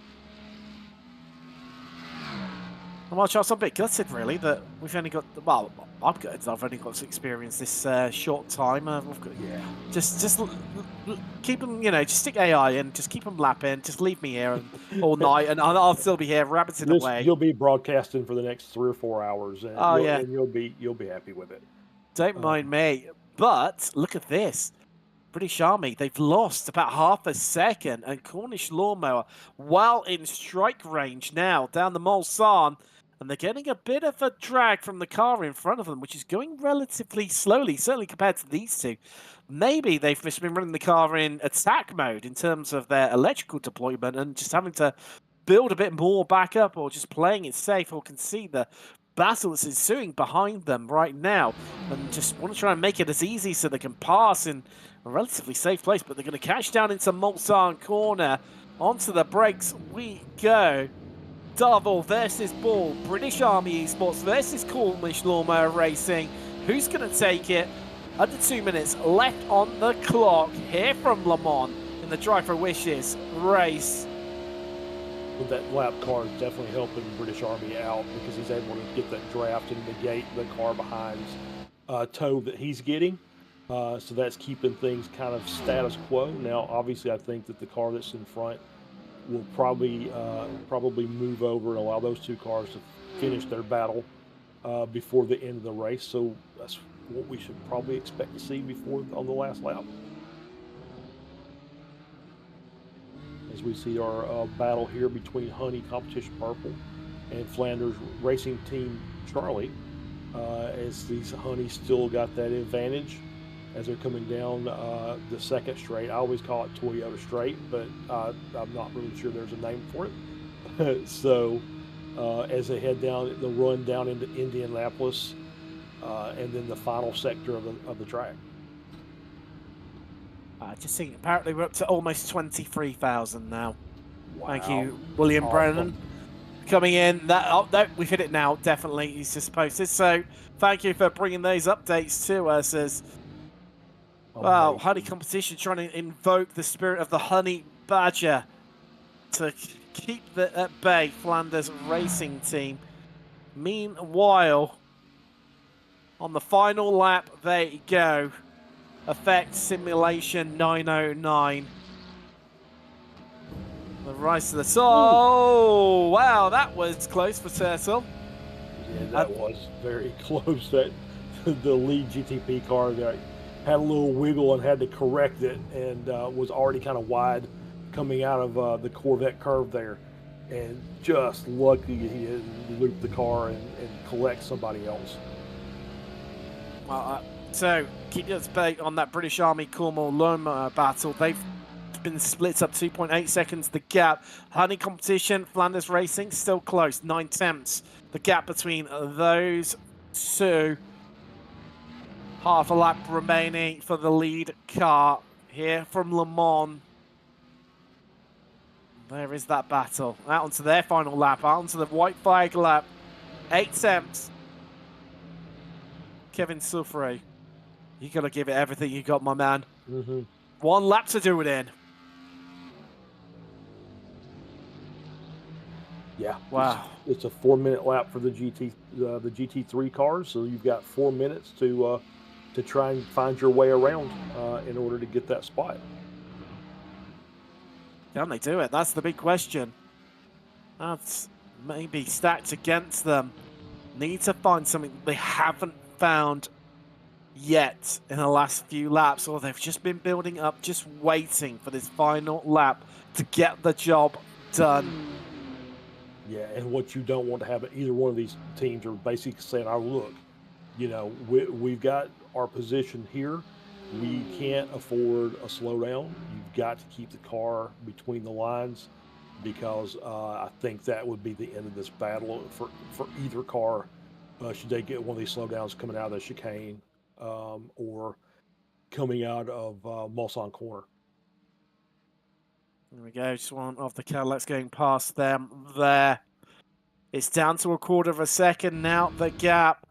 Well, Charles, I'm a bit gutted, really, that we've only got, well, I'm gutted I've only got to experience this short time. Just keep them, just stick AI in, just keep them lapping, just leave me here all night, and I'll still be here rabbiting away. You'll be broadcasting for the next 3 or 4 hours, and, and you'll be happy with it. Don't mind me, but look at this. British Army, they've lost about half a second, and Cornish Lawnmower, well in strike range now, down the Mulsanne. And they're getting a bit of a drag from the car in front of them, which is going relatively slowly, certainly compared to these two. Maybe they've just been running the car in attack mode in terms of their electrical deployment and just having to build a bit more back up or just playing it safe or concede the battle that's ensuing behind them right now, and just want to try and make it as easy so they can pass in a relatively safe place, but they're going to catch down into Mulsanne corner. Onto the brakes we go. Darvel versus Ball, British Army Esports versus Cornish Lawnmower Racing. Who's going to take it? Under 2 minutes left on the clock here from Le Mans in the Drive for Wishes race. But that lap car is definitely helping the British Army out because he's able to get that draft and negate the car behind's tow that he's getting. So that's keeping things kind of status quo. Now, obviously, I think that the car that's in front will probably move over and allow those two cars to finish their battle before the end of the race. So that's what we should probably expect to see before on the last lap. As we see our battle here between Honey Competition Purple and Flanders Racing Team Charlie, as these Honey still got that advantage as they're coming down the second straight. I always call it Toyota Straight, but I'm not really sure there's a name for it. So as they head down the run down into Indianapolis, and then the final sector of the track. Just seeing, apparently we're up to almost 23,000 now. Wow. Thank you, William Awesome. Brennan. Coming in, we've hit it now, definitely, he's just posted. So thank you for bringing those updates to us as, well, Honey Competition trying to invoke the spirit of the Honey Badger to keep at bay Flanders Racing Team. Meanwhile, on the final lap, they go. Effect Simulation 909. The rise to the top. Oh, wow, that was close for Turtle. Yeah, that was very close. That the lead GTP car that had a little wiggle and had to correct it, and was already kind of wide coming out of the Corvette curve there, and just lucky he didn't loop the car and collect somebody else. So keep your debate on that British Army Cornwall Lawnmower battle. They've been split up 2.8 seconds the gap. Honey Competition, Flanders Racing still close, 9/10. The gap between those two. Half a lap remaining for the lead car here from Le Mans. There is that battle. Out onto their final lap, out onto the white flag lap. 8/10. Kevin Suffrey, you got to give it everything you got, my man. Mm-hmm. 1 lap to do it in. Yeah. Wow. It's a 4-minute lap for the GT3 cars, so you've got 4 minutes to try and find your way around in order to get that spot. Can they do it? That's the big question. That's maybe stacked against them. Need to find something they haven't found yet in the last few laps, or they've just been building up, just waiting for this final lap to get the job done. Yeah, and what you don't want to have, either one of these teams are basically saying, "Oh, look, you know, we've got our position here. We can't afford a slowdown. You've got to keep the car between the lines, because I think that would be the end of this battle for either car. Should they get one of these slowdowns coming out of the chicane or coming out of Mulsanne corner." There we go, just one of the Cadillacs going past them there. It's down to 1/4 of a second now, the gap.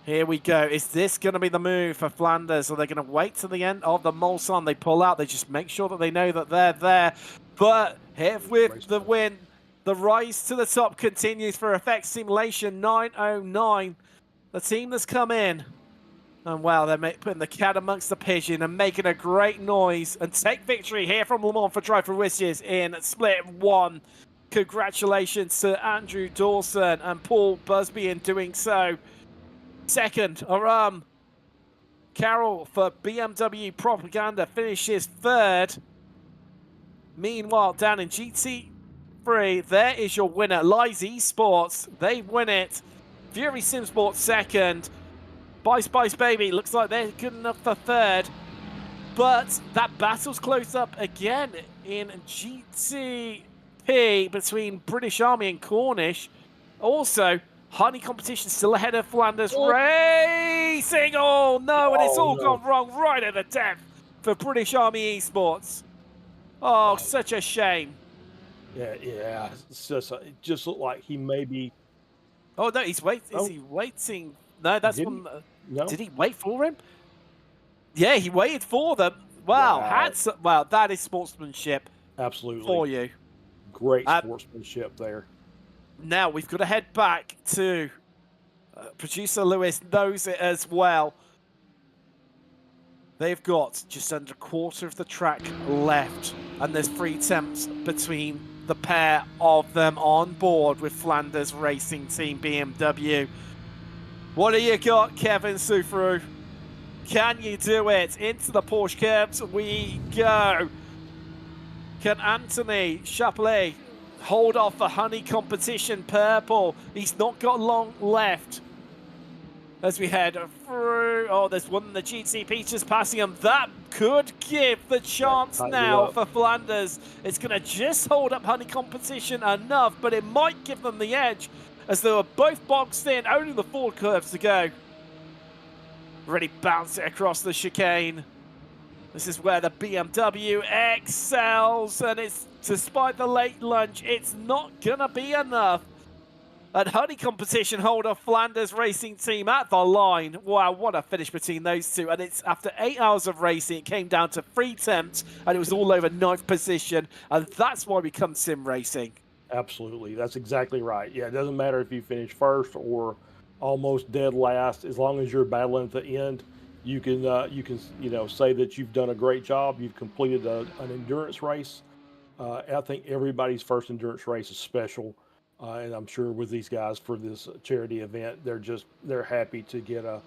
Here we go. Is this going to be the move for Flanders? Are they going to wait to the end of the Mulsanne? They pull out. They just make sure that they know that they're there. But here with the win, the rise to the top continues for Effect Simulation 909. The team that's come in. And wow, they're putting the cat amongst the pigeon and making a great noise and take victory here from Le Mans for Drive for Wishes in Split 1. Congratulations to Andrew Dawson and Paul Busby in doing so. Second, Carroll for BMW Propaganda finishes 3rd. Meanwhile, down in GT3, there is your winner, Lies Esports. They win it. Fury Simsport 2nd. Spice Baby looks like they're good enough for 3rd. But that battle's close up again in GT3. GP between British Army and Cornish. Also, Honey competition still ahead of Flanders Racing. Oh no, and it's all gone wrong right at the death for British Army Esports. Oh, such a shame. Yeah. It's just it just looked like he may be. Oh no, he's waiting. Is he waiting? No, that's one. No. Did he wait for him? Yeah, he waited for them. Wow, wow, that is sportsmanship. Absolutely. For you. Great sportsmanship there. Now we've got to head back to producer Lewis knows it as well. They've got just under a quarter of the track left, and there's 3 attempts between the pair of them on board with Flanders Racing Team BMW. What do you got, Kevin Sufru? Can you do it? Into the Porsche curbs we go. Can Anthony Chapelet hold off the Honey competition purple? He's not got long left. As we head through, oh, there's one in the GTP just passing him. That could give the chance now for Flanders. It's going to just hold up Honey competition enough, but it might give them the edge as they were both boxed in, only the 4 curves to go. Really bounce it across the chicane. This is where the BMW excels, and it's, despite the late lunge, it's not going to be enough. And Honey competition holder Flanders Racing Team at the line. Wow, what a finish between those two. And it's after 8 hours of racing, it came down to 3 attempts, and it was all over 9th position. And that's why we come sim racing. Absolutely. That's exactly right. Yeah, it doesn't matter if you finish first or almost dead last. As long as you're battling at the end, you can say that you've done a great job. You've completed an endurance race. I think everybody's first endurance race is special. And I'm sure with these guys for this charity event, they're happy to get a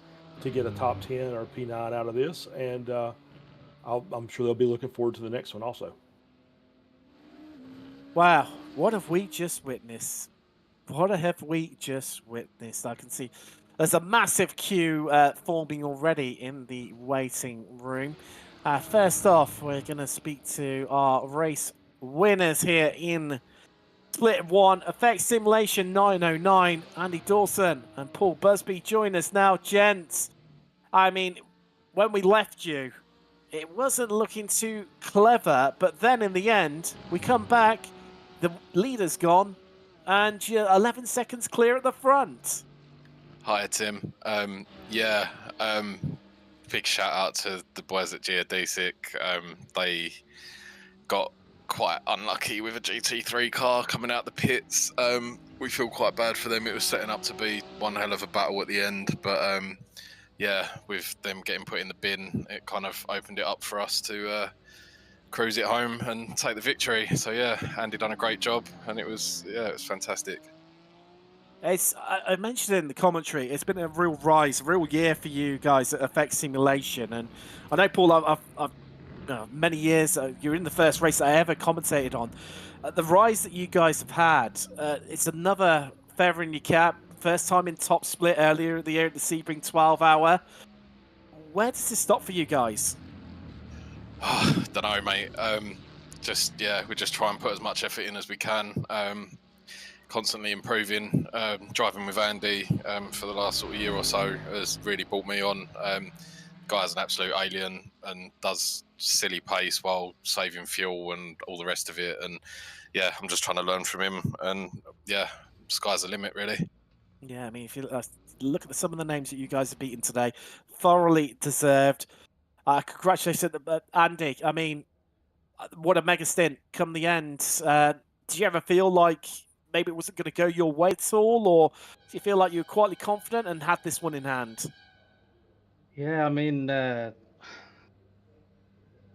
top 10 or P9 out of this, and I'm sure they'll be looking forward to the next one also. Wow, what have we just witnessed? What have we just witnessed? I can see there's a massive queue forming already in the waiting room. First off, we're going to speak to our race winners here in Split 1, Effect Simulation 909, Andy Dawson and Paul Busby join us now. Gents, I mean, when we left you, it wasn't looking too clever, but then in the end, we come back, the leader's gone, and you're 11 seconds clear at the front. Hi, Tim. Big shout out to the boys at GEODESIC. They got quite unlucky with a GT3 car coming out the pits. We feel quite bad for them. It was setting up to be one hell of a battle at the end, but with them getting put in the bin, it kind of opened it up for us to cruise it home and take the victory. So yeah, Andy done a great job, and it was fantastic. I mentioned it in the commentary, it's been a real rise, a real year for you guys at Effect Simulation, and I know, Paul, I've many years, you're in the first race that I ever commentated on. The rise that you guys have had, it's another feather in your cap. First time in top split earlier in the year at the Sebring 12 hour. Where does this stop for you guys? Don't know, mate. We just try and put as much effort in as we can. Constantly improving. Driving with Andy for the last sort of year or so has really brought me on. Guy's an absolute alien and does silly pace while saving fuel and all the rest of it. And yeah, I'm just trying to learn from him. And yeah, sky's the limit, really. Yeah, I mean, if you look at some of the names that you guys have beaten today, thoroughly deserved. Congratulations, Andy. I mean, what a mega stint come the end. Did you ever feel like maybe it wasn't going to go your way at all, or do you feel like you were quietly confident and had this one in hand? Yeah, I mean,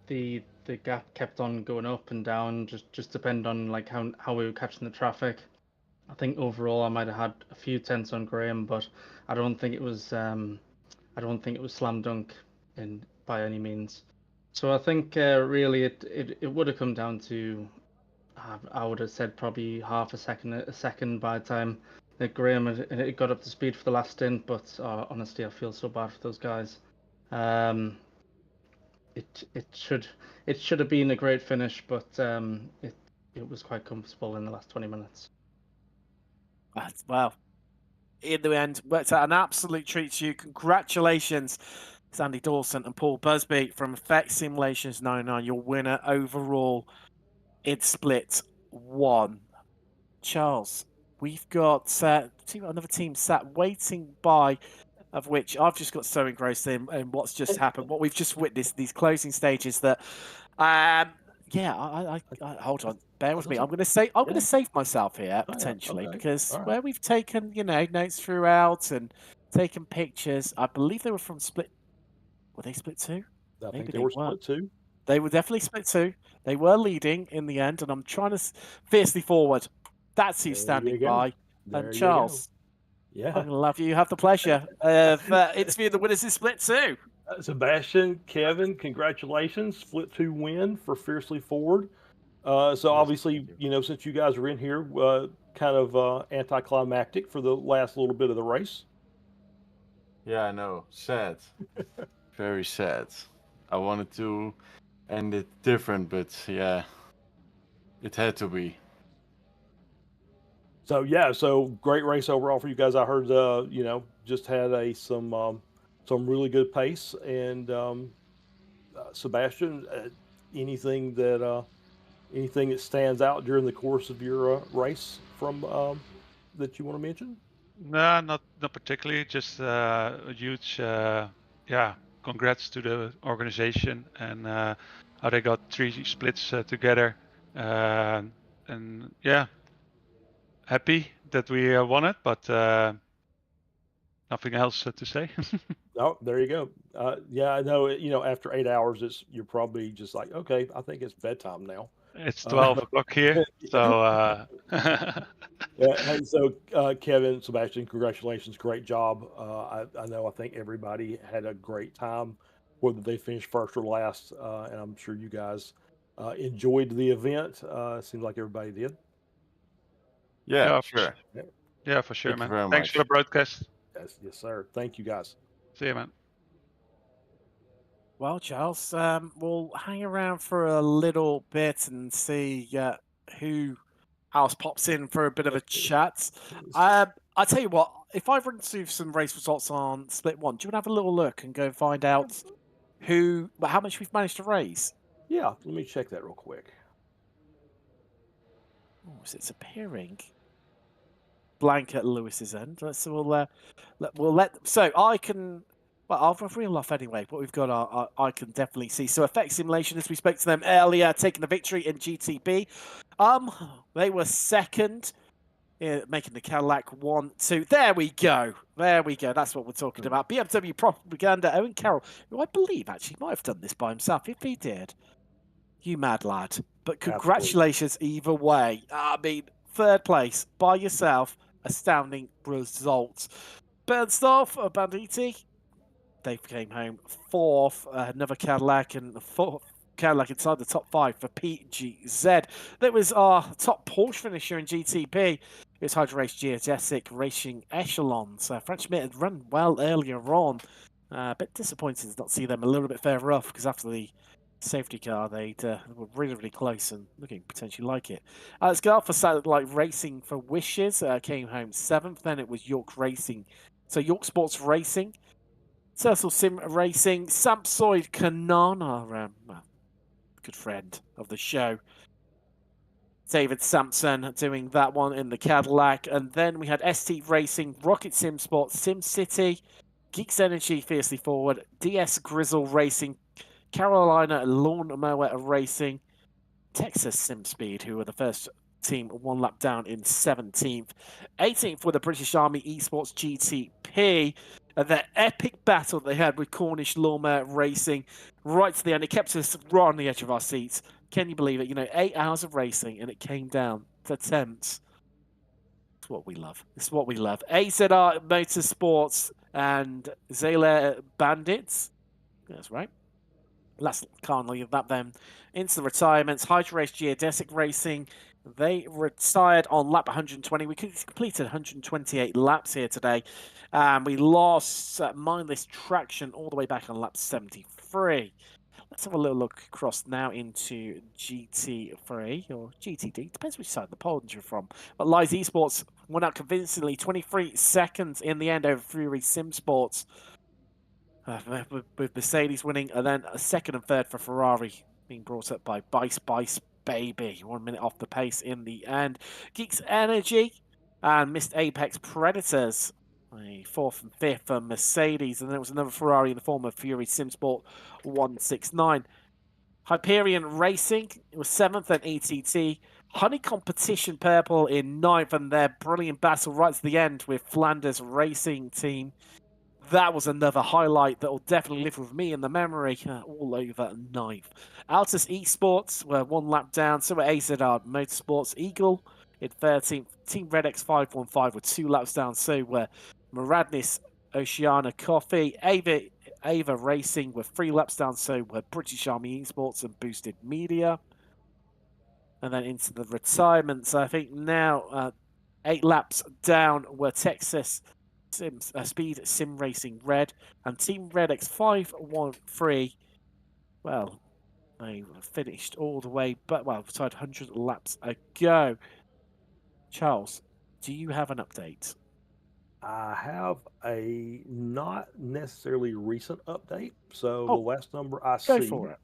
the gap kept on going up and down, just depend on like how we were catching the traffic. I think overall I might have had a few tenths on Graham, but I don't think it was slam dunk by any means. So I think really it would have come down to, I would have said probably half a second by the time that Graham it got up to speed for the last stint. But honestly, I feel so bad for those guys. It should have been a great finish, but it was quite comfortable in the last 20 minutes. Well, in the end, worked out an absolute treat to you. Congratulations, Sandy Dawson and Paul Busby from Effect Simulations 99, your winner overall in Split 1. Charles, we've got another team sat waiting by, of which I've just got so engrossed in what's just happened, what we've just witnessed, these closing stages that, yeah, I hold on, bear with me. I'm going to save myself here potentially because where we've taken notes throughout and taken pictures, I believe they were from Split. Were they Split 2? I Maybe think they were Split 2. They were definitely Split 2. They were leading in the end, and I'm trying to fiercely forward. That's who's standing by. And Charles, yeah, I'm going to love you. You have the pleasure of interviewing the winners in Split 2. Sebastian, Kevin, congratulations. Split 2 win for Fiercely Forward. So obviously, since you guys are in here, kind of anticlimactic for the last little bit of the race. Yeah, I know. Sad. Very sad. I wanted to end it different, but yeah, it had to be. So great race overall for you guys. I heard, just had some really good pace. And Sebastian, anything that stands out during the course of your race from that you want to mention? No, not particularly. Just a huge, congrats to the organization and how they got 3 splits together. And yeah, happy that we won it, but nothing else to say. Oh, there you go. Yeah, I know. After 8 hours, you're probably just like, okay, I think it's bedtime now. It's 12 o'clock here, so. Yeah, and so Kevin, Sebastian, congratulations, great job. I think everybody had a great time, whether they finished first or last, and I'm sure you guys enjoyed the event. Seems like everybody did. Yeah, sure. Yeah, for sure, Thank you man. very Thanks much. for the broadcast. Yes, sir. Thank you, guys. See you, man. Well, Charles, we'll hang around for a little bit and see who else pops in for a bit of a chat. I tell you what, if I run through some race results on Split 1, do you want to have a little look and go and find out how much we've managed to raise? Yeah, let me check that real quick. Oh, so it's appearing blank at Lewis's end. So I can. Well, I'll reel off anyway. What we've got, I can definitely see. So, Effect Simulation, as we spoke to them earlier, taking the victory in GTB. They were second, making the Cadillac 1-2. There we go. That's what we're talking about. BMW Propaganda, Owen Carroll, who I believe actually might have done this by himself. If he did, you mad lad. But congratulations either way. I mean, third place by yourself. Astounding results. Bernstorff, Banditi, they came home fourth. Another Cadillac and the fourth Cadillac inside the top 5 for PGZ. That was our top Porsche finisher in GTP. It was Hydro Race Geodesic Racing Echelons. French Schmidt had run well earlier on. A bit disappointed to not see them a little bit further off because after the safety car, they were really, really close and looking potentially like it. Let's go for Satellite Racing for Wishes. Came home 7th. Then it was York Racing. So York Sports Racing. Cecil Sim Racing, Sampsoid Kanan, our good friend of the show. David Sampson doing that one in the Cadillac. And then we had ST Racing, Rocket Sim Sports, Sim City, Geeks Energy Fiercely Forward, DS Grizzle Racing, Carolina Lawnmower Racing, Texas Sim Speed, who were the first team 1 lap down in 17th. 18th were the British Army Esports GTP. The epic battle they had with Cornish Lawnmower Racing right to the end. It kept us right on the edge of our seats. Can you believe it? 8 hours of racing and it came down to tenths. It's what we love. It's what we love. AZR Motorsports and Zayla Bandits. That's right. Last can't leave that then. Into the retirements. Hydro Race Geodesic Racing. They retired on lap 120. We completed 128 laps here today. We lost mindless traction all the way back on lap 73. Let's have a little look across now into GT3 or GTD. Depends which side of the pond you're from. But Lies Esports won out convincingly, 23 seconds in the end over Fury Sim Sports. With Mercedes winning, and then a second and third for Ferrari, being brought up by Bice Baby. 1 minute off the pace in the end. Geeks Energy and Missed Apex Predators. A fourth and fifth for Mercedes, and then it was another Ferrari in the form of Fury Simsport 169. Hyperion Racing, it was 7th and ETT. Honey Competition Purple in 9th, and their brilliant battle right to the end with Flanders Racing Team. That was another highlight that will definitely live with me in the memory all over 9th. Altus Esports were 1 lap down, so were AZR Motorsports. Eagle in 13th. Team Red X 515 were 2 laps down, so were Maradnis Oceana Coffee. Ava Racing were 3 laps down, so were British Army Esports and Boosted Media. And then into the retirements, I think now 8 laps down were Texas Speed Sim Racing Red and Team Red X 513. Well, they finished all the way, but well, retired 100 laps ago. Charles, do you have an update? I have a not necessarily recent update. So the last number I go see, for it.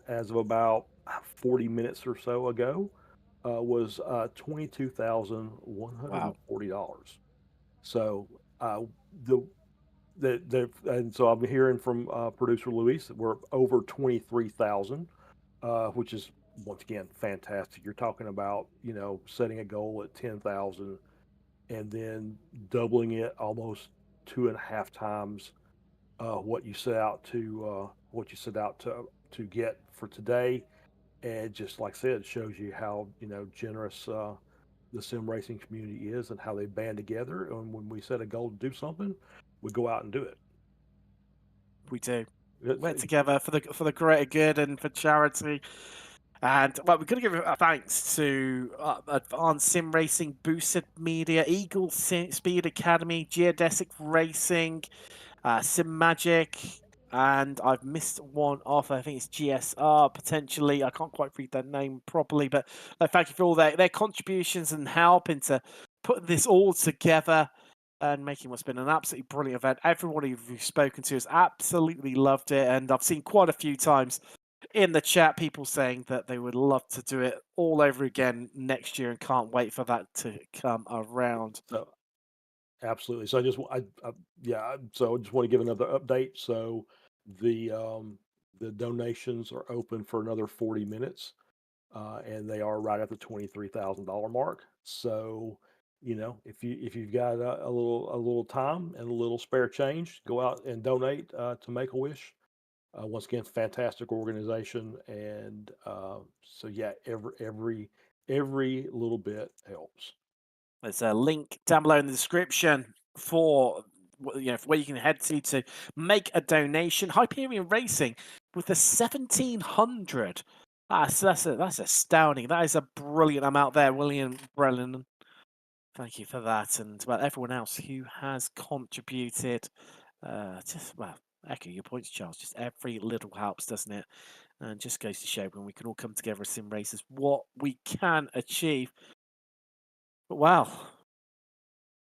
As of about 40 minutes or so ago, was $22,140. So and so I'm hearing from producer Luis that we're over 23,000, which is once again fantastic. You're talking about setting a goal at 10,000 and then doubling it almost 2.5 times what you set out to get for today. And just like I said, it shows you how generous the sim racing community is and how they band together. And when we set a goal to do something, we go out and do it. We do. We're together for the greater good and for charity. And well, we're going to give a thanks to Advanced Sim Racing, Boosted Media, Eagle Speed Academy, GEODESIC Racing, SIMAGIC, and I've missed one off. I think it's GSR potentially. I can't quite read their name properly, but thank you for all their contributions and help into putting this all together and making what's been an absolutely brilliant event. Everybody we've spoken to has absolutely loved it, and I've seen quite a few times in the chat people saying that they would love to do it all over again next year and can't wait for that to come around. So, absolutely. So I just want to give another update. So the donations are open for another 40 minutes, and they are right at the $23,000 mark. So if you've got a little time and a little spare change, go out and donate to Make-A-Wish. Once again, fantastic organization, and so yeah, every little bit helps. There's a link down below in the description for where you can head to make a donation. Hyperion Racing with the 1,700. That's astounding. That is a brilliant amount there, William Brennan. Thank you for that, and everyone else who has contributed. Echo your points, Charles. Just every little helps, doesn't it? And just goes to show when we can all come together as sim racers what we can achieve. But wow,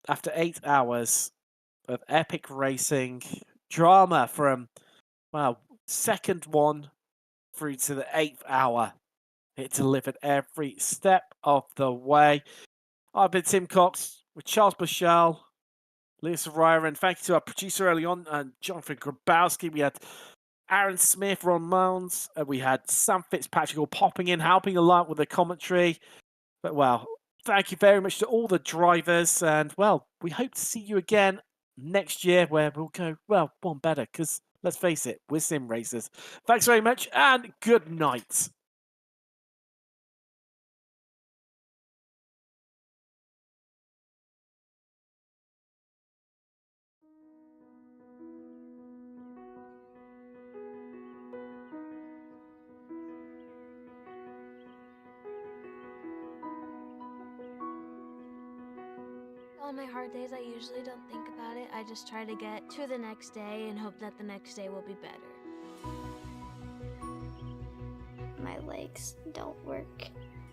after 8 hours of epic racing drama from second one through to the 8th hour, it delivered every step of the way. I've been Tim Cox with Charles Bushell, Lewis Ryer, and thank you to our producer early on, Jonathan Grabowski. We had Aaron Smith, Ron Mounds. We had Sam Fitzpatrick all popping in, helping a lot with the commentary. But thank you very much to all the drivers. And we hope to see you again next year where we'll go, one better. Because let's face it, we're sim racers. Thanks very much and good night. On my hard days, I usually don't think about it. I just try to get to the next day and hope that the next day will be better. legs don't work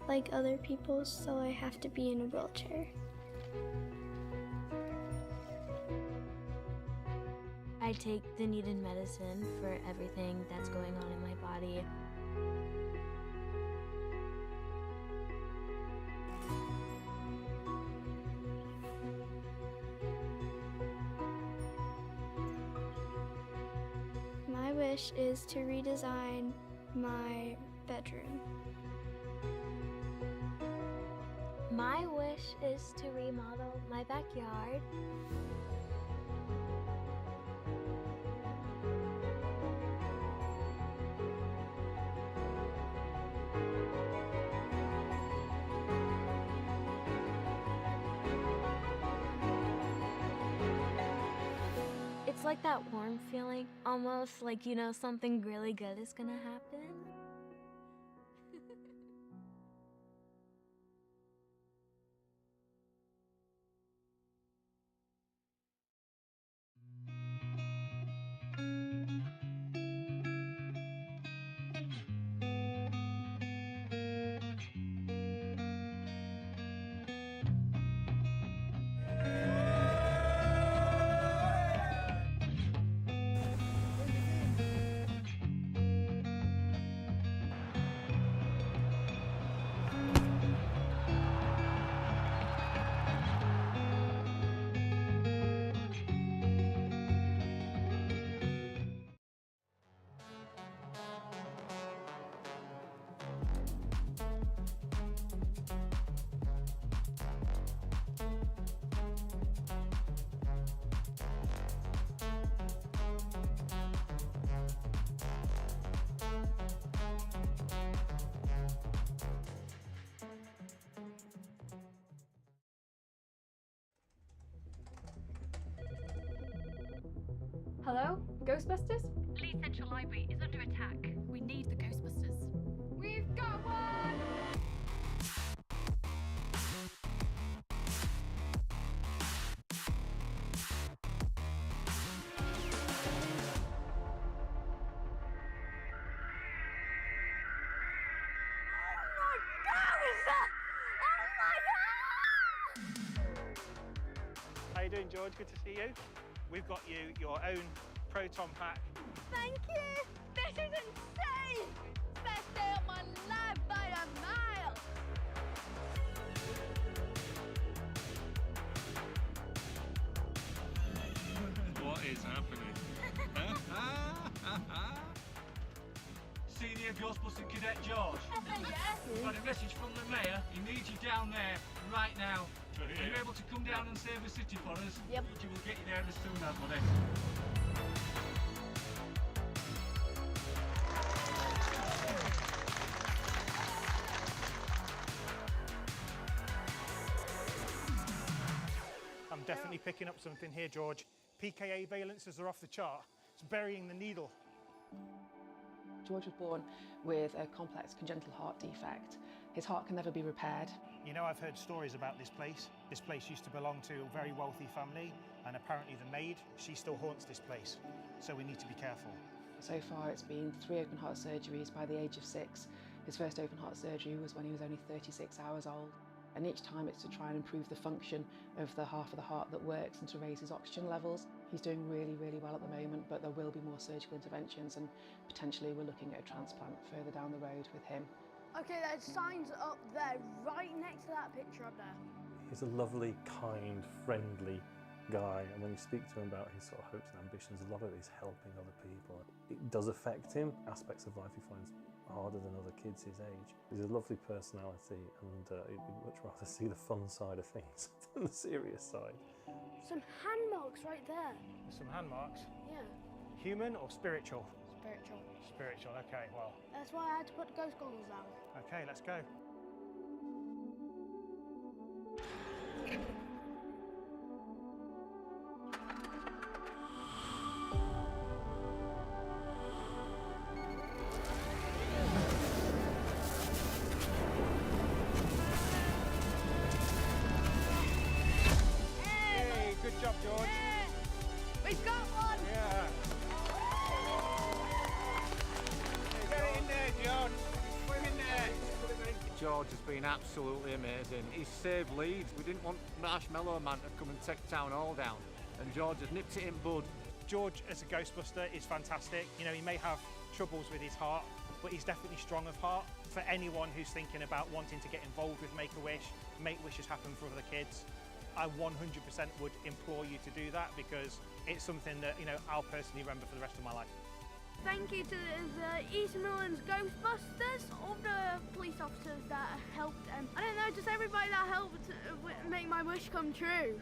like other people's, so I have to be in a wheelchair. I take the needed medicine for everything that's going on in my body. My wish is to redesign my bedroom. My wish is to remodel my backyard. It's like that warm feeling, almost like you know something really good is gonna happen. Hello? Ghostbusters? Leeds Central Library is under attack. We need the Ghostbusters. We've got one! How you doing, George? Good to see you. We've got you your own proton pack. Thank you! This is insane! Best day of my life by a mile! What is happening? Senior Ghostbusting Cadet George. Yes? We've got a message from the mayor. He needs you down there right now. Are you able to come down and save the city for us? Yep. He will get you there as soon as, buddy. I'm definitely picking up something here, George. PKA valences are off the chart. It's burying the needle. George was born with a complex congenital heart defect. His heart can never be repaired. You know, I've heard stories about this place. This place used to belong to a very wealthy family, and apparently the maid, she still haunts this place. So we need to be careful. So far, it's been 3 open heart surgeries by the age of 6. His first open heart surgery was when he was only 36 hours old. And each time it's to try and improve the function of the half of the heart that works and to raise his oxygen levels. He's doing really, really well at the moment, but there will be more surgical interventions, and potentially we're looking at a transplant further down the road with him. Okay, there's signs up there, right next to that picture up there. He's a lovely, kind, friendly guy, and when you speak to him about his sort of hopes and ambitions, a lot of it is helping other people. It does affect him. Aspects of life he finds harder than other kids his age. He's a lovely personality, and he'd much rather see the fun side of things than the serious side. Some hand marks right there. Some hand marks. Yeah, Human or spiritual? spiritual. Spiritual, okay, well. That's why I had to put the ghost goggles down. Okay, let's go. Hey, good job, George. Yeah. We've got one! Yeah. Get it in there, George. Put him in there. George has been absolutely amazing. He's saved leads. We didn't want Marshmallow Man to come and take town hall down, and George has nipped it in bud. George as a Ghostbuster is fantastic. You know, he may have troubles with his heart, but he's definitely strong of heart. For anyone who's thinking about wanting to get involved with Make-A-Wish, make wishes happen for other kids, I 100% would implore you to do that, because it's something that, you know, I'll personally remember for the rest of my life. Thank you to the East Midlands Ghostbusters, all the police officers that helped, I don't know, just everybody that helped make my wish come true.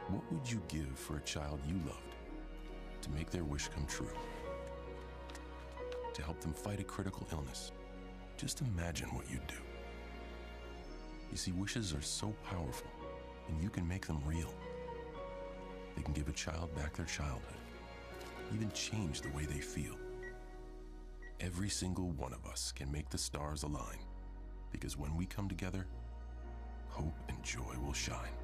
What would you give for a child you loved to make their wish come true? To help them fight a critical illness? Just imagine what you'd do. You see, wishes are so powerful, and you can make them real. They can give a child back their childhood, even change the way they feel. Every single one of us can make the stars align, because when we come together, hope and joy will shine.